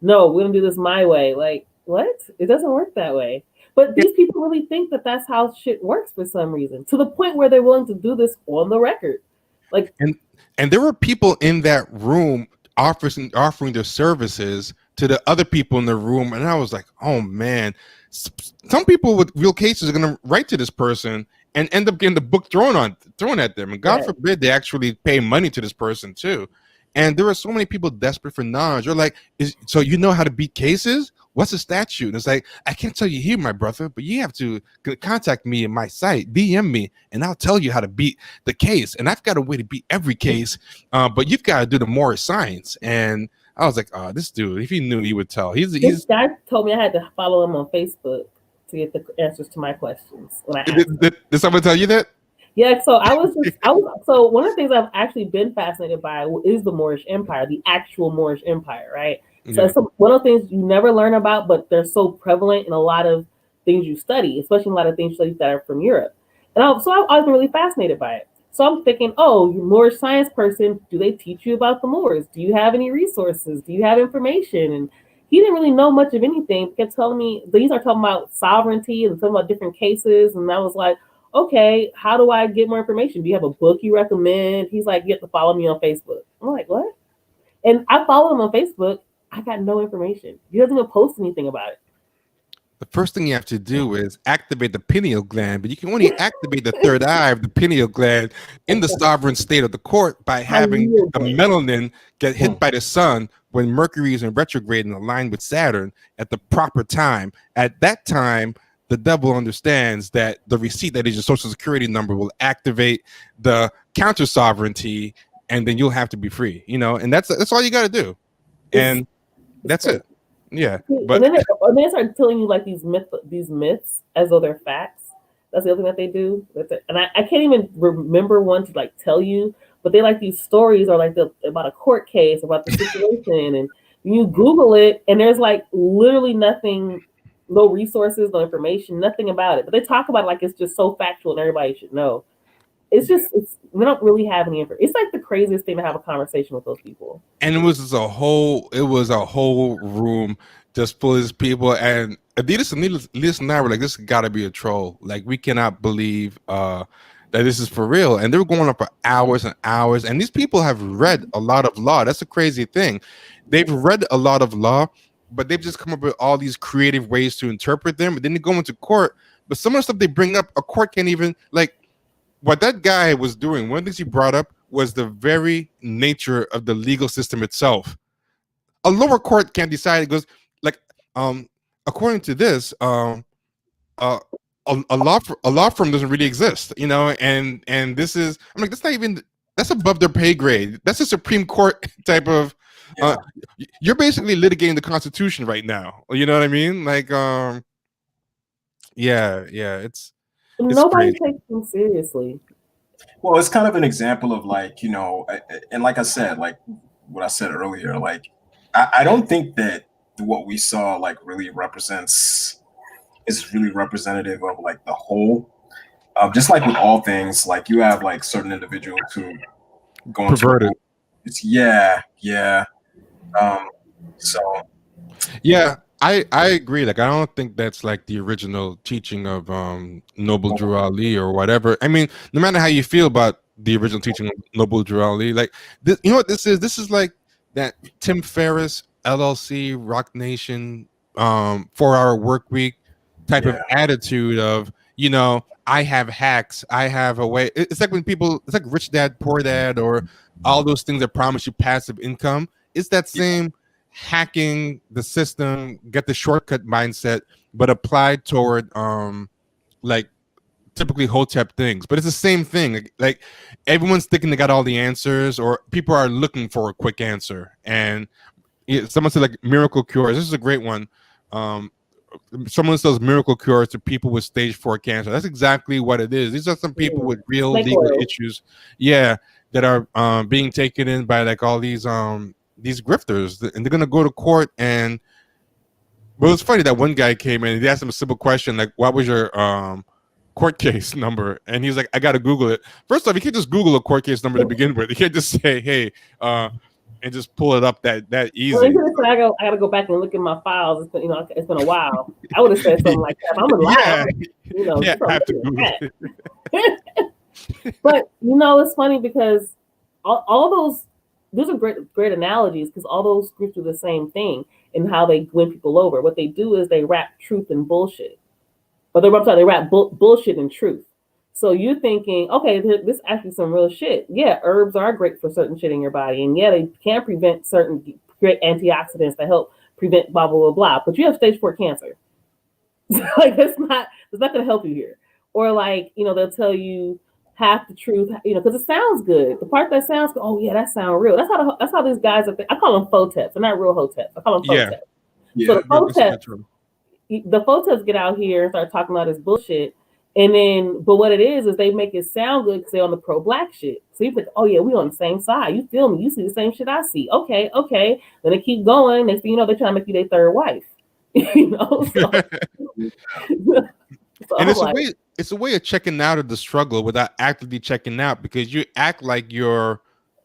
no, we're gonna do this my way. Like, what? It doesn't work that way. But these people really think that that's how shit works for some reason, to the point where they're willing to do this on the record. Like, and there were people in that room offering their services to the other people in the room, and I was like, oh man, some people with real cases are going to write to this person and end up getting the book thrown at them, and God forbid they actually pay money to this person too. And there are so many people desperate for knowledge. They're like, so you know how to beat cases? What's the statute? And it's like, I can't tell you here, my brother, but you have to contact me in my site, DM me, and I'll tell you how to beat the case. And I've got a way to beat every case, but you've got to do the more science. And I was like, oh, this dude, if he knew, he would tell. This guy told me I had to follow him on Facebook to get the answers to my questions. When I did someone tell you that? Yeah, so so one of the things I've actually been fascinated by is the Moorish Empire, the actual Moorish Empire, right? So it's one of the things you never learn about, but they're so prevalent in a lot of things you study, especially a lot of things you study that are from Europe. And I've always been really fascinated by it. So I'm thinking, oh, you Moorish science person, do they teach you about the Moors? Do you have any resources? Do you have information? And he didn't really know much of anything. He kept telling me, these are talking about sovereignty and talking about different cases. And I was like, okay, how do I get more information? Do you have a book you recommend? He's like, you have to follow me on Facebook. I'm like, what? And I followed him on Facebook. I got no information. He doesn't even post anything about it. The first thing you have to do is activate the pineal gland, but you can only activate the third eye of the pineal gland in the sovereign state of the court by having the melanin get hit by the sun when Mercury is in retrograde and aligned with Saturn at the proper time. At that time, the devil understands that the receipt that is your social security number will activate the counter sovereignty, and then you'll have to be free, and that's all you got to do. And that's it. Yeah, but and then they start telling you like these myths as though they're facts. That's the other thing that they do. And I can't even remember one to like tell you, but they like these stories or like about a court case, about the situation, and you Google it, and there's like literally nothing, no resources, no information, nothing about it. But they talk about it like it's just so factual and everybody should know. We don't really have any information. It's like the craziest thing to have a conversation with those people. And it was a whole room just full of people. And Adidas and I were like, this has got to be a troll. Like, we cannot believe that this is for real. And they were going on for hours and hours. And these people have read a lot of law. That's a crazy thing. They've read a lot of law, but they've just come up with all these creative ways to interpret them. But then they go into court. But some of the stuff they bring up, a court can't even, like, what that guy was doing, one of the things he brought up was the very nature of the legal system itself. A lower court can't decide. It goes like, according to this, a law firm doesn't really exist, and this is, I'm like, that's above their pay grade. That's a Supreme Court type of. You're basically litigating the Constitution right now. You know what I mean? Like, it's. Nobody takes them seriously. Well, it's kind of an example of like, and like I said, like what I said earlier, like I don't think that what we saw like really is really representative of like the whole. Just like with all things, like you have like certain individuals who go into perverted. It's yeah. I agree. Like, I don't think that's like the original teaching of Noble Drew Ali or whatever. I mean, no matter how you feel about the original teaching of Noble Drew Ali, like this, you know what this is? This is like that Tim Ferriss, LLC, Rock Nation, 4-hour work week type of attitude of, I have hacks, I have a way. It's like when people, it's like Rich Dad, Poor Dad, or all those things that promise you passive income. It's that same hacking the system, get the shortcut mindset, but applied toward like typically hotep things. But it's the same thing. Like everyone's thinking they got all the answers, or people are looking for a quick answer. And someone said like miracle cures. This is a great one. Someone says miracle cures to people with stage 4 cancer. That's exactly what it is. These are some people with real legal issues, that are being taken in by like all these grifters, and they're gonna go to court. And well, it's funny that one guy came in and he asked him a simple question like, "What was your court case number?" And he's like, "I got to Google it." First off, you can't just Google a court case number to begin with. You can't just say, "Hey," and just pull it up that easy. Well, I got to go back and look at my files. It's been, it's been a while. I would have said something like that. I'm a liar. I have to Google it. But it's funny because all those are great analogies, because all those groups do the same thing in how they win people over. What they do is they wrap truth and bullshit. But they wrap bullshit and truth. So you're thinking, okay, this is actually some real shit. Yeah, herbs are great for certain shit in your body. And yeah, they can prevent certain great antioxidants that help prevent blah, blah, blah, blah. But you have stage 4 cancer. Like, it's not going to help you here. Or like, they'll tell you half the truth, because it sounds good. The part that sounds good, oh yeah, that sounds real. That's how these guys are. I call them photeps. They're not real hoteps. I call them photeps. Yeah. So the photeps get out here and start talking all this bullshit. And then, but what it is they make it sound good because they're on the pro-black shit. So you think, oh yeah, we on the same side. You feel me? You see the same shit I see. Okay. Then they keep going. Next thing you know, they're trying to make you their third wife. So, and it's a way of checking out of the struggle without actively checking out, because you act like you're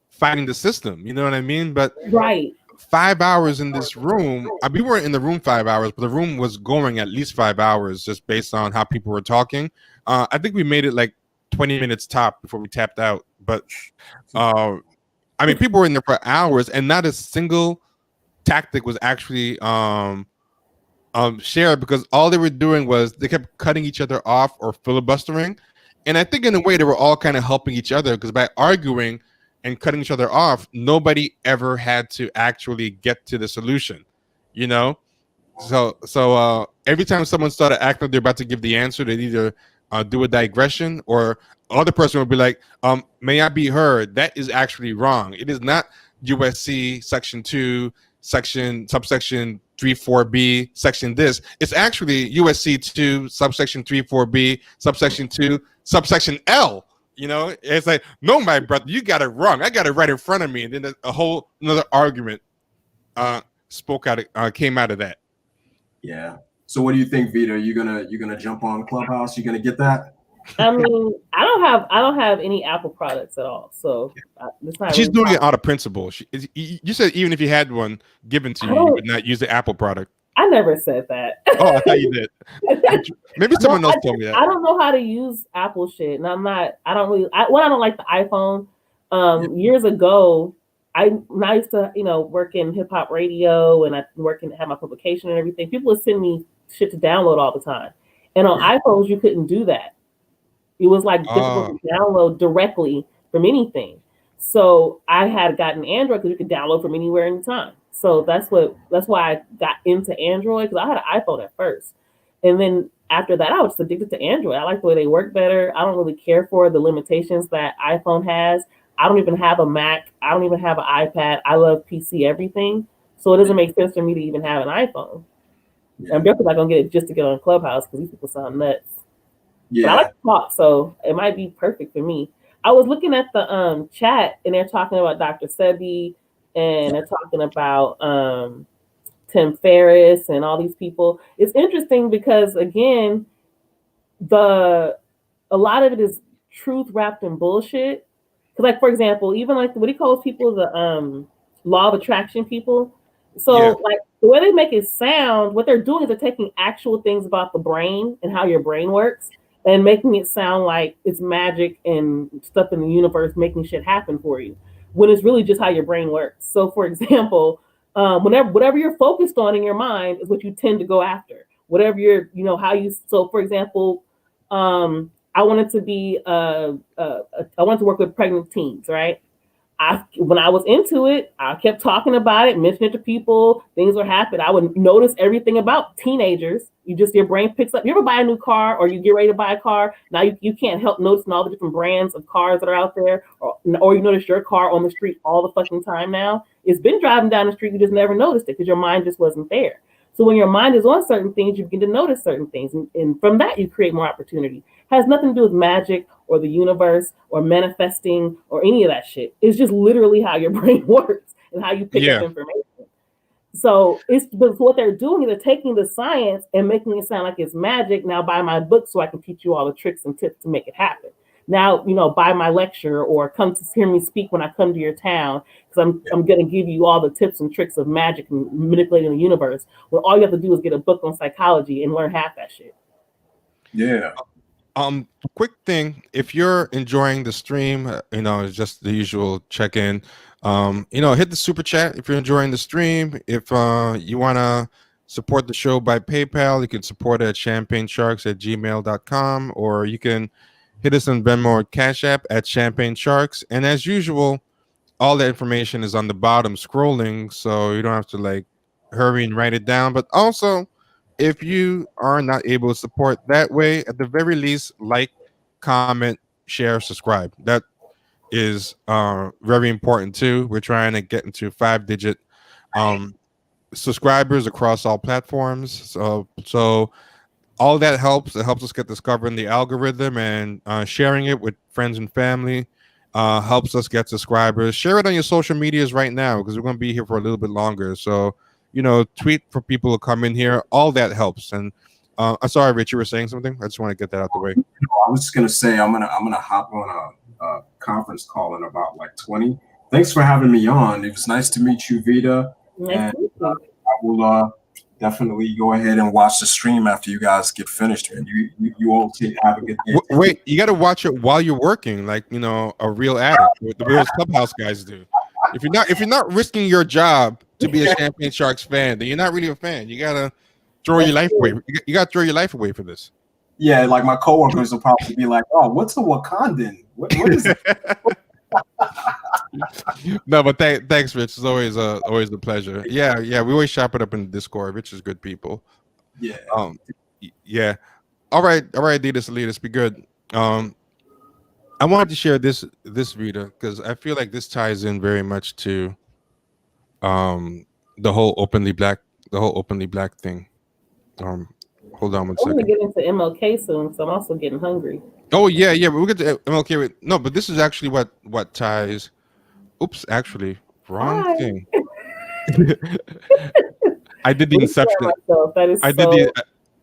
fighting the system. You know what I mean? But right. 5 hours in this room. We weren't in the room 5 hours, but the room was going at least 5 hours just based on how people were talking. I think we made it like 20 minutes top before we tapped out. But people were in there for hours, and not a single tactic was actually shared, because all they were doing was they kept cutting each other off or filibustering. And I think in a way they were all kind of helping each other, because by arguing and cutting each other off, nobody ever had to actually get to the solution, So every time someone started acting like they're about to give the answer, they'd either do a digression, or other person would be like, "May I be heard? That is actually wrong. It is not USC section 2, subsection 34B, section this. It's actually USC 2, subsection 34B, subsection 2, subsection L." It's like, no, my brother, you got it wrong. I got it right in front of me. And then another argument came out of that. Yeah. So what do you think, Vita? You gonna jump on Clubhouse? You gonna get that? I mean, I don't have any Apple products at all. So she's doing it out of principle. You said even if you had one given to you, you would not use the Apple product. I never said that. Oh, I thought you did. Maybe someone else told me that. I don't know how to use Apple shit, and I don't like the iPhone. Years ago, I used to, work in hip hop radio, and I have my publication and everything. People would send me shit to download all the time, and on iPhones you couldn't do that. It was like difficult to download directly from anything. So I had gotten Android because you could download from anywhere anytime. So that's why I got into Android, because I had an iPhone at first. And then after that, I was addicted to Android. I like the way they work better. I don't really care for the limitations that iPhone has. I don't even have a Mac. I don't even have an iPad. I love PC everything. So it doesn't make sense for me to even have an iPhone. Yeah. I'm definitely not going to get it just to get on Clubhouse, because these people sound nuts. Yeah. But I like to talk, so it might be perfect for me. I was looking at the chat, and they're talking about Dr. Sebi, and they're talking about Tim Ferriss and all these people. It's interesting because, again, a lot of it is truth wrapped in bullshit. Because, like, for example, even like what he calls people the law of attraction people. So, like, the way they make it sound, what they're doing is they're taking actual things about the brain and how your brain works and making it sound like it's magic and stuff in the universe making shit happen for you, when it's really just how your brain works. So, for example, whatever you're focused on in your mind is what you tend to go after. Whatever you're, so for example, I wanted to work with pregnant teens, right? when I was into it, I kept talking about it, mentioning it to people. Things were happening. I would notice everything about teenagers. Your brain picks up. You ever buy a new car or you get ready to buy a car? Now you can't help noticing all the different brands of cars that are out there, or you notice your car on the street all the fucking time now. It's been driving down the street. You just never noticed it because your mind just wasn't there. So when your mind is on certain things, you begin to notice certain things. And from that, you create more opportunity. It has nothing to do with magic or the universe or manifesting or any of that shit. It's just literally how your brain works and how you pick up information. So what they're doing is they're taking the science and making it sound like it's magic. Now buy my book so I can teach you all the tricks and tips to make it happen. Now, buy my lecture or come to hear me speak when I come to your town, because I'm going to give you all the tips and tricks of magic and manipulating the universe, when all you have to do is get a book on psychology and learn half that shit. Yeah. Quick thing, if you're enjoying the stream, it's just the usual check-in. Hit the super chat if you're enjoying the stream. If you want to support the show by PayPal, you can support it at champagnesharks@gmail.com, or you can hit us on Venmo or CashApp at Champagne Sharks. And as usual, all the information is on the bottom scrolling, so you don't have to hurry and write it down. But also, if you are not able to support that way, at the very least, like, comment, share, subscribe. That is very important too. We're trying to get into 5-digit subscribers across all platforms. So all that helps. It helps us get discovered in the algorithm, and sharing it with friends and family helps us get subscribers. Share it on your social medias right now, because we're going to be here for a little bit longer. So, tweet for people to come in here. All that helps. And I'm sorry, Rich, you were saying something. I just want to get that out the way. I was just going to say, I'm gonna hop on a conference call in about 20. Thanks for having me on. It was nice to meet you, Vita. Nice to meet you. I will definitely go ahead and watch the stream after you guys get finished. And you all have a good day. Wait, you got to watch it while you're working, like a real addict. The real Clubhouse guys do. If you're not risking your job to be a Champagne Sharks fan, then you're not really a fan. You gotta throw your life away. You gotta throw your life away for this. Yeah, like my coworkers will probably be like, "Oh, what's a Wakandan? What is it?" No, but thanks, Rich. It's always a pleasure. Yeah. We always shop it up in the Discord. Rich is good people. Yeah. Yeah. All right, Adidas Elitas, be good. I wanted to share this Rita, because I feel like this ties in very much to the whole openly black thing. Hold on one second. I'm gonna get into MLK soon, so I'm also getting hungry. Oh yeah, we'll get to MLK. No, but this is actually what ties. Oops, actually, wrong thing. I did the Inception.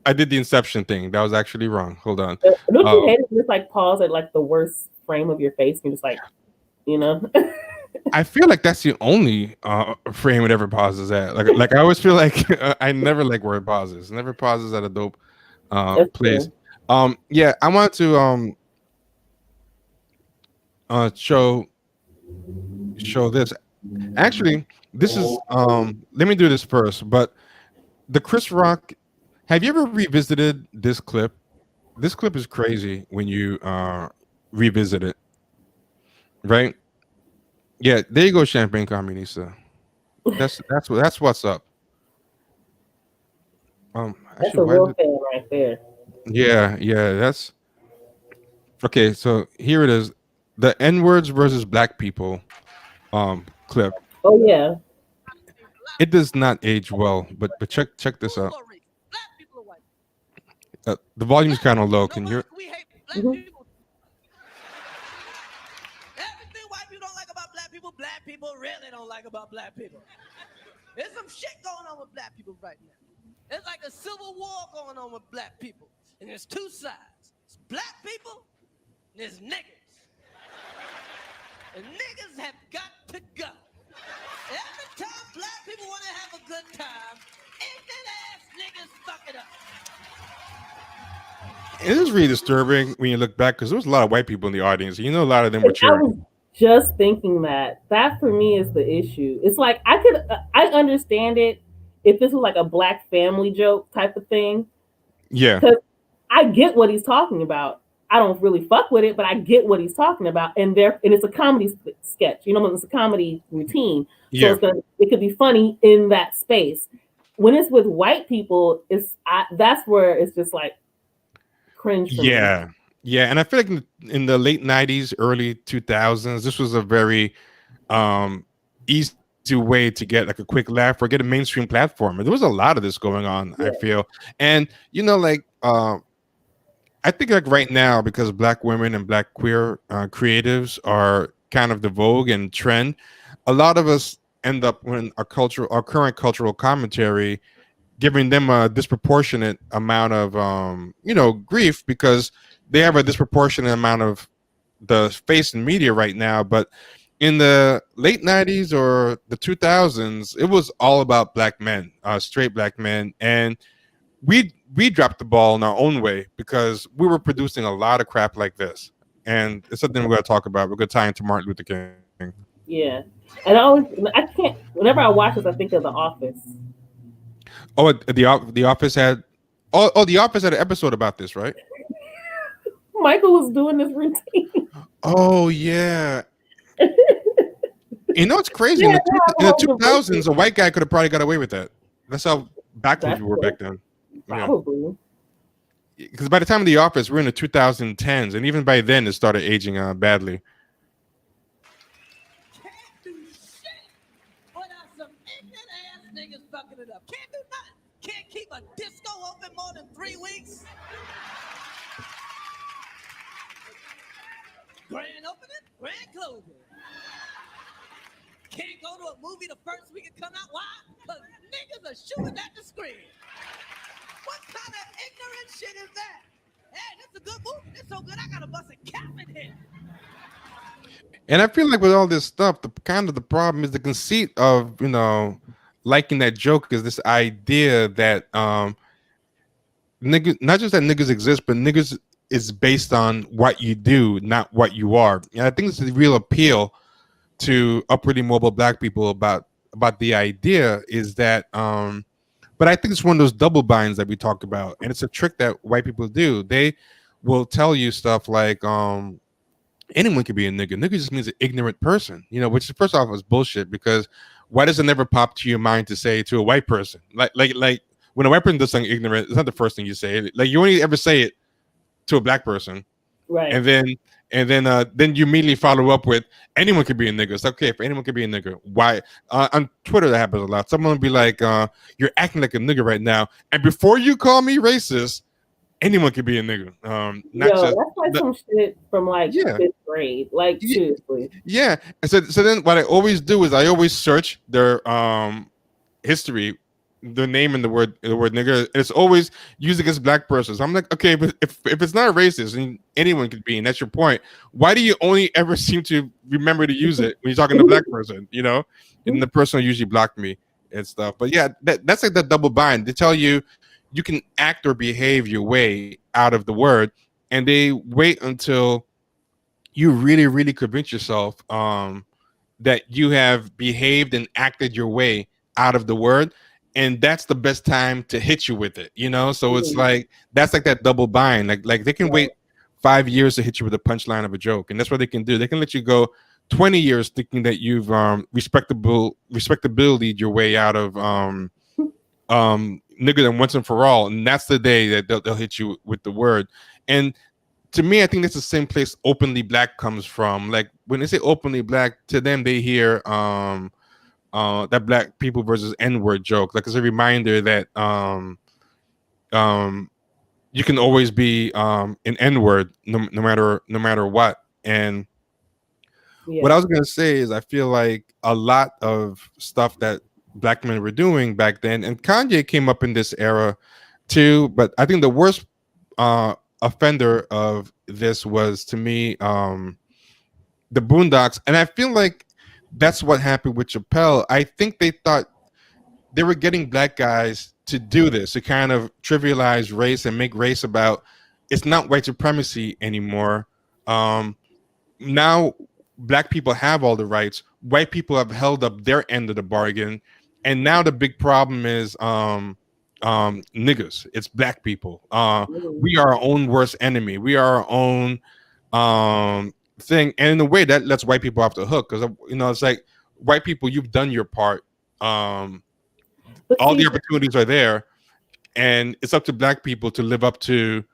I did the Inception thing. That was actually wrong. Hold on. Don't you hate it? Just pause at the worst frame of your face, and just I feel like that's the only frame it ever pauses at. Like I always feel like I never like where it pauses. Never pauses at a dope place. Yeah, I want to show this. Actually, this is let me do this first. But the Chris Rock. Have you ever revisited this clip? This clip is crazy when you revisit it, right? Yeah, there you go, Champagne Communista. That's what's up. That's a real fan right there. Yeah, that's okay. So here it is, the N-words versus black people clip. Oh yeah. It does not age well, but check this out. The volume's kind of low. Can you hear? Mm-hmm. Black people really don't like about black people. There's some shit going on with black people right now. There's like a civil war going on with black people. And there's two sides. It's black people and there's niggas. And niggas have got to go. Every time black people want to have a good time, ignorant ass niggas fuck it up. It is really disturbing when you look back, because there was a lot of white people in the audience. A lot of them were cheering. Just thinking that for me is the issue. It's like I understand it if this was like a black family joke type of thing. Yeah. Because I get what he's talking about. I don't really fuck with it, but I get what he's talking about, and it's a comedy sketch. You know, it's a comedy routine, so it could be funny in that space. When it's with white people, that's where it's just like cringe for me. Yeah, and I feel like in the late 90s, early 2000s, this was a very easy way to get like a quick laugh or get a mainstream platform. And there was a lot of this going on, I feel. And you know, like I think like right now, because Black women and Black queer creatives are kind of the vogue and trend, a lot of us end up when our current cultural commentary giving them a disproportionate amount of grief, because they have a disproportionate amount of the face in media right now. But in the late 90s or the 2000s, it was all about Black men, straight Black men, and we dropped the ball in our own way because we were producing a lot of crap like this. And it's something we're going to talk about. We're going to tie into Martin Luther King. Yeah. And I can't, whenever I watch this, I think of The Office. Oh, the Office had, The Office had an episode about this, right? Michael was doing this routine. Oh, yeah. You know, it's crazy. In the 2000s, a white guy could have probably got away with that. That's how backwards we were back then. Probably. Because by the time of The Office, we're in the 2010s, and even by then, it started aging badly. Can't do shit without some ignorant ass niggas fucking it up. Can't do nothing. Can't keep a disco open more than 3 weeks. Grand opening, grand closing. Can't go to a movie the first week it come out. Why? Because niggas are shooting at the screen. What kind of ignorant shit is that? Hey, this is a good movie. It's so good, I gotta bust a cap in here. And I feel like with all this stuff, the problem is the conceit of, liking that joke is this idea that niggas, not just that niggas exist, but niggas is based on what you do, not what you are. And I think it's the real appeal to upwardly mobile Black people about the idea is that but I think it's one of those double binds that we talk about, and it's a trick that white people do. They will tell you stuff like anyone can be a nigga. Nigga just means an ignorant person, which first off is bullshit, because why does it never pop to your mind to say to a white person? Like when a white person does something ignorant, it's not the first thing you say. Like you only ever say it to a Black person. Right. And then you immediately follow up with anyone could be a nigga. It's okay if anyone could be a nigga. Why? On Twitter that happens a lot. Someone will be like, "You're acting like a nigga right now," and before you call me racist, anyone could be a nigga. That's like some shit from like 5th grade. Like seriously. Yeah. And so then what I always do is I always search their history, the name and the word nigger. It's always used against Black persons. I'm like, okay, but if it's not racist and anyone could be, and that's your point, why do you only ever seem to remember to use it when you're talking to a Black person, and the person will usually block me and stuff. But yeah, that's like that double bind. They tell you can act or behave your way out of the word, and they wait until you really, really convince yourself that you have behaved and acted your way out of the word. And that's the best time to hit you with it, So it's like that's like that double bind. Like they can wait 5 years to hit you with a punchline of a joke, and that's what they can do. They can let you go 20 years thinking that you've respectability your way out of nigger than once and for all, and that's the day that they'll hit you with the word. And to me, I think that's the same place openly Black comes from. Like when they say openly Black, to them they hear that Black people versus N-word joke. Like it's a reminder that you can always be an N-word no matter what. And what I was gonna say is I feel like a lot of stuff that Black men were doing back then, and Kanye came up in this era too, but I think the worst offender of this was, to me, the Boondocks. And I feel like that's what happened with Chappelle. I think they thought they were getting Black guys to do this, to kind of trivialize race and make race about, it's not white supremacy anymore. Now Black people have all the rights. White people have held up their end of the bargain. And now the big problem is niggas. It's black people. We are our own worst enemy. We are our own thing, and in a way that lets white people off the hook, because it's like, white people, you've done your part. All the opportunities are there, and it's up to black people to live up to.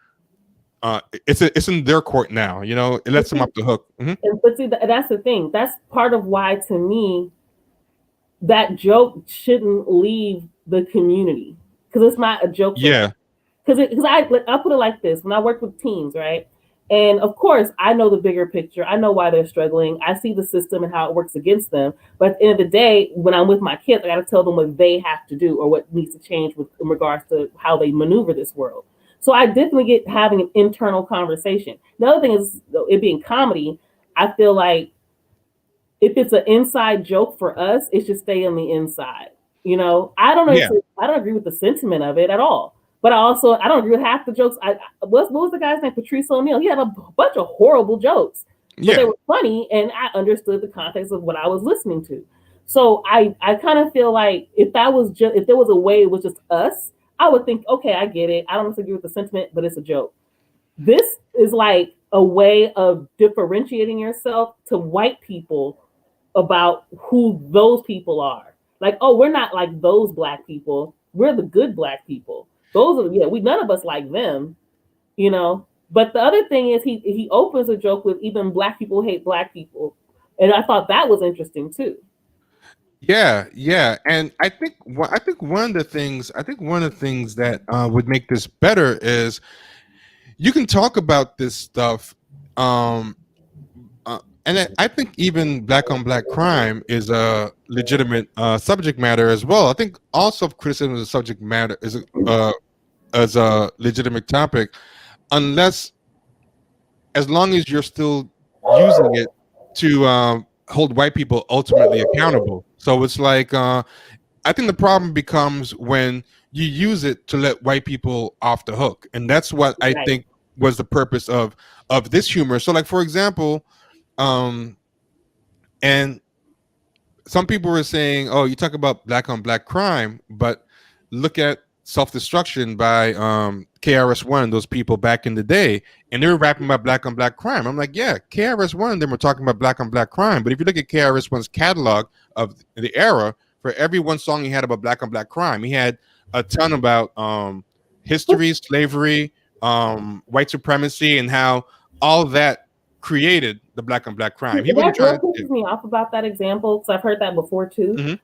It's in their court now. It lets them off the hook. But see, that's the thing. That's part of why, to me, that joke shouldn't leave the community, because it's not a joke. Yeah. Because I'll put it like this: when I work with teens, right? And of course, I know the bigger picture. I know why they're struggling. I see the system and how it works against them. But at the end of the day, when I'm with my kids, I got to tell them what they have to do or what needs to change in regards to how they maneuver this world. So I definitely get having an internal conversation. The other thing is, it being comedy, I feel like if it's an inside joke for us, it should stay on the inside. I don't know. Yeah. I don't agree with the sentiment of it at all. But I don't agree with half the jokes. What was the guy's name? Patrice O'Neal. He had a bunch of horrible jokes, but they were funny, and I understood the context of what I was listening to. So I kind of feel like if there was a way it was just us, I would think, okay, I get it. I don't agree with the sentiment, but it's a joke. This is like a way of differentiating yourself to white people about who those people are. Like, oh, we're not like those black people. We're the good black people. Those are none of us like them, But the other thing is he opens a joke with even black people hate black people, and I thought that was interesting too. Yeah, and I think one of the things that would make this better is you can talk about this stuff, and I think even black on black crime is a legitimate subject matter as well. I think all self-criticism is a subject matter, as a legitimate topic, as long as you're still using it to hold white people ultimately accountable. So it's like, I think the problem becomes when you use it to let white people off the hook, and that's what I think was the purpose of this humor. So, like, for example, and some people were saying, oh, you talk about black on black crime, but look at Self-Destruction by KRS-One, those people back in the day, and they were rapping about black on black crime. I'm like, yeah, KRS-One and them were talking about black on black crime, but if you look at KRS-One's catalog of the era, for every one song he had about black on black crime, he had a ton about history, slavery, white supremacy, and how all that created the black on black crime. He wasn't trying to pisses me off about that example, because I've heard that before too.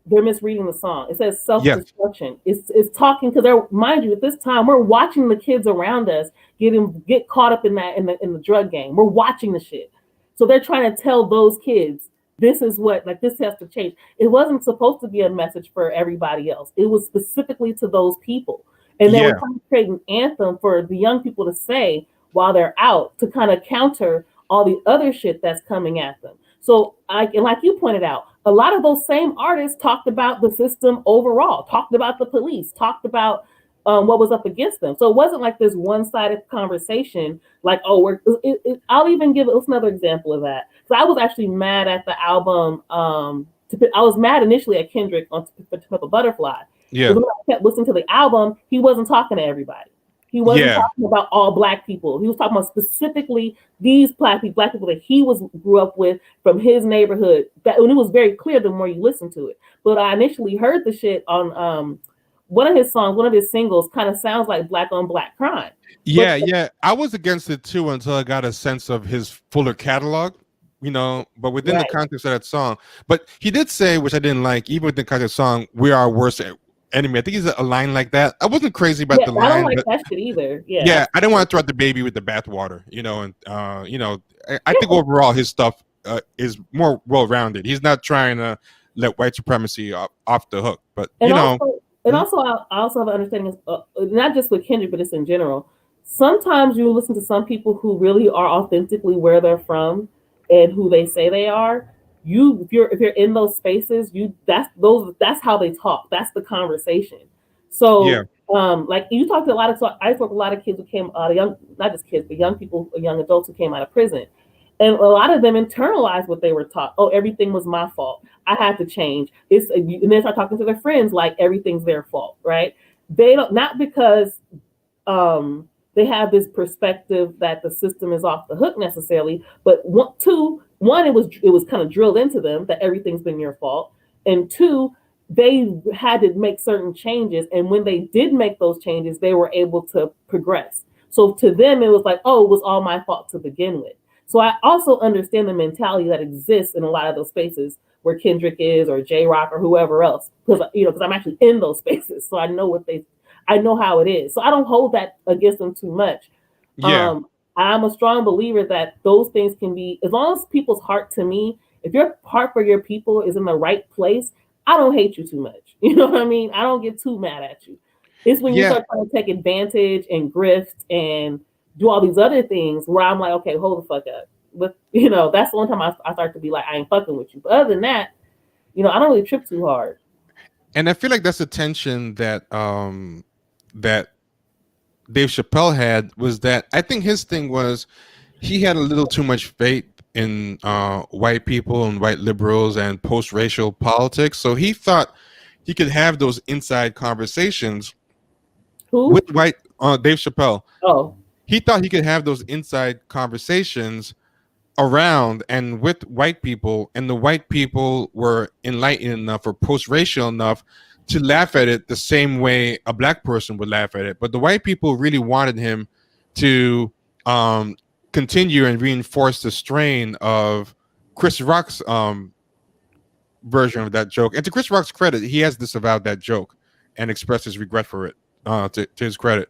They're misreading the song. It says self-destruction. Yes. It's talking, because mind you, at this time we're watching the kids around us get caught up in the drug game. We're watching the shit. So they're trying to tell those kids, this is what, like, this has to change. It wasn't supposed to be a message for everybody else. It was specifically to those people. And they were trying to create an anthem for the young people to say while they're out, to kind of counter all the other shit that's coming at them. So, and like you pointed out, a lot of those same artists talked about the system overall, talked about the police, talked about what was up against them. So it wasn't like this one-sided conversation, like, oh, I'll even give another example of that. So I was actually mad at the album. I was mad initially at Kendrick on To Pimp a Butterfly. Yeah. But when I kept listening to the album, he wasn't talking to everybody. He wasn't talking about all black people. He was talking about specifically these black people that he grew up with from his neighborhood. And it was very clear the more you listen to it. But I initially heard the shit on one of his songs, one of his singles, kind of sounds like black on black crime. Yeah. I was against it too until I got a sense of his fuller catalog, but within the context of that song. But he did say, which I didn't like, even within the context of the song, we are worse enemy. I think he's a line like that. I wasn't crazy about the line. I don't like that shit either. Yeah, I didn't want to throw out the baby with the bathwater, and I think overall his stuff is more well-rounded. He's not trying to let white supremacy off the hook, but also I also have an understanding, not just with Kendrick, but just in general. Sometimes you listen to some people who really are authentically where they're from and who they say they are. If you're in those spaces, that's how they talk. That's the conversation. So like you talk to a lot of, I spoke to a lot of kids who came out of not just kids, but young people, young adults who came out of prison. And a lot of them internalized what they were taught. Oh, everything was my fault. I had to change. And they start talking to their friends like everything's their fault, right? They don't, not because they have this perspective that the system is off the hook necessarily, but one, it was kind of drilled into them that everything's been your fault, and two, they had to make certain changes, and when they did make those changes, they were able to progress. So to them, it was like, oh, it was all my fault to begin with. So I also understand the mentality that exists in a lot of those spaces where Kendrick is, or J Rock, or whoever else, because I'm actually in those spaces, so I know how it is. So I don't hold that against them too much. Yeah. I'm a strong believer that those things can be, as long as people's heart, to me, if your heart for your people is in the right place, I don't hate you too much. You know what I mean? I don't get too mad at you. It's when you start trying to take advantage and grift and do all these other things where I'm like, okay, hold the fuck up. But that's the one time I start to be like, I ain't fucking with you. But other than that, I don't really trip too hard. And I feel like that's the tension that that Dave Chappelle had, was that I think his thing was he had a little too much faith in white people and white liberals and post-racial politics. So he thought he could have those inside conversations with white Dave Chappelle. Oh. He thought he could have those inside conversations around and with white people, and the white people were enlightened enough or post-racial enough to laugh at it the same way a black person would laugh at it. But the white people really wanted him to continue and reinforce the strain of Chris Rock's version of that joke. And to Chris Rock's credit, he has disavowed that joke and expressed his regret for it, to his credit.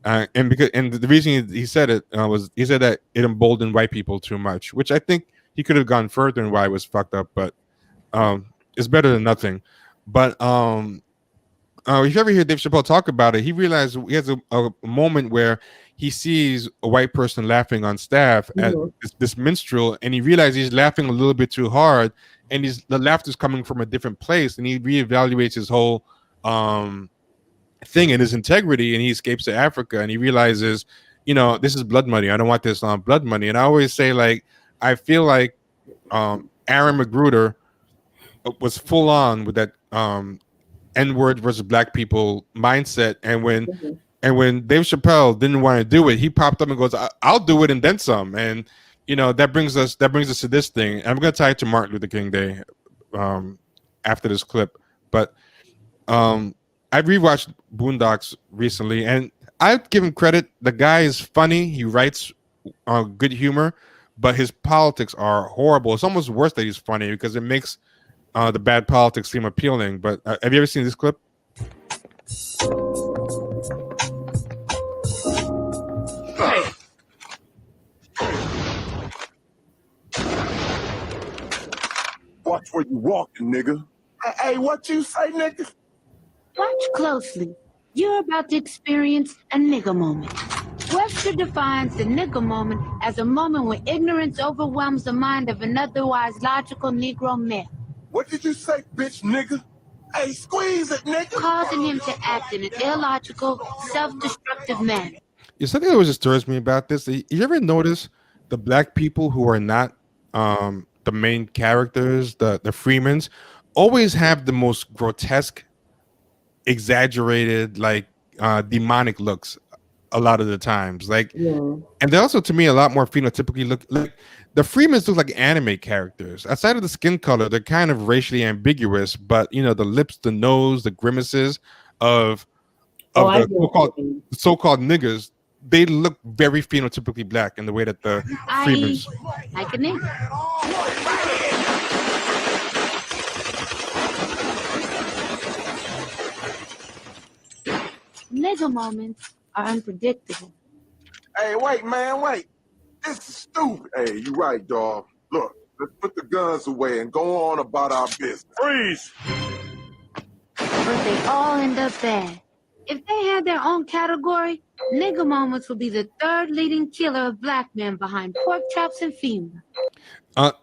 And the reason he said it was he said that it emboldened white people too much, which I think he could have gone further in why it was fucked up, but it's better than nothing. But if you ever hear Dave Chappelle talk about it, he realized he has a moment where he sees a white person laughing on staff at this minstrel, and he realizes he's laughing a little bit too hard, and the laughter is coming from a different place, and he reevaluates his whole thing and his integrity, and he escapes to Africa, and he realizes, this is blood money. I don't want this blood money. And I always say, like, I feel like Aaron McGruder was full on with that N-word versus black people mindset, and when Dave Chappelle didn't want to do it, he popped up and goes, I'll do it and then some. And that brings us to this thing. And I'm going to tie it to Martin Luther King Day after this clip, but I rewatched Boondocks recently, and I'd give him credit. The guy is funny. He writes good humor, but his politics are horrible. It's almost worse that he's funny because it makes the bad politics seem appealing. But have you ever seen this clip? Watch where you walking, nigga. Hey, what you say, nigga? Watch closely. You're about to experience a nigga moment. Webster defines the nigga moment as a moment when ignorance overwhelms the mind of an otherwise logical Negro male. What did you say, bitch, nigga? Hey, squeeze it, nigga. Causing him to act in an illogical, self-destructive manner. Something that always disturbs me about this. You ever notice the black people who are not the main characters, the Freemans, always have the most grotesque, exaggerated, like demonic looks a lot of the times, like, and they also, to me, a lot more phenotypically look like the Freemans look like anime characters. Outside of the skin color, they're kind of racially ambiguous, but the lips, the nose, the grimaces of the so-called niggas, they look very phenotypically black in the way that the Freemans like a nigga. Nigga moments are unpredictable. Hey, wait, man, wait. This is stupid. Hey, you right, dog. Look, let's put the guns away and go on about our business. Freeze! But they all end up bad. If they had their own category, nigga moments would be the third leading killer of black men behind pork chops and FEMA.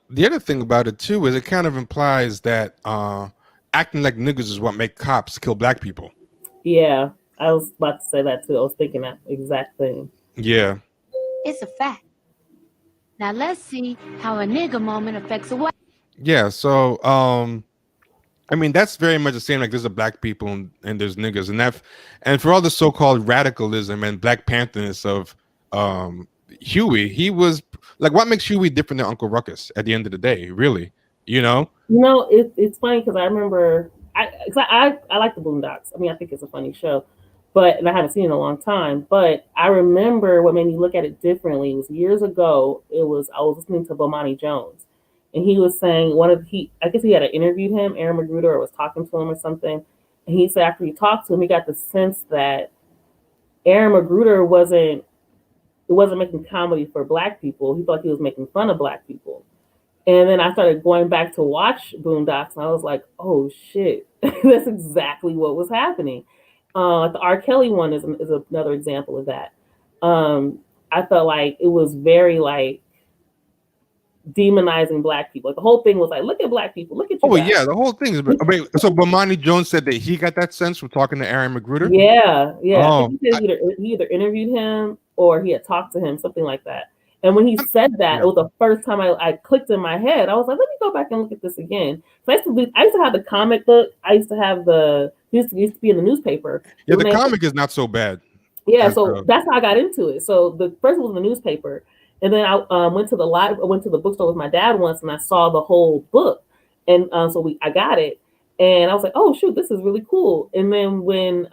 The other thing about it too is it kind of implies that acting like niggas is what make cops kill black people. Yeah, I was about to say that too. I was thinking that exact thing. Yeah. It's a fact. Now let's see how a nigga moment affects a white. Yeah, so I mean that's very much the same. Like there's a black people and there's niggas, and for all the so-called radicalism and Black Pantherness of Huey, he was like, what makes Huey different than Uncle Ruckus at the end of the day, really? You know, it's funny because I remember I like the Boondocks. I mean, I think it's a funny show, and I haven't seen it in a long time. But I remember what made me look at it differently. It was years ago. I was listening to Bomani Jones, and he was saying I guess he had interviewed him, Aaron McGruder, or was talking to him or something. And he said after he talked to him, he got the sense that Aaron McGruder wasn't making comedy for black people. He thought he was making fun of black people. And then I started going back to watch Boondocks, and I was like, "Oh shit, that's exactly what was happening." The R. Kelly one is another example of that. I felt like it was very like demonizing black people. Like the whole thing was like, "Look at black people, look at you." oh guys. yeah, the whole thing is. I mean, so Bomani Jones said that he got that sense from talking to Aaron McGruder. Yeah. Oh, I think he said he either interviewed him or he had talked to him, something like that. And when he said that, it was the first time I clicked in my head. I was like, let me go back and look at this again. So I used to have the comic book. I used to have used to be in the newspaper. Yeah, the comic is not so bad. Yeah, so that's how I got into it. So the first one was in the newspaper, and then I went to the bookstore with my dad once, and I saw the whole book, and so I got it, and I was like, oh shoot, this is really cool. And then when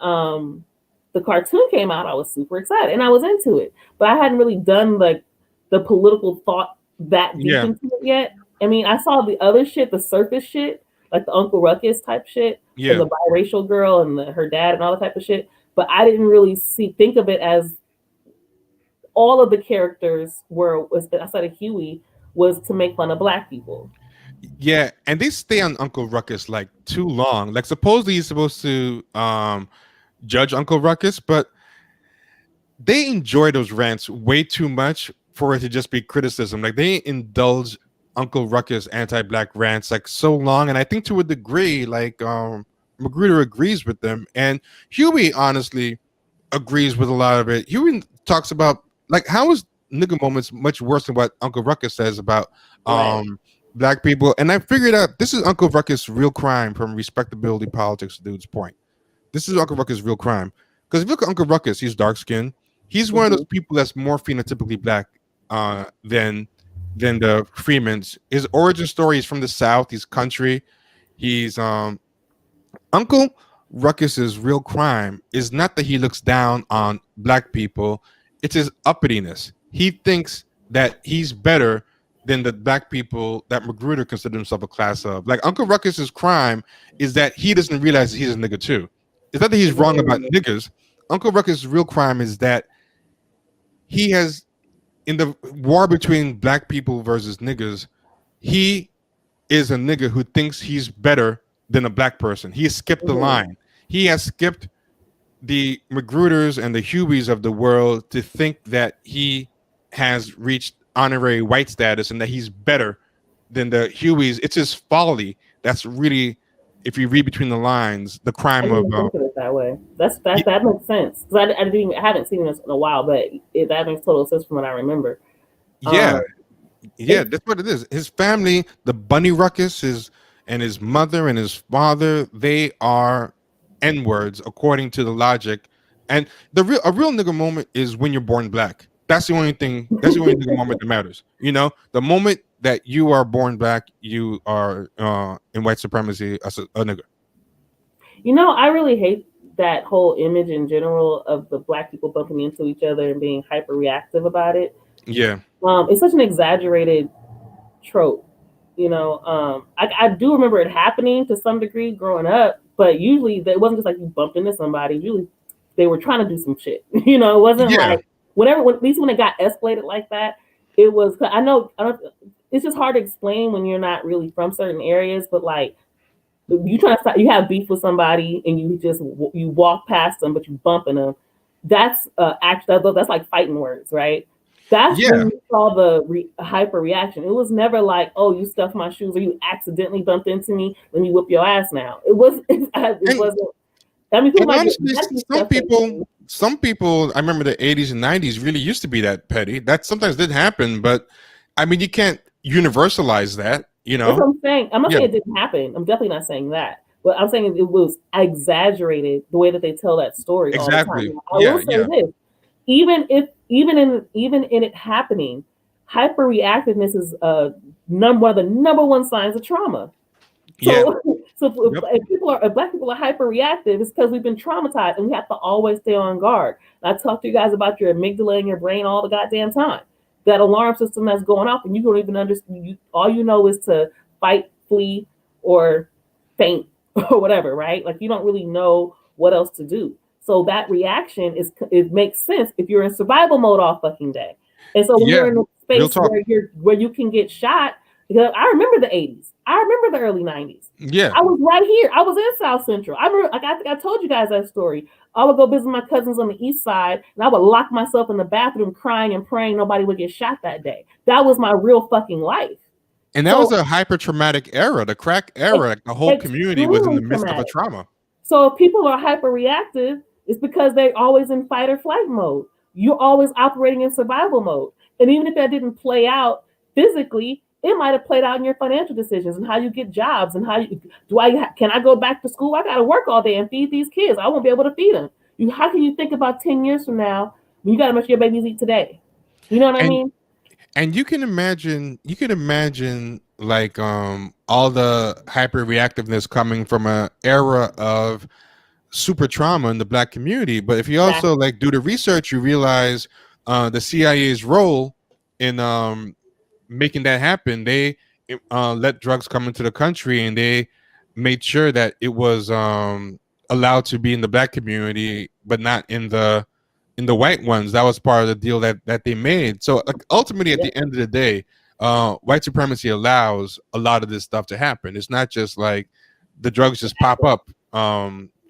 the cartoon came out, I was super excited, and I was into it, but I hadn't really done like the political thought that deep into it yet. I mean, I saw the other shit, the surface shit, like the Uncle Ruckus type shit, and the biracial girl and her dad and all that type of shit. But I didn't really think of it as all of the characters outside of Huey was to make fun of black people. Yeah, and they stay on Uncle Ruckus like too long. Like supposedly he's supposed to judge Uncle Ruckus, but they enjoy those rants way too much for it to just be criticism. Like they indulge Uncle Ruckus anti-black rants like so long, and I think to a degree, like McGruder agrees with them, and Huey honestly agrees with a lot of it. Huey talks about like how is nigga moments much worse than what Uncle Ruckus says about black people, and I figured out this is Uncle Ruckus' real crime from respectability politics dude's point. This is Uncle Ruckus' real crime, because if you look at Uncle Ruckus, he's dark skinned. He's one of those people that's more phenotypically black than the Freemans. His origin story is from the South. He's country. He's Uncle Ruckus's real crime is not that he looks down on black people. It's his uppityness. He thinks that he's better than the black people that McGruder considered himself a class of. Like Uncle Ruckus's crime is that he doesn't realize that he's a nigga too. It's not that he's wrong about niggas. Uncle Ruckus's real crime is that he has, in the war between black people versus niggas, he is a nigga who thinks he's better than a black person. He has skipped the line. He has skipped the McGruders and the Hueys of the world to think that he has reached honorary white status and that he's better than the Hueys. It's his folly that's really, if you read between the lines, the crime of think of it that way. That makes sense, because I haven't seen this in a while, but that makes total sense from what I remember. Yeah, that's what it is. His family, the Bunny Ruckus, and his mother and his father, they are N-words according to the logic. And a real nigga moment is when you're born black. That's the only thing. That's the only nigga moment that matters. You know, the moment that you are born black, you are in white supremacy as a nigga. You know, I really hate that whole image in general of the black people bumping into each other and being hyper reactive about it. Yeah. It's such an exaggerated trope. You know, I do remember it happening to some degree growing up, but usually it wasn't just like you bumped into somebody. Usually they were trying to do some shit. You know, it wasn't like at least when it got escalated like that, it was, I don't, it's just hard to explain when you're not really from certain areas, but like you have beef with somebody and you walk past them, but you bumping them. That's actually, that's like fighting words, right? That's when you saw the hyper reaction. It was never like, oh, you stuffed my shoes or you accidentally bumped into me. Let me whip your ass now. It wasn't. I mean, honestly, some people, I remember the 80s and 90s really used to be that petty. That sometimes did happen, but I mean, you can't universalize that, you That's what know. I'm saying. I'm not saying it didn't happen. I'm definitely not saying that. But I'm saying it was exaggerated the way that they tell that story all the time. Exactly. I will Yeah, say yeah. this: even in it happening, hyperreactiveness is one of the number one signs of trauma. Yeah. So, if black people are hyperreactive, it's because we've been traumatized, and we have to always stay on guard. And I talk to you guys about your amygdala in your brain all the goddamn time. That alarm system that's going off, and you don't even understand. All you know is to fight, flee, or faint, or whatever, right? Like you don't really know what else to do. So that reaction it makes sense if you're in survival mode all fucking day. And so when Yeah. you're in a Real space talk. where you can get shot, because I remember the 80s. I remember the early 90s. Yeah. I was right here. I was in South Central. I remember, like I think I told you guys that story. I would go visit my cousins on the east side, and I would lock myself in the bathroom crying and praying nobody would get shot that day. That was my real fucking life. And that was a hyper traumatic era, the crack era. Like the whole community was in the midst of a trauma. So if people are hyperreactive, it's because they're always in fight or flight mode. You're always operating in survival mode. And even if that didn't play out physically, it might have played out in your financial decisions and how you get jobs and how you can I go back to school? I got to work all day and feed these kids. I won't be able to feed them. How can you think about 10 years from now when you got to make sure your babies eat today? You know what I mean? And you can imagine like all the hyper reactiveness coming from an era of super trauma in the black community. But if you also like do the research, you realize the CIA's role in making that happen. They let drugs come into the country, and they made sure that it was allowed to be in the black community, but not in the white ones. That was part of the deal that they made. So ultimately, at the end of the day, white supremacy allows a lot of this stuff to happen. It's not just like the drugs just pop up,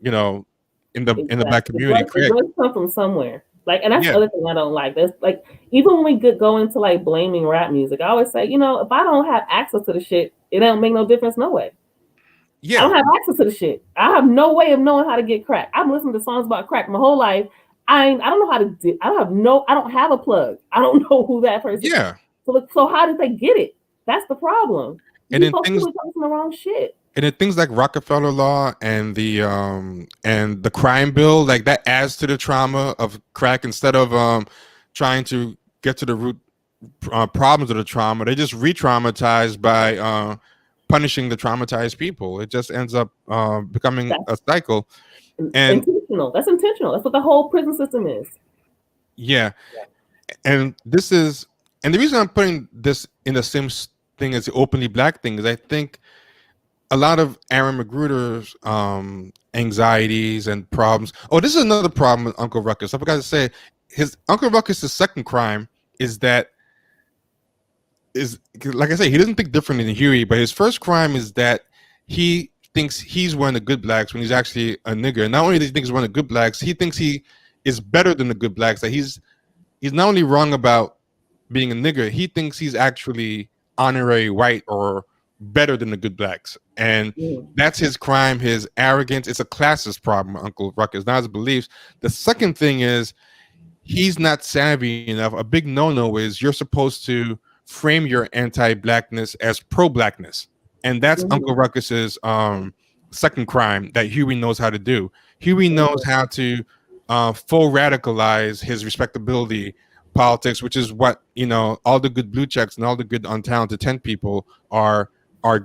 you know, in the black community. The drugs come from somewhere. Like, and that's the other thing I don't like. That's like, even when we go into like blaming rap music, I always say, if I don't have access to the shit, it don't make no difference no way. Yeah. I don't have access to the shit. I have no way of knowing how to get crack. I've listened to songs about crack my whole life. I don't know how to do. I don't have a plug. I don't know who that person is. Yeah. So how did they get it? That's the problem. And then things from the wrong shit. And then things like Rockefeller law and the crime bill, like that adds to the trauma of crack. Instead of trying to get to the root problems of the trauma, they just re-traumatize by punishing the traumatized people. It just ends up becoming a cycle. And intentional. That's intentional. That's what the whole prison system is. Yeah. And the reason I'm putting this in the same thing as the openly black thing is I think a lot of Aaron McGruder's anxieties and problems. Oh, this is another problem with Uncle Ruckus. I forgot to say, his Uncle Ruckus's second crime is like I say, he doesn't think differently than Huey, but his first crime is that he thinks he's one of the good blacks when he's actually a nigger. And not only does he think he's one of the good blacks, he thinks he is better than the good blacks. That he's not only wrong about being a nigger, he thinks he's actually honorary white or better than the good blacks. And that's his crime, his arrogance. It's a classist problem, Uncle Ruckus, not his beliefs. The second thing is he's not savvy enough. A big no-no is you're supposed to frame your anti-blackness as pro-blackness. And that's Uncle Ruckus's second crime that Huey knows how to do. Huey knows how to full radicalize his respectability politics, which is what all the good blue checks and all the good untalented 10 people are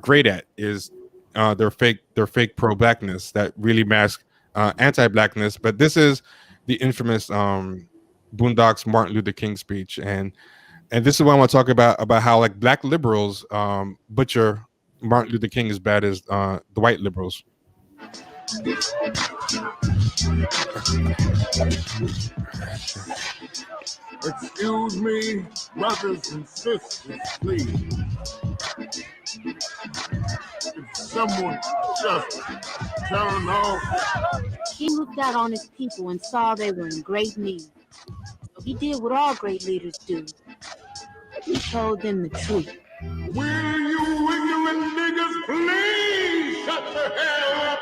great at, is their fake pro-blackness that really mask anti-blackness. But this is the infamous Boondocks Martin Luther King speech, and this is what I want to talk about how like black liberals butcher Martin Luther King as bad as the white liberals. Excuse me, brothers and sisters, please. If someone just turn off. He looked out on his people and saw they were in great need. So he did what all great leaders do. He told them the truth. Will you ignorant niggas please shut the hell up?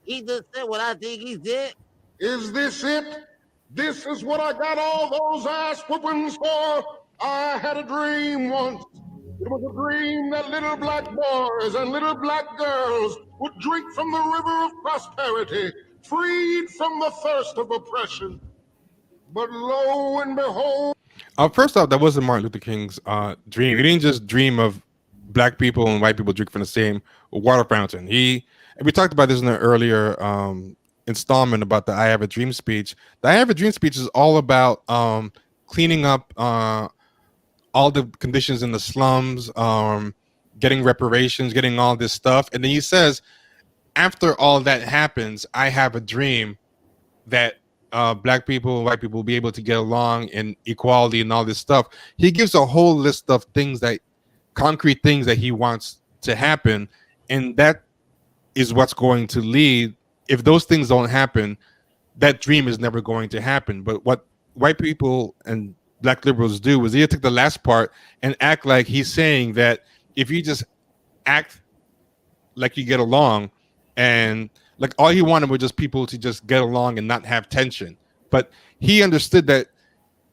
He just said what I think he said. Is this it? This is what I got all those ass whoopings for. I had a dream once. It was a dream that little black boys and little black girls would drink from the river of prosperity, freed from the thirst of oppression. But lo and behold. First off, that wasn't Martin Luther King's dream. He didn't just dream of black people and white people drink from the same water fountain. We talked about this in an earlier installment about the I Have a Dream speech. The I Have a Dream speech is all about cleaning up all the conditions in the slums, getting reparations, getting all this stuff. And then he says, after all that happens, I have a dream that black people and white people will be able to get along in equality and all this stuff. He gives a whole list of things, concrete things that he wants to happen. And that is what's going to lead. If those things don't happen, that dream is never going to happen. But what white people and black liberals do is they take the last part and act like he's saying that if you just act like you get along, and like all he wanted was just people to just get along and not have tension. But he understood that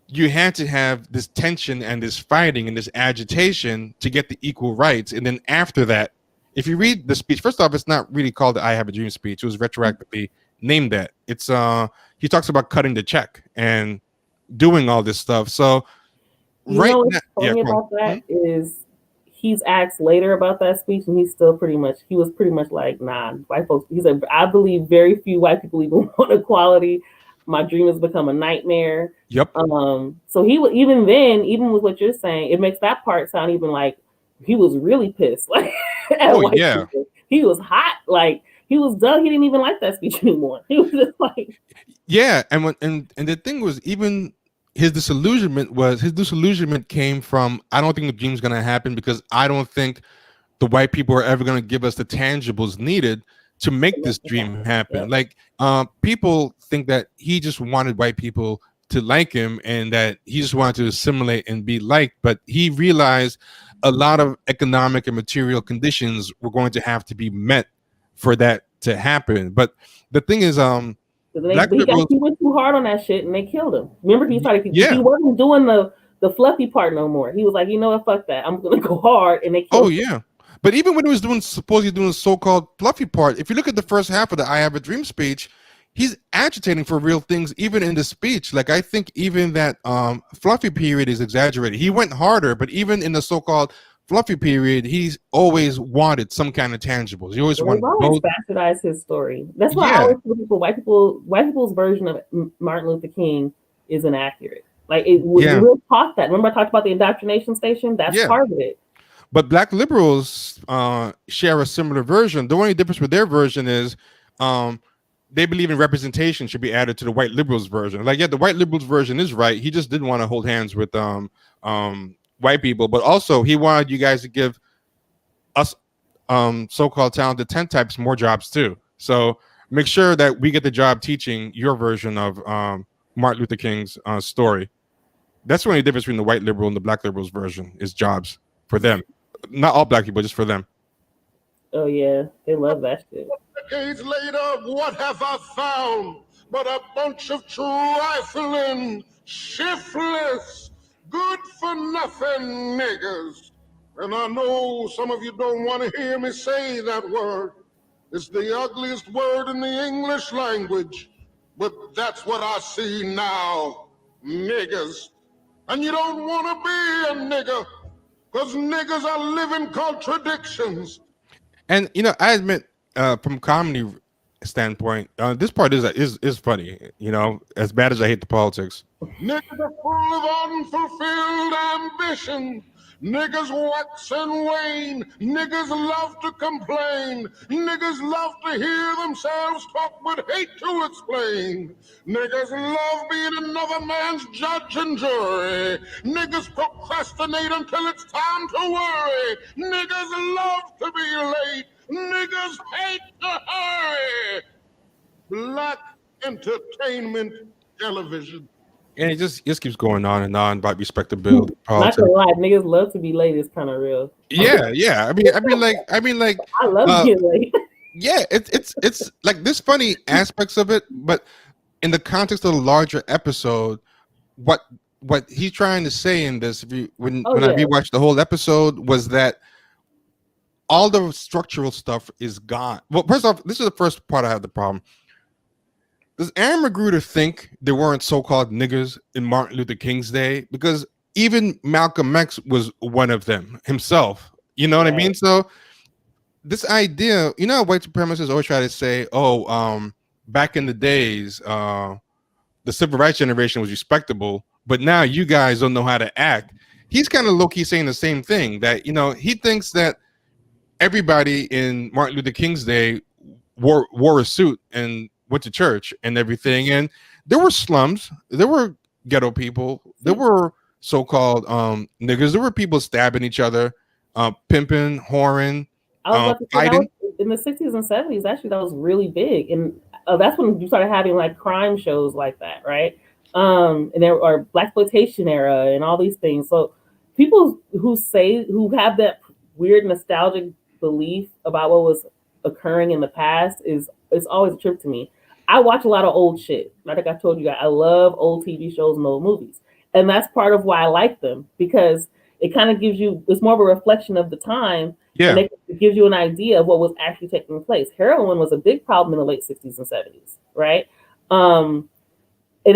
you had to have this tension and this fighting and this agitation to get the equal rights. And then after that, if you read the speech, first off, it's not really called the I Have a Dream speech. It was retroactively named that. It's he talks about cutting the check and doing all this stuff. So right now, what's funny about that is he's asked later about that speech, and he was pretty much like, nah, white folks. He said, I believe very few white people even want equality. My dream has become a nightmare. Yep. So he would, even then, even with what you're saying, it makes that part sound even like he was really pissed. Like, yeah, people. He was hot. Like, he was done. He didn't even like that speech anymore. He was just like, yeah. And the thing was, even his disillusionment came from, I don't think the dream's going to happen because I don't think the white people are ever going to give us the tangibles needed to make this dream happen. Like, people think that he just wanted white people to like him and that he just wanted to assimilate and be liked. But he realized a lot of economic and material conditions were going to have to be met for that to happen. But the thing is, he went too hard on that shit and they killed him. Remember, he wasn't doing the fluffy part no more. He was like, you know what, fuck that. I'm gonna go hard, and they killed him. Yeah. But even when he was supposedly doing the so-called fluffy part, if you look at the first half of the I Have a Dream speech, he's agitating for real things even in the speech. Like, I think even that fluffy period is exaggerated. He went harder, but even in the so-called fluffy period, he's always wanted some kind of tangibles. He always wanted both. Bastardized his story. That's why I always tell people, white people's version of Martin Luther King is inaccurate. Like, we taught that. Remember I talked about the indoctrination station? That's part of it. But black liberals share a similar version. The only difference with their version is they believe in representation should be added to the white liberals version. Like, yeah, the white liberals version is right. He just didn't want to hold hands with white people, but also he wanted you guys to give us so-called talented 10 types more jobs too. So make sure that we get the job teaching your version of Martin Luther King's story. That's the only difference between the white liberal and the black liberals version is jobs for them. Not all black people, just for them. Oh yeah, they love that shit. Decades later, what have I found but a bunch of trifling, shiftless, good-for-nothing niggas? And I know some of you don't want to hear me say that word. It's the ugliest word in the English language, but that's what I see now, niggas. And you don't want to be a nigga, because niggas are living contradictions. And, you know, I admit, from a comedy standpoint, this part is funny, you know, as bad as I hate the politics. Niggas are full of unfulfilled ambition. Niggas wax and wane. Niggas love to complain. Niggas love to hear themselves talk with hate to explain. Niggas love being another man's judge and jury. Niggas procrastinate until it's time to worry. Niggas love to be late. Niggas hate to hurry. Black entertainment television. And it just keeps going on and on about respectability. Not gonna lie, niggas love to be late. It's kind of real. Yeah. I mean, like, I love being late. Yeah, it's like there's funny aspects of it, but in the context of the larger episode, what he's trying to say in this, when I rewatched the whole episode, was that all the structural stuff is gone. Well, first off, this is the first part I have the problem. Does Aaron McGruder think there weren't so-called niggers in Martin Luther King's day? Because even Malcolm X was one of them himself. You know what I mean? So this idea, you know, white supremacists always try to say, back in the days, the civil rights generation was respectable, but now you guys don't know how to act. He's kind of low-key saying the same thing, that, you know, he thinks that everybody in Martin Luther King's day wore a suit and went to church and everything. And there were slums, there were ghetto people, there were so-called niggers, there were people stabbing each other, pimping, whoring, fighting. In the 60s and 70s, actually, that was really big. And that's when you started having like crime shows like that, right? And there are blaxploitation era and all these things. So people who have that weird nostalgic belief about what was occurring in the past is always a trip to me. I watch a lot of old shit. Like I told you guys, I love old TV shows and old movies. And that's part of why I like them, because it kind of gives you, it's more of a reflection of the time. Yeah. And it gives you an idea of what was actually taking place. Heroin was a big problem in the late 60s and 70s, right? And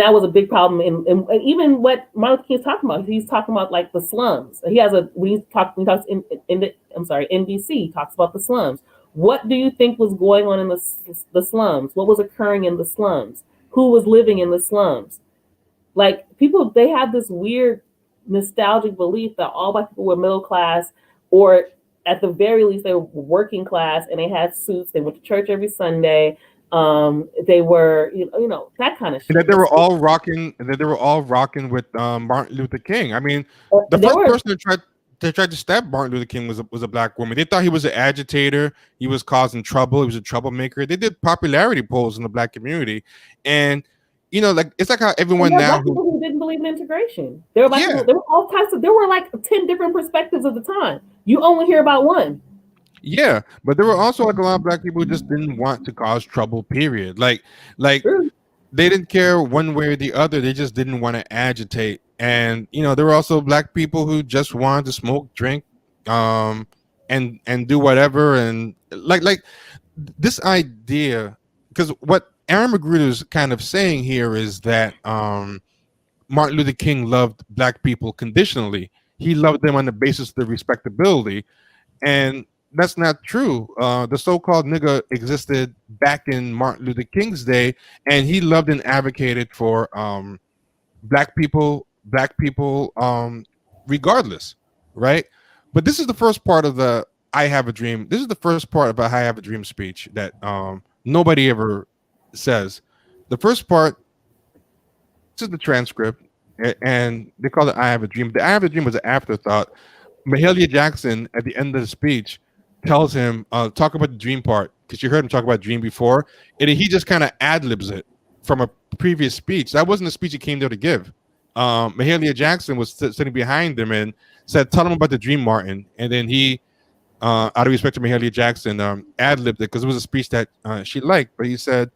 that was a big problem. And even what Martin Luther King is talking about, he's talking about like the slums. He has NBC, he talks about the slums. What do you think was going on in the slums? What was occurring in the slums? Who was living in the slums? Like, people, they have this weird nostalgic belief that all black people were middle class, or at the very least they were working class, and they had suits. They went to church every Sunday. They were, you know, that kind of shit. And that they were all rocking. With Martin Luther King. I mean, the first person that tried to stab Martin Luther King was a black woman. They thought he was an agitator. He was causing trouble. He was a troublemaker. They did popularity polls in the black community, and you know, like, it's like how everyone now people who didn't believe in integration. There were all types of. There were like 10 different perspectives at the time. You only hear about one. Yeah, but there were also like a lot of black people who just didn't want to cause trouble, period. Like True. They didn't care one way or the other. They just didn't want to agitate. And, you know, there were also black people who just wanted to smoke, drink, and do whatever. And like this idea, because what Aaron McGruder is kind of saying here is that Martin Luther King loved black people conditionally. He loved them on the basis of their respectability. And that's not true. The so-called nigger existed back in Martin Luther King's day, and he loved and advocated for black people, regardless, right? But this is the first part of the "I Have a Dream." This is the first part about "I Have a Dream" speech that nobody ever says. The first part, this is the transcript, and they call it "I Have a Dream." The "I Have a Dream" was an afterthought. Mahalia Jackson, at the end of the speech, tells him, talk about the dream part, because you heard him talk about dream before, and he just kind of ad-libs it from a previous speech. That wasn't a speech he came there to give. Mahalia Jackson was sitting behind him and said, tell him about the dream, Martin. And then he, out of respect to Mahalia Jackson, ad-libbed it because it was a speech that she liked. But he said,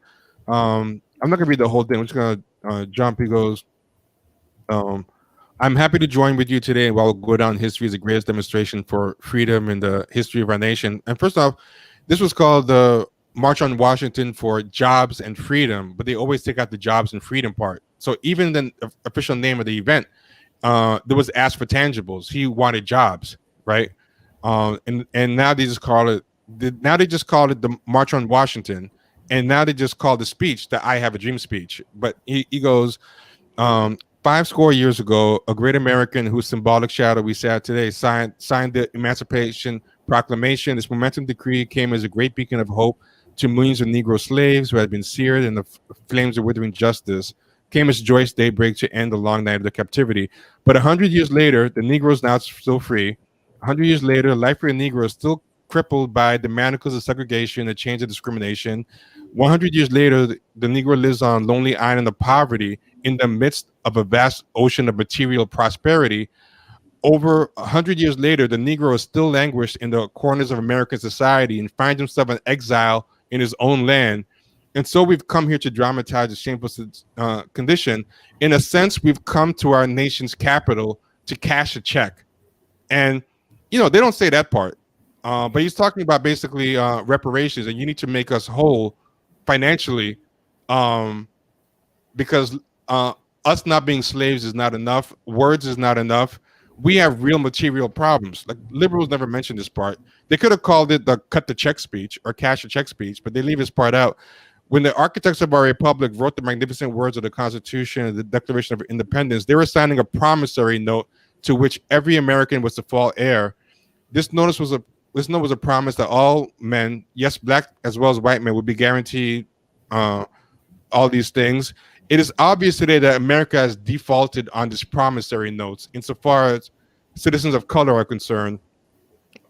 I'm not going to read the whole thing. I'm just going to jump. He goes, I'm happy to join with you today while we'll go down history as the greatest demonstration for freedom in the history of our nation. And first off, this was called the March on Washington for Jobs and Freedom, but they always take out the jobs and freedom part. So even the official name of the event, there was Ask for Tangibles. He wanted jobs, right? And now they just call it the March on Washington, and now they just call the speech the "I Have a Dream" speech. But he goes, 5 years ago, a great American whose symbolic shadow we sat today signed the Emancipation Proclamation. This momentous decree came as a great beacon of hope to millions of Negro slaves who had been seared in the flames of withering justice. Came as joyous daybreak to end the long night of their captivity. But 100 years later, the Negro is now still free. 100 years later, life for the Negro is still crippled by the manacles of segregation, the chains of discrimination. 100 years later, the Negro lives on a lonely island of poverty in the midst of a vast ocean of material prosperity. Over 100 years later, the Negro is still languished in the corners of American society and finds himself in exile in his own land. And so we've come here to dramatize the shameful condition. In a sense, we've come to our nation's capital to cash a check. And, you know, they don't say that part. But he's talking about basically reparations, and you need to make us whole financially, because us not being slaves is not enough. Words is not enough. We have real material problems. Like, liberals never mentioned this part. They could have called it the cut the check speech or cash a check speech, but they leave this part out. When the architects of our republic wrote the magnificent words of the Constitution and the Declaration of Independence, they were signing a promissory note to which every American was to fall heir. This note was a promise that all men, yes, black as well as white men, would be guaranteed all these things. It is obvious today that America has defaulted on this promissory notes insofar as citizens of color are concerned.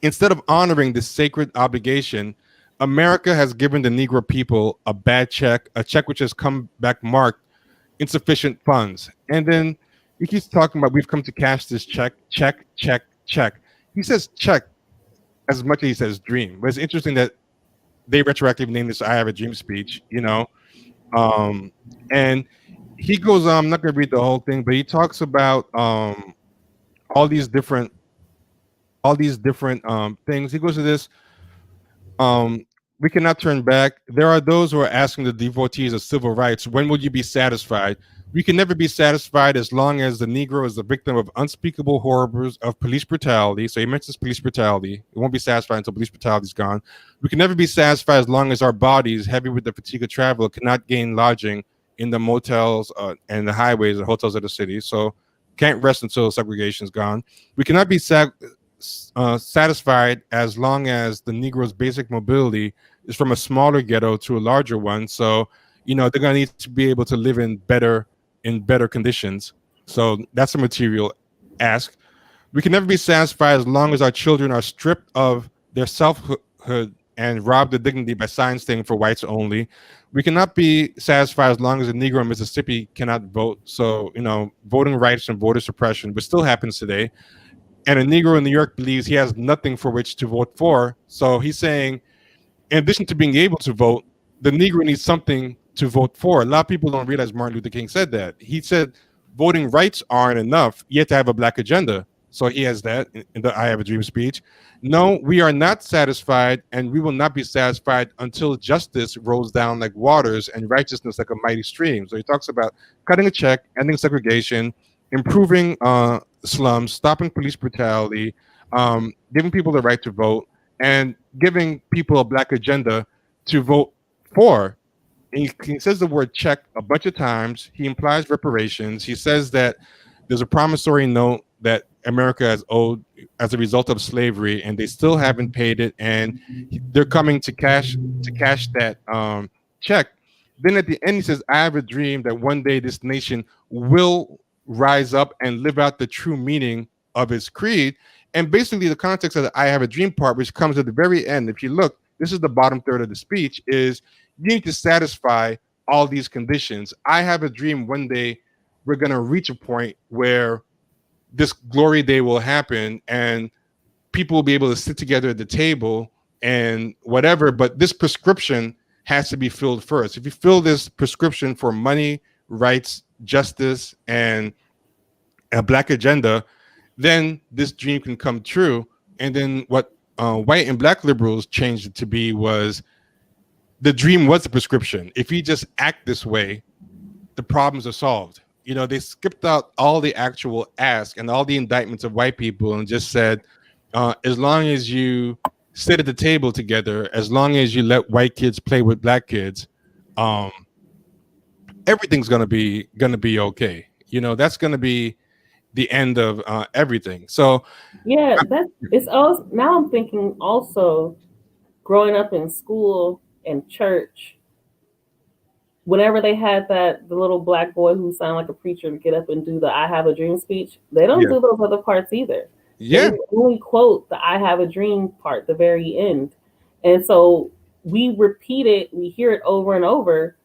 Instead of honoring this sacred obligation, America has given the Negro people a bad check, a check which has come back marked insufficient funds. And then he keeps talking about we've come to cash this check. He says check as much as he says dream. But it's interesting that they retroactively named this I Have a Dream speech, you know. And he goes on, I'm not going to read the whole thing, but he talks about all these different things. He goes to this, we cannot turn back. There are those who are asking the devotees of civil rights, when will you be satisfied? We can never be satisfied as long as the Negro is the victim of unspeakable horrors of police brutality. So he mentions police brutality. It won't be satisfied until police brutality is gone. We can never be satisfied as long as our bodies, heavy with the fatigue of travel, cannot gain lodging in the motels and the highways and hotels of the city. So can't rest until segregation is gone. We cannot be satisfied as long as the Negro's basic mobility is from a smaller ghetto to a larger one. So, you know, they're going to need to be able to live in better conditions. So that's a material ask. We can never be satisfied as long as our children are stripped of their selfhood and robbed of dignity by signs saying for whites only. We cannot be satisfied as long as a Negro in Mississippi cannot vote. So, you know, voting rights and voter suppression, which still happens today. And a Negro in New York believes he has nothing for which to vote for. So he's saying, in addition to being able to vote, the Negro needs something to vote for. A lot of people don't realize Martin Luther King said that. He said voting rights aren't enough. You have to have a black agenda. So he has that in the I Have a Dream speech. No, we are not satisfied, and we will not be satisfied until justice rolls down like waters and righteousness like a mighty stream. So he talks about cutting a check, ending segregation, improving slums, stopping police brutality, giving people the right to vote, and giving people a black agenda to vote for. And he says the word check a bunch of times. He implies reparations. He says that there's a promissory note that America has owed as a result of slavery, and they still haven't paid it, and they're coming to cash that check. Then at the end, he says, I have a dream that one day this nation will rise up and live out the true meaning of its creed. And basically the context of the I have a dream part, which comes at the very end, if you look, this is the bottom third of the speech, is you need to satisfy all these conditions. I have a dream one day we're going to reach a point where this glory day will happen and people will be able to sit together at the table and whatever, but this prescription has to be filled first. If you fill this prescription for money, rights, justice, and a black agenda, then this dream can come true. And then what white and black liberals changed it to be was the dream was the prescription. If you just act this way, the problems are solved. You know, they skipped out all the actual ask and all the indictments of white people and just said, as long as you sit at the table together, as long as you let white kids play with black kids, everything's gonna be okay. You know, that's gonna be the end of everything. So yeah, it's also, now I'm thinking also growing up in school and church, whenever they had the little black boy who sounded like a preacher to get up and do the I have a dream speech, they don't do those other parts either. Yeah. They only quote the I have a dream part, the very end. And so we repeat it, we hear it over and over,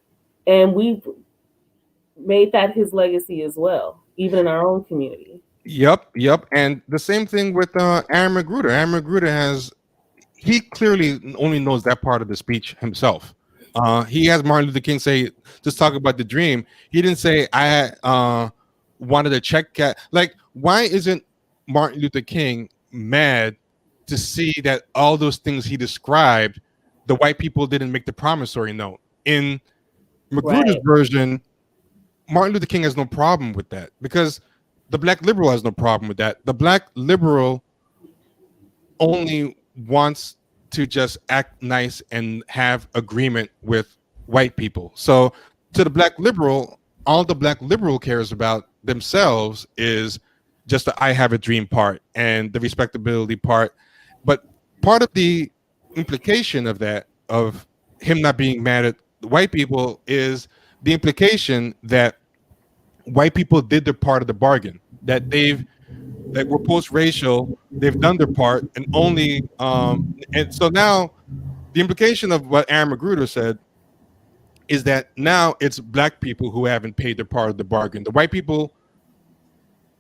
and we've made that his legacy as well, even in our own community. Yep. And the same thing with Aaron McGruder. Aaron McGruder he clearly only knows that part of the speech himself. He has Martin Luther King say, just talk about the dream. He didn't say wanted to check like, why isn't Martin Luther King mad to see that all those things he described, the white people didn't make the promissory note? In McGruder's version, Martin Luther King has no problem with that because the black liberal has no problem with that. The black liberal only wants to just act nice and have agreement with white people. So to the black liberal, all the black liberal cares about themselves is just the I have a dream part and the respectability part. But part of the implication of that, of him not being mad at white people, is the implication that white people did their part of the bargain, that we're post-racial, they've done their part, and only and so now the implication of what Aaron McGruder said is that now it's black people who haven't paid their part of the bargain. The white people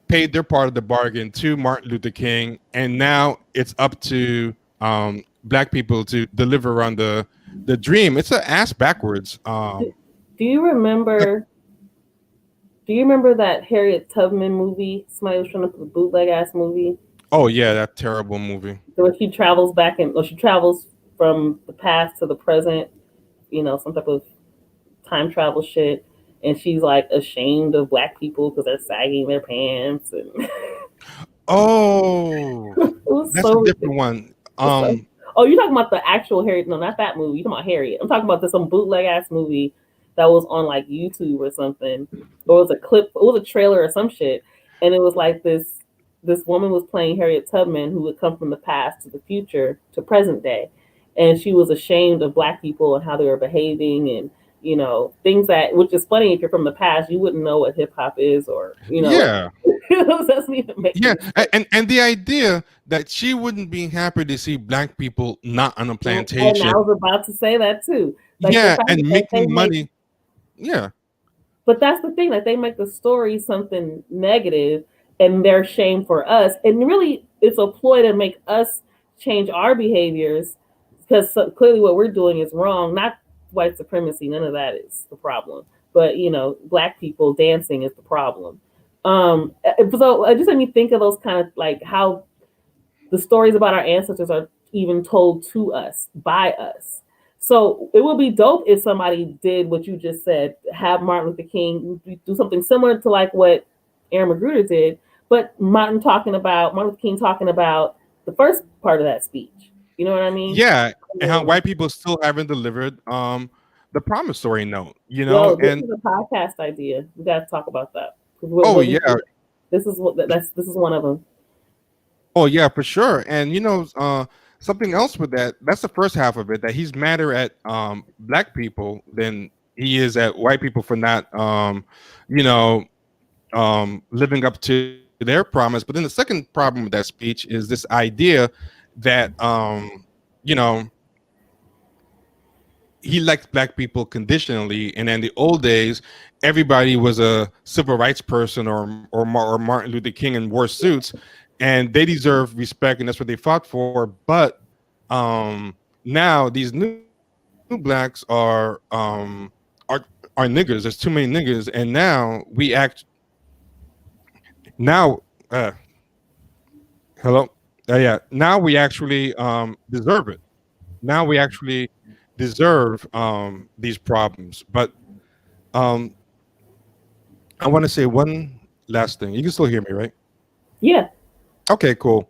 paid their part of the bargain to Martin Luther King, and now it's up to black people to deliver on the dream. It's an ass backwards. Do you remember? Do you remember that Harriet Tubman movie? Somebody was trying to put a bootleg ass movie. Oh yeah, that terrible movie. Where she travels back she travels from the past to the present. You know, some type of time travel shit, and she's like ashamed of black people because they're sagging their pants. And oh, that's so a different one. Oh, you're talking about the actual Harriet? No, not that movie. You're talking about Harriet. I'm talking about some bootleg ass movie that was on like YouTube or something. Or it was a clip, it was a trailer or some shit. And it was like this woman was playing Harriet Tubman who would come from the past to the future to present day. And she was ashamed of black people and how they were behaving and, you know, things that, which is funny, if you're from the past, you wouldn't know what hip hop is or, you know. Yeah. Doesn't even make sense. And the idea that she wouldn't be happy to see black people not on a plantation. And I was about to say that too. Like, yeah, and making money. Yeah. But that's the thing, like they make the story something negative and they're shame for us. And really it's a ploy to make us change our behaviors because clearly what we're doing is wrong. Not white supremacy, none of that is the problem. But you know, black people dancing is the problem. So it just made me think of those kind of like how the stories about our ancestors are even told to us by us. So it would be dope if somebody did what you just said, have Martin Luther King do something similar to like what Aaron McGruder did, but Martin Luther King talking about the first part of that speech. You know what I mean? Yeah, and how white people still haven't delivered the promissory note. You know, this is a podcast idea. We got to talk about that. This is one of them. Oh yeah, for sure. And you know, something else with that, that's the first half of it, that he's madder at black people than he is at white people for not living up to their promise. But then the second problem with that speech is this idea that he likes black people conditionally, and in the old days everybody was a civil rights person or Martin Luther King and wore suits, and they deserve respect, and that's what they fought for. But now these new blacks are niggas. There's too many niggas, and now we act. Now, hello, yeah. Now we actually deserve it. Now we actually deserve these problems. But I want to say one last thing. You can still hear me, right? Yeah. Okay, cool.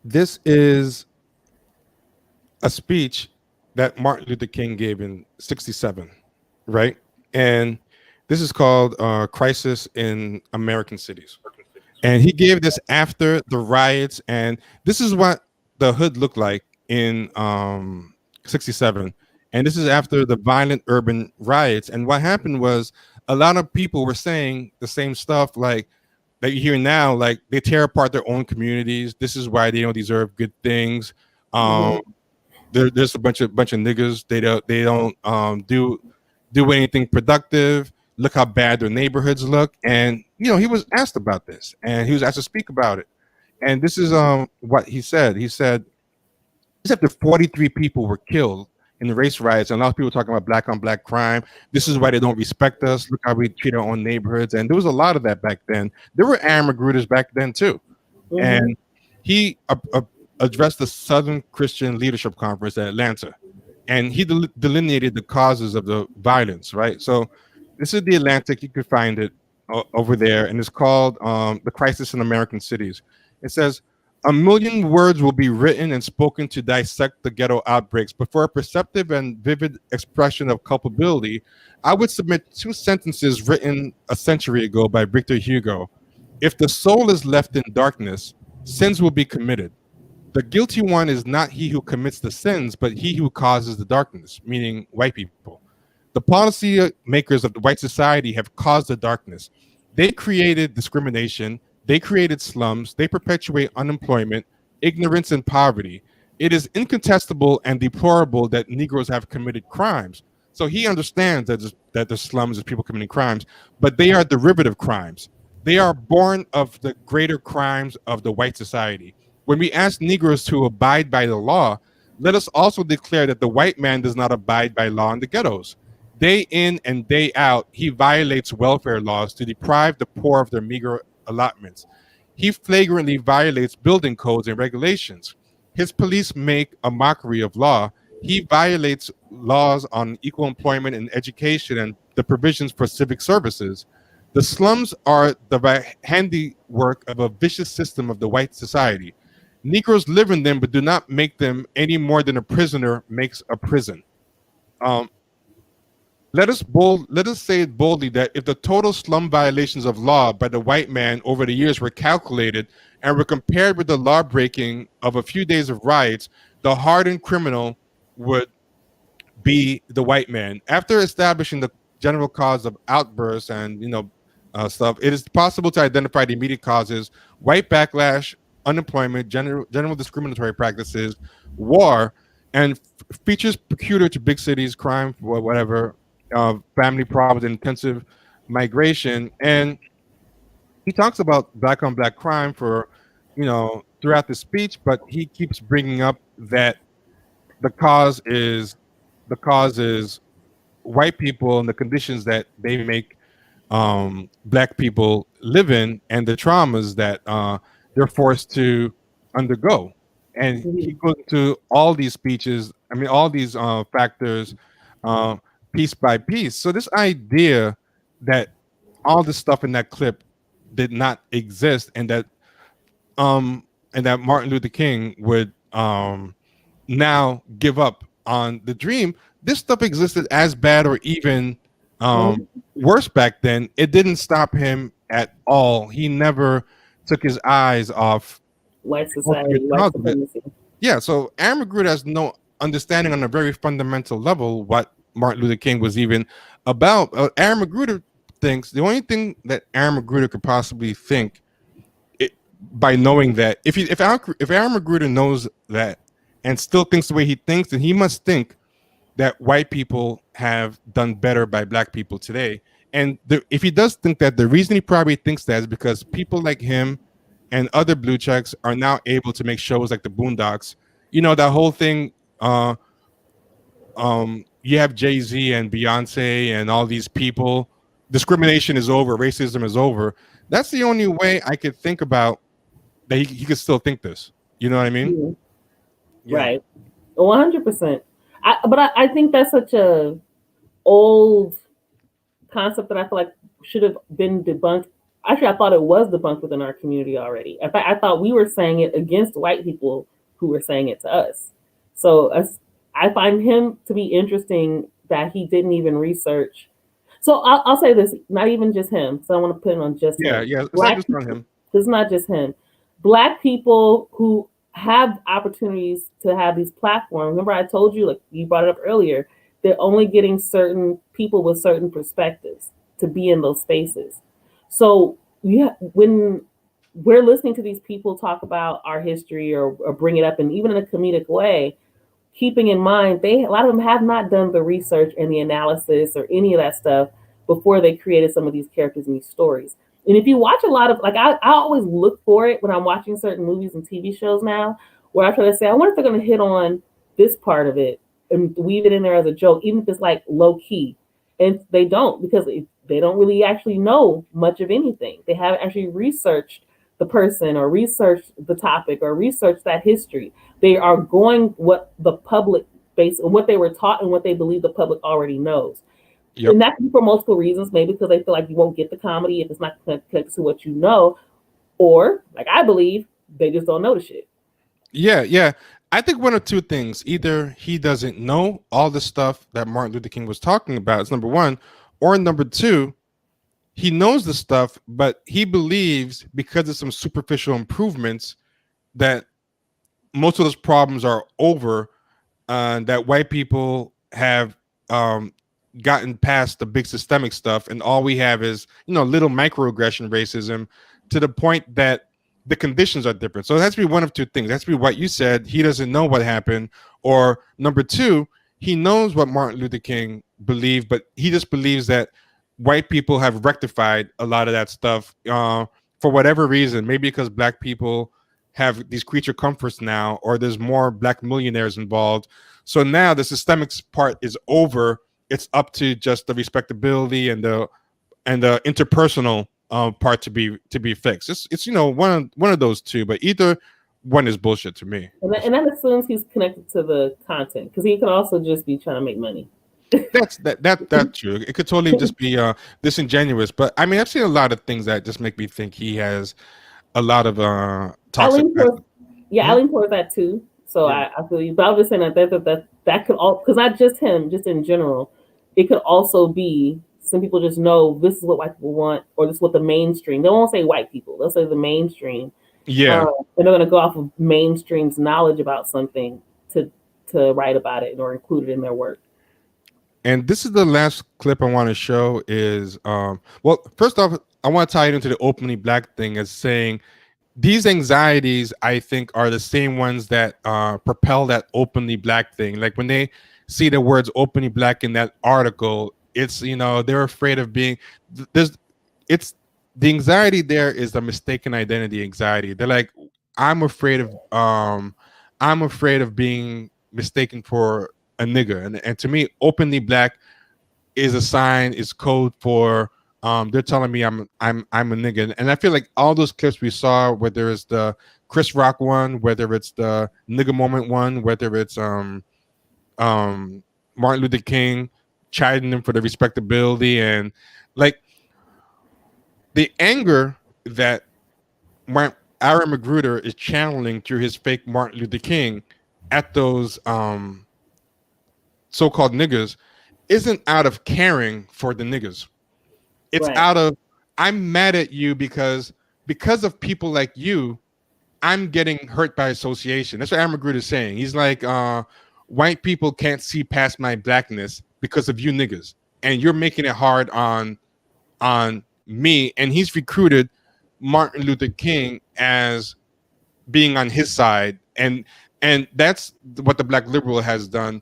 This is a speech that Martin Luther King gave in '67, right? And this is called Crisis in American Cities. And he gave this after the riots, and this is what the hood looked like in '67. And this is after the violent urban riots. And what happened was a lot of people were saying the same stuff like that you hear now, like they tear apart their own communities. This is why they don't deserve good things. There's a bunch of niggas. They don't do anything productive. Look how bad their neighborhoods look. And you know, he was asked about this, and he was asked to speak about it. And this is what he said. He said after 43 people were killed in race riots, and a lot of people talking about black on black crime. This is why they don't respect us. Look how we treat our own neighborhoods. And there was a lot of that back then. There were Aaron McGruders back then too. And he addressed the Southern Christian Leadership Conference at Atlanta, and he delineated the causes of the violence, right? So this is the Atlantic. You could find it over there, and it's called The Crisis in American Cities. It says, 1 million words will be written and spoken to dissect the ghetto outbreaks, but for a perceptive and vivid expression of culpability, I would submit 2 sentences written a century ago by Victor Hugo. If the soul is left in darkness, sins will be committed. The guilty one is not he who commits the sins, but he who causes the darkness, meaning white people. The policy makers of the white society have caused the darkness. They created discrimination. They created slums. They perpetuate unemployment, ignorance, and poverty. It is incontestable and deplorable that Negroes have committed crimes. So he understands that the slums is people committing crimes, but they are derivative crimes. They are born of the greater crimes of the white society. When we ask Negroes to abide by the law, let us also declare that the white man does not abide by law in the ghettos. Day in and day out, he violates welfare laws to deprive the poor of their meager allotments. He flagrantly violates building codes and regulations. His police make a mockery of law. He violates laws on equal employment and education and the provisions for civic services. The slums are the handiwork of a vicious system of the white society. Negroes live in them, but do not make them any more than a prisoner makes a prison. Let us say it boldly that if the total slum violations of law by the white man over the years were calculated and were compared with the law breaking of a few days of riots, the hardened criminal would be the white man. After establishing the general cause of outbursts and stuff, it is possible to identify the immediate causes: white backlash, unemployment, general discriminatory practices, war, and features peculiar to big cities, crime, whatever, family problems, intensive migration. And he talks about black on black crime for, throughout the speech, but he keeps bringing up that the cause is white people and the conditions that they make black people live in and the traumas that they're forced to undergo. And he goes into all these speeches, all these factors, piece by piece. So this idea that all this stuff in that clip did not exist, and that Martin Luther King would now give up on the dream, this stuff existed as bad or even worse back then. It didn't stop him at all. He never took his eyes off white society, white supremacy. Yeah, so Aaron McGruder has no understanding on a very fundamental level what Martin Luther King was even about. Aaron McGruder thinks the only thing that Aaron McGruder could possibly think, by knowing that if Aaron McGruder knows that and still thinks the way he thinks, then he must think that white people have done better by black people today. And if he does think that, the reason he probably thinks that is because people like him and other blue checks are now able to make shows like the Boondocks. That whole thing. You have Jay-Z and Beyonce and all these people. Discrimination is over. Racism is over. That's the only way I could think about that he could still think this. You know what I mean? Yeah. Right. 100%. But I think that's such a old concept that I feel like should have been debunked. Actually, I thought it was debunked within our community already. In fact, I thought we were saying it against white people who were saying it to us. So I find him to be interesting that he didn't even research. So I'll say this, not even just him. So I want to put it on just him. Yeah, it's not just on him. It's not just him. Black people who have opportunities to have these platforms. Remember, I told you, like you brought it up earlier, they're only getting certain people with certain perspectives to be in those spaces. So when we're listening to these people talk about our history or bring it up, and even in a comedic way, keeping in mind a lot of them have not done the research and the analysis or any of that stuff before they created some of these characters and these stories. And if you watch a lot of, I always look for it when I'm watching certain movies and TV shows now, where I try to say, I wonder if they're going to hit on this part of it. and weave it in there as a joke, even if it's like low key. And they don't, because they don't really actually know much of anything. They haven't actually researched the person or researched the topic or researched that history. They are going what the public base, what they were taught and what they believe the public already knows. Yep. And that can be for multiple reasons, maybe because they feel like you won't get the comedy if it's not connected to what you know, or like I believe, they just don't know the shit. Yeah. I think one of two things. Either he doesn't know all the stuff that Martin Luther King was talking about, is number one, or number two, he knows the stuff, but he believes because of some superficial improvements that most of those problems are over, that white people have gotten past the big systemic stuff, and all we have is, little microaggression racism, to the point that the conditions are different. So it has to be one of two things. It has to be what you said, he doesn't know what happened, or number two, he knows what Martin Luther King believed, but he just believes that white people have rectified a lot of that stuff for whatever reason. Maybe because black people have these creature comforts now, or there's more black millionaires involved. So now the systemic part is over. It's up to just the respectability and the interpersonal part to be fixed. It's one of those two, but either one is bullshit to me. And that assumes he's connected to the content, because he can also just be trying to make money. That's true. It could totally just be disingenuous. But I mean, I've seen a lot of things that just make me think he has a lot of toxic. I lean towards that too. So yeah. I feel you. But I was just saying that could all, because not just him, just in general, it could also be some people just know this is what white people want, or this is what the mainstream. They won't say white people. They'll say the mainstream. Yeah. And they're going to go off of mainstream's knowledge about something to write about it or include it in their work. And this is the last clip I want to show is, well, first off, I want to tie it into the openly black thing as saying these anxieties, I think, are the same ones that propel that openly black thing. Like when they see the words openly black in that article, it's, they're afraid of being, it's the anxiety there is the mistaken identity anxiety. They're like, I'm afraid of being mistaken for a nigger. And to me, openly black is a sign, is code for they're telling me I'm a nigga. And I feel like all those clips we saw, whether it's the Chris Rock one, whether it's the nigga moment one, whether it's Martin Luther King chiding him for the respectability, and like the anger that Aaron McGruder is channeling through his fake Martin Luther King at those so-called niggas isn't out of caring for the niggas. It's out of, I'm mad at you because of people like you, I'm getting hurt by association. That's what Aaron McGruder is saying. He's like, white people can't see past my blackness because of you niggas, and you're making it hard on me. And he's recruited Martin Luther King as being on his side, and that's what the black liberal has done.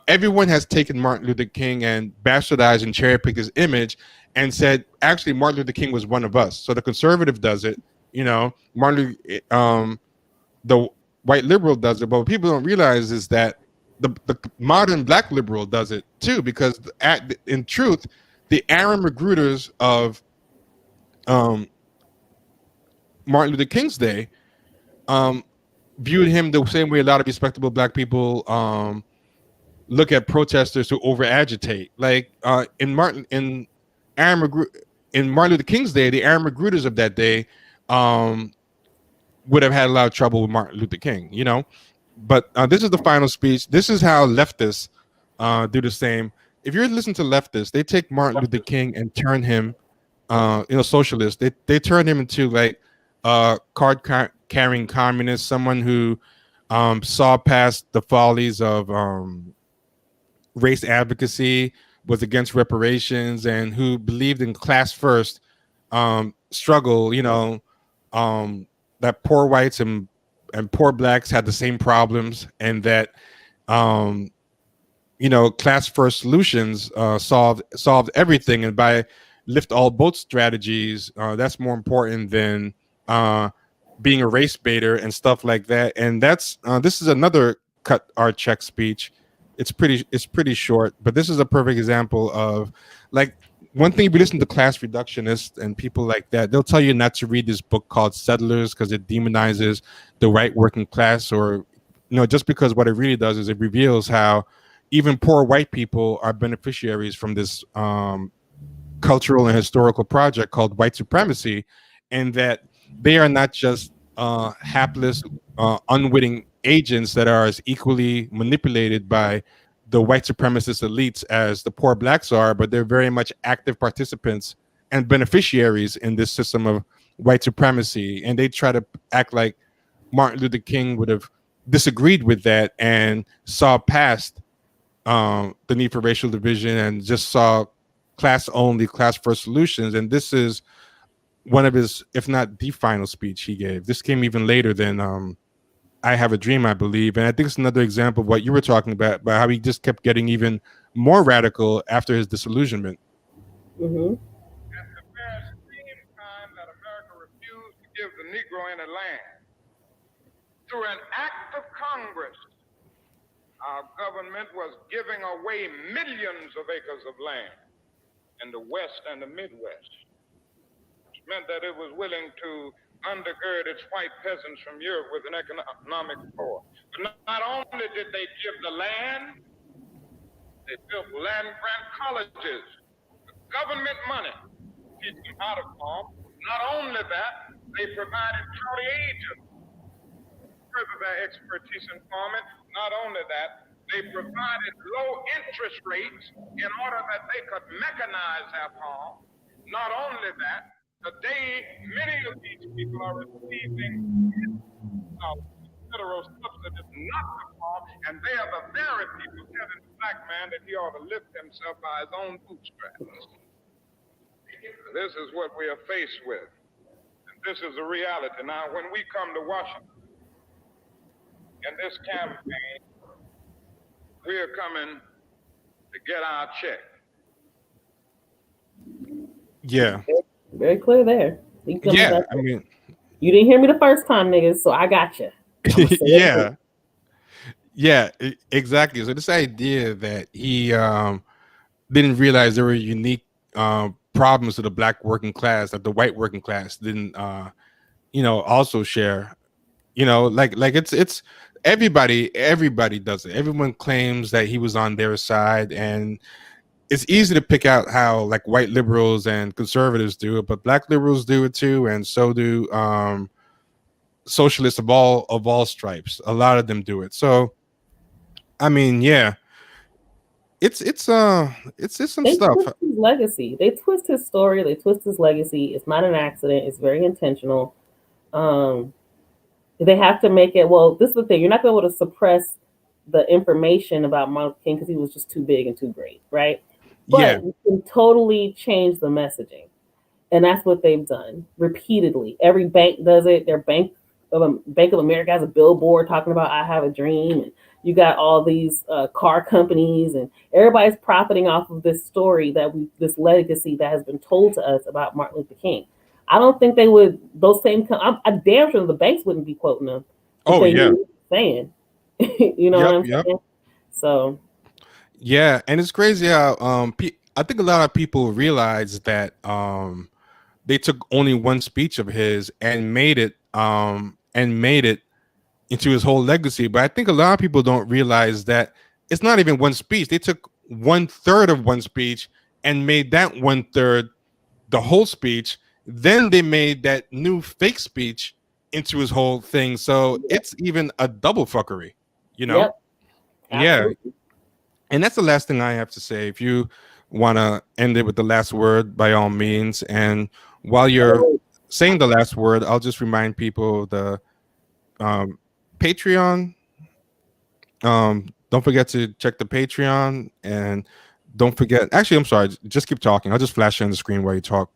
Everyone has taken Martin Luther King and bastardized and cherry-picked his image and said, actually, Martin Luther King was one of us. So the conservative does it, Martin, the white liberal does it. But what people don't realize is that the modern black liberal does it too, because in truth, the Aaron McGruders of Martin Luther King's day viewed him the same way a lot of respectable black people look at protesters who over agitate. Like in Martin Luther King's day, the Aaron McGruders of that day would have had a lot of trouble with Martin Luther King, But this is the final speech. This is how leftists do the same. If you're listening to leftists, they take Martin Luther King and turn him, socialist. They turn him into like card-carrying communist, someone who saw past the follies of race advocacy, was against reparations, and who believed in class first struggle, that poor whites and poor blacks had the same problems, and that class first solutions solved everything, and by lift all boats strategies, that's more important than being a race baiter and stuff like that. And that's this is another cut our check speech. it's pretty short. But this is a perfect example of like one thing. If you listen to class reductionists and people like that, they'll tell you not to read this book called Settlers because it demonizes the white working class, or just because what it really does is it reveals how even poor white people are beneficiaries from this cultural and historical project called white supremacy, and that they are not just hapless, unwitting agents that are as equally manipulated by the white supremacist elites as the poor blacks are, but they're very much active participants and beneficiaries in this system of white supremacy. And they try to act like Martin Luther King would have disagreed with that and saw past the need for racial division and just saw class first solutions. And this is one of his, if not the final speech he gave. This came even later than I Have a Dream, I believe. And I think it's another example of what you were talking about how he just kept getting even more radical after his disillusionment. Mm-hmm. At the very same time that America refused to give the Negro any land, through an act of Congress, our government was giving away millions of acres of land in the West and the Midwest, which meant that it was willing to undergird its white peasants from Europe with an economic force. But not only did they give the land, they built land-grant colleges with government money to teach them how to farm. Not only that, they provided county agents to further their expertise in farming. Not only that, they provided low interest rates in order that they could mechanize their farm. Not only that, today many of these people are receiving federal subsidies not to farm, and they are the very people telling the black man that he ought to lift himself by his own bootstraps. This is what we are faced with, and this is a reality. Now, when we come to Washington in this campaign, we are coming to get our check. Yeah. Very clear there. Yeah, I mean, you didn't hear me the first time, niggas, so I got you. Yeah, exactly. So this idea that he didn't realize there were unique problems to the black working class that the white working class didn't, also share. Like it's everybody does it. Everyone claims that he was on their side, and it's easy to pick out how like white liberals and conservatives do it, but black liberals do it too, and so do socialists of all stripes. A lot of them do it. So, I mean, yeah, it's some stuff. Twist his legacy. They twist his story. They twist his legacy. It's not an accident. It's very intentional. They have to make it. Well, this is the thing. You're not going to be able to suppress the information about Martin Luther King because he was just too big and too great, right? But you can totally change the messaging. And that's what they've done repeatedly. Every bank does it. Their Bank of America has a billboard talking about I Have a Dream. And you got all these car companies, and everybody's profiting off of this story this legacy that has been told to us about Martin Luther King. I don't think they would, those same, I'm damn sure the banks wouldn't be quoting them. Oh, yeah. Saying, you know what I'm saying? So. Yeah, and it's crazy how I think a lot of people realize that they took only one speech of his and made it into his whole legacy. But I think a lot of people don't realize that it's not even one speech. They took 1/3 of one speech and made that 1/3 the whole speech. Then they made that new fake speech into his whole thing. So it's even a double fuckery, Yeah. And that's the last thing I have to say. If you want to end it with the last word, by all means. And while you're saying the last word, I'll just remind people of the Patreon. Don't forget to check the Patreon, and don't forget. Actually, I'm sorry. Just keep talking. I'll just flash you on the screen while you talk.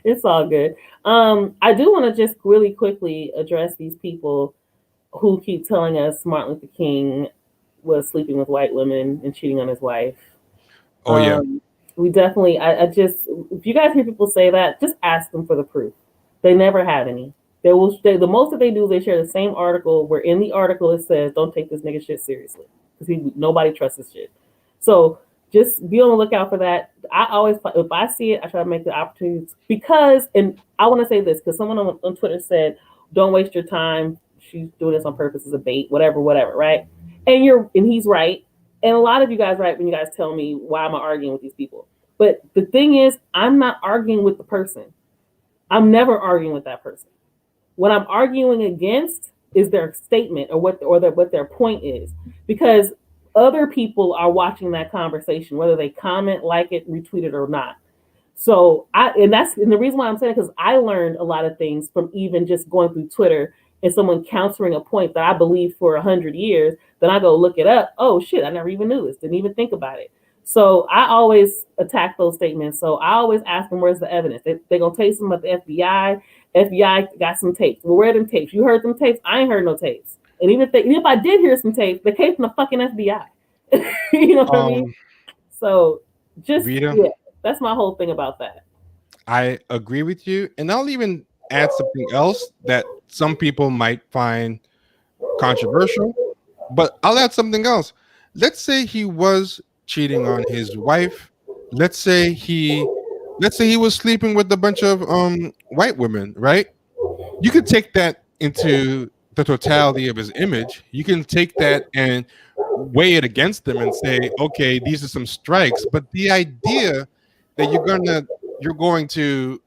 It's all good. I do want to just really quickly address these people who keep telling us Martin Luther King was sleeping with white women and cheating on his wife. Oh, yeah. We definitely, I just, if you guys hear people say that, just ask them for the proof. They never had any. The most that they do is they share the same article where in the article it says, don't take this nigga shit seriously. because nobody trusts his shit. So just be on the lookout for that. I always, if I see it, I try to make the opportunities because, and I want to say this because someone on Twitter said, "Don't waste your time. She's doing this on purpose as a bait, whatever, right?" And he's right. And a lot of you guys right when you guys tell me why am I arguing with these people. But the thing is, I'm not arguing with the person. I'm never arguing with that person. What I'm arguing against is their statement or what their point is, because other people are watching that conversation, whether they comment, like it, retweet it, or not. So and the reason why I'm saying it, because I learned a lot of things from even just going through Twitter and someone countering a point that I believe for 100 years. Then I go look it up. Oh shit, I never even knew this. Didn't even think about it. So I always attack those statements. So I always ask them, where's the evidence? They're going to tell you something about the FBI. FBI got some tapes. Well, where are them tapes? You heard them tapes? I ain't heard no tapes. And even if I did hear some tapes, they came from the fucking FBI. You know what I mean? So just, Rita, yeah, that's my whole thing about that. I agree with you. And I'll even add something else that some people might find controversial, but I'll add something else. Let's say he was cheating on his wife. Let's say he was sleeping with a bunch of white women, right? You could take that into the totality of his image. You can take that and weigh it against them and say, okay, these are some strikes. But the idea that you're going to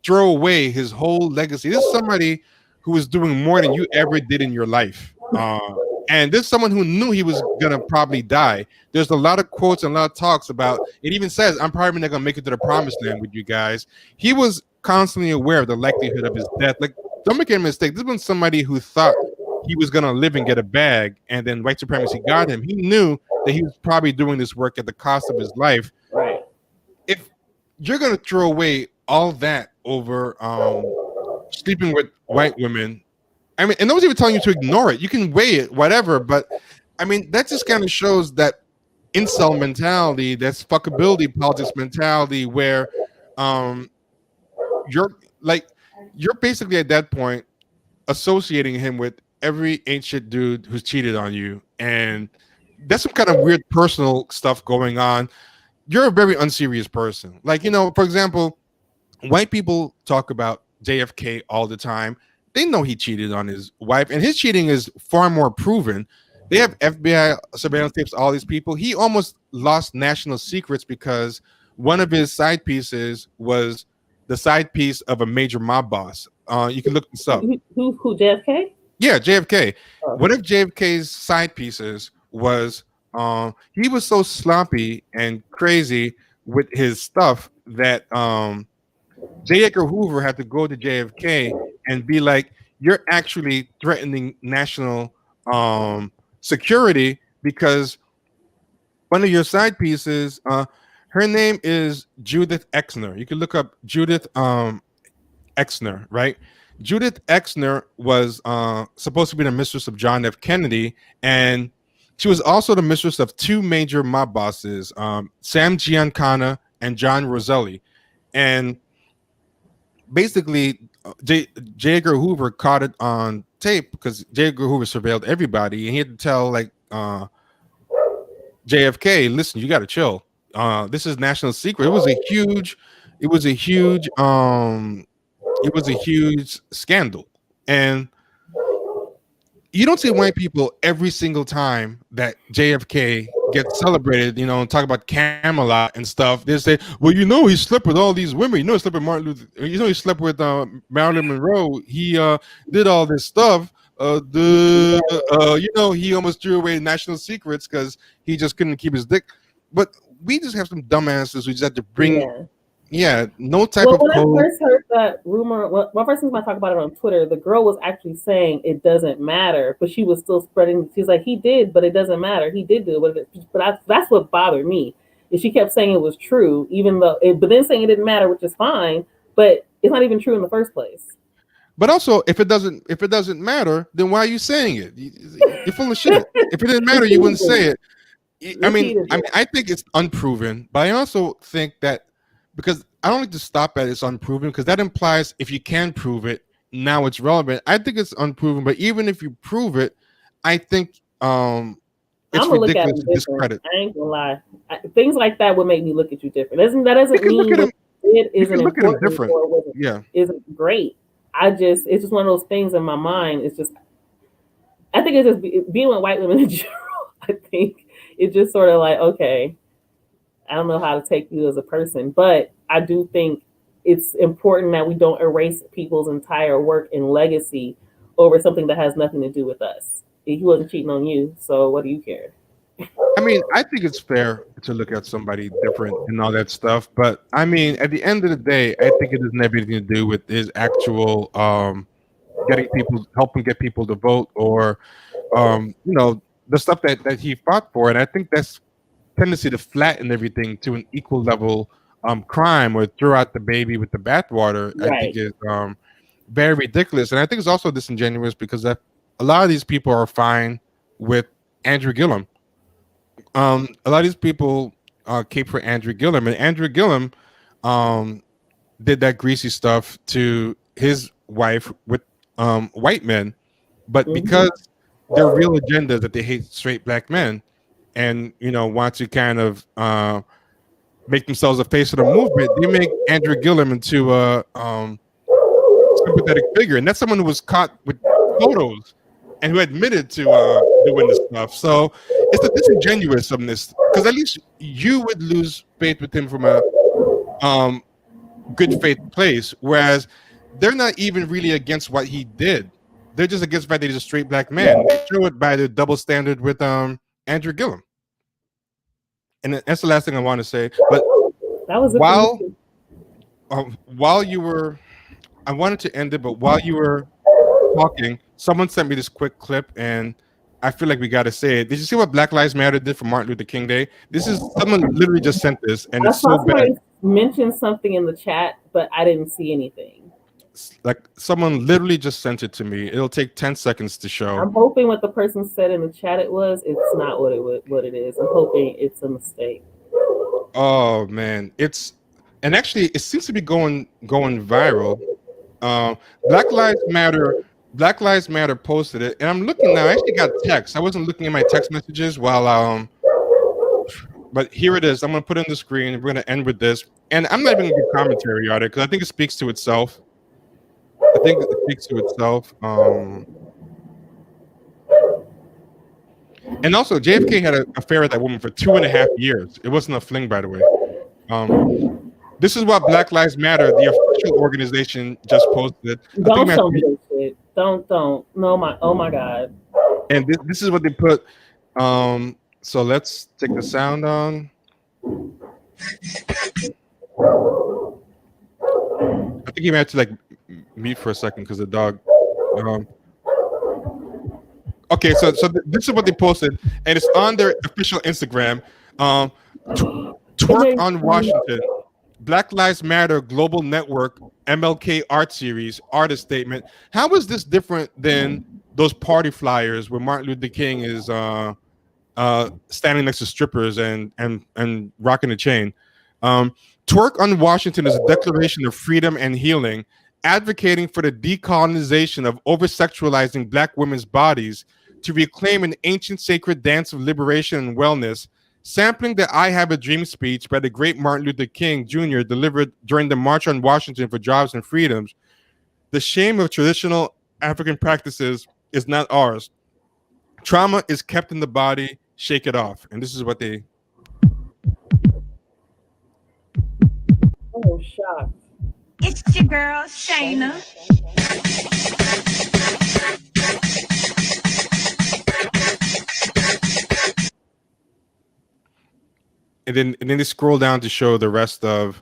throw away his whole legacy. This is somebody who is doing more than you ever did in your life. And this is someone who knew he was gonna probably die. There's a lot of quotes and a lot of talks about it. Even says, I'm probably not gonna make it to the promised land with you guys. He was constantly aware of the likelihood of his death. Like, don't make any mistake. This was somebody who thought he was gonna live and get a bag, and then white supremacy got him. He knew that he was probably doing this work at the cost of his life. Right. If you're gonna throw away all that over sleeping with white women, I mean, and nobody's even telling you to ignore it. You can weigh it, whatever. But I mean, that just kind of shows that incel mentality, that's fuckability politics mentality, where you're basically at that point associating him with every ancient dude who's cheated on you, and that's some kind of weird personal stuff going on. You're a very unserious person. Like, you know, for example, white people talk about JFK all the time. They know he cheated on his wife, and his cheating is far more proven. They have FBI surveillance tapes, all these people. He almost lost national secrets because one of his side pieces was the side piece of a major mob boss. You can look this up. Who JFK? Yeah, JFK. Oh. One of JFK's side pieces was he was so sloppy and crazy with his stuff that J. Edgar Hoover had to go to JFK and be like, you're actually threatening national security because one of your side pieces, her name is Judith Exner. You can look up Judith Exner, right? Judith Exner was supposed to be the mistress of John F. Kennedy, and she was also the mistress of two major mob bosses, Sam Giancana and John Roselli. And basically, J. Edgar Hoover caught it on tape because J. Edgar Hoover surveilled everybody, and he had to tell like JFK, listen, you got to chill. This is national secret. It was a huge scandal, and you don't see white people every single time that JFK gets celebrated, you know, and talk about Camelot and stuff. They say, well, you know, he slept with all these women. You know, he slept with Martin Luther. You know, he slept with Marilyn Monroe. He did all this stuff. You know, he almost threw away national secrets because he just couldn't keep his dick. But we just have some dumbasses who just have to bring. Yeah, no type of when code. I first heard that rumor, well, first time I talked about it on Twitter, the girl was actually saying it doesn't matter, but she was still spreading. She's like, he did, but it doesn't matter. He did do it, but that's what bothered me. Is she kept saying it was true, even though, but then saying it didn't matter, which is fine, but it's not even true in the first place. But also, if it doesn't matter, then why are you saying it? You're full of shit. If it didn't matter, you wouldn't say it. I mean, I think it's unproven, but I also think that. Because I don't like to stop at it's unproven, because that implies if you can prove it, now it's relevant. I think it's unproven, but even if you prove it, I think it's it's I'm gonna look at ridiculous him to different. discredit. I ain't gonna lie. Things like that would make me look at you different. That doesn't You can look mean at him. it You isn't can look at him important different. or wasn't Yeah. isn't great. It's just one of those things in my mind. It's just I think it's just being with white women in general. I think it's just sort of like, okay, I don't know how to take you as a person, but I do think it's important that we don't erase people's entire work and legacy over something that has nothing to do with us. He wasn't cheating on you, so what do you care? I mean, I think it's fair to look at somebody different and all that stuff, but I mean, at the end of the day, I think it doesn't have anything to do with his actual helping get people to vote, or the stuff that he fought for. And I think that's tendency to flatten everything to an equal level crime, or throw out the baby with the bathwater. I think is very ridiculous, and I think it's also disingenuous because a lot of these people are fine with Andrew Gillum. A lot of these people came for Andrew Gillum, and Andrew Gillum did that greasy stuff to his wife with white men, but because their real agenda is that they hate straight black men, and want to kind of make themselves a face of the movement, they make Andrew Gillum into a sympathetic figure, and that's someone who was caught with photos and who admitted to doing this stuff. So it's the disingenuousness, because at least you would lose faith with him from a good faith place, whereas they're not even really against what he did. They're just against the fact that he's a straight black man. They show it by the double standard with Andrew Gillum. And that's the last thing I want to say. But that was while you were, I wanted to end it, but while you were talking, someone sent me this quick clip, and I feel like we got to say it. Did you see what Black Lives Matter did for Martin Luther King Day? This is someone literally just sent this, and it's so bad. Mentioned something in the chat, but I didn't see anything. Like someone literally just sent it to me. It'll take 10 seconds to show. I'm hoping what the person said in the chat it's not what it is. I'm hoping it's a mistake. Oh man, and actually it seems to be going viral. Black Lives Matter posted it, and I'm looking now. I actually got text. I wasn't looking at my text messages while but here it is. I'm gonna put it on the screen. We're gonna end with this, and I'm not even gonna give commentary on it because I think it speaks to itself. And also, JFK had an affair with that woman for 2.5 years. It wasn't a fling, by the way. This is what Black Lives Matter, the official organization, just posted. Don't show me this shit. Don't. No, oh my God. And this is what they put. So let's take the sound on. I think you might have to like mute for a second because the dog. Okay, so this is what they posted, and it's on their official Instagram. Twerk on Washington. Black Lives Matter Global Network MLK Art Series artist statement. How is this different than those party flyers where Martin Luther King is standing next to strippers and rocking a chain? Twerk on Washington is a declaration of freedom and healing, advocating for the decolonization of over-sexualizing Black women's bodies to reclaim an ancient sacred dance of liberation and wellness, sampling the I Have a Dream speech by the great Martin Luther King Jr. delivered during the March on Washington for Jobs and Freedoms. The shame of traditional African practices is not ours. Trauma is kept in the body, shake it off. And this is what they... Oh, shocked. It's your girl, Shayna. And then they scroll down to show the rest of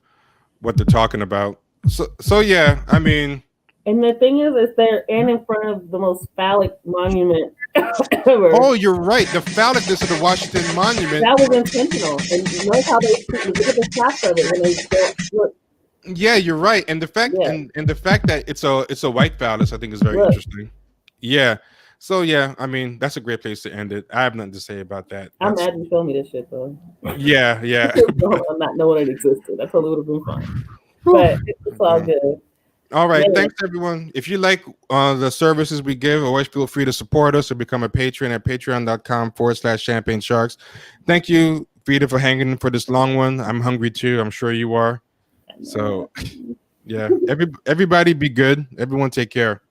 what they're talking about. So yeah, I mean. And the thing is they're in front of the most phallic monument ever. Oh, you're right. The phallicness of the Washington Monument. That was intentional. And you notice how they look at the shots of it when they look. Yeah, you're right. And the fact and the fact that it's a white phallus, I think, is very interesting. Yeah. So yeah, I mean, that's a great place to end it. I have nothing to say about that. I'm mad you showed me this shit though. Yeah. I'm not knowing it existed. I totally would have been fine. But it's all good. All right. Yeah. Thanks, everyone. If you like the services we give, always feel free to support us or become a patron at patreon.com/champagne sharks. Thank you, Vida, for hanging for this long one. I'm hungry too. I'm sure you are. So, yeah. Everybody be good. Everyone take care.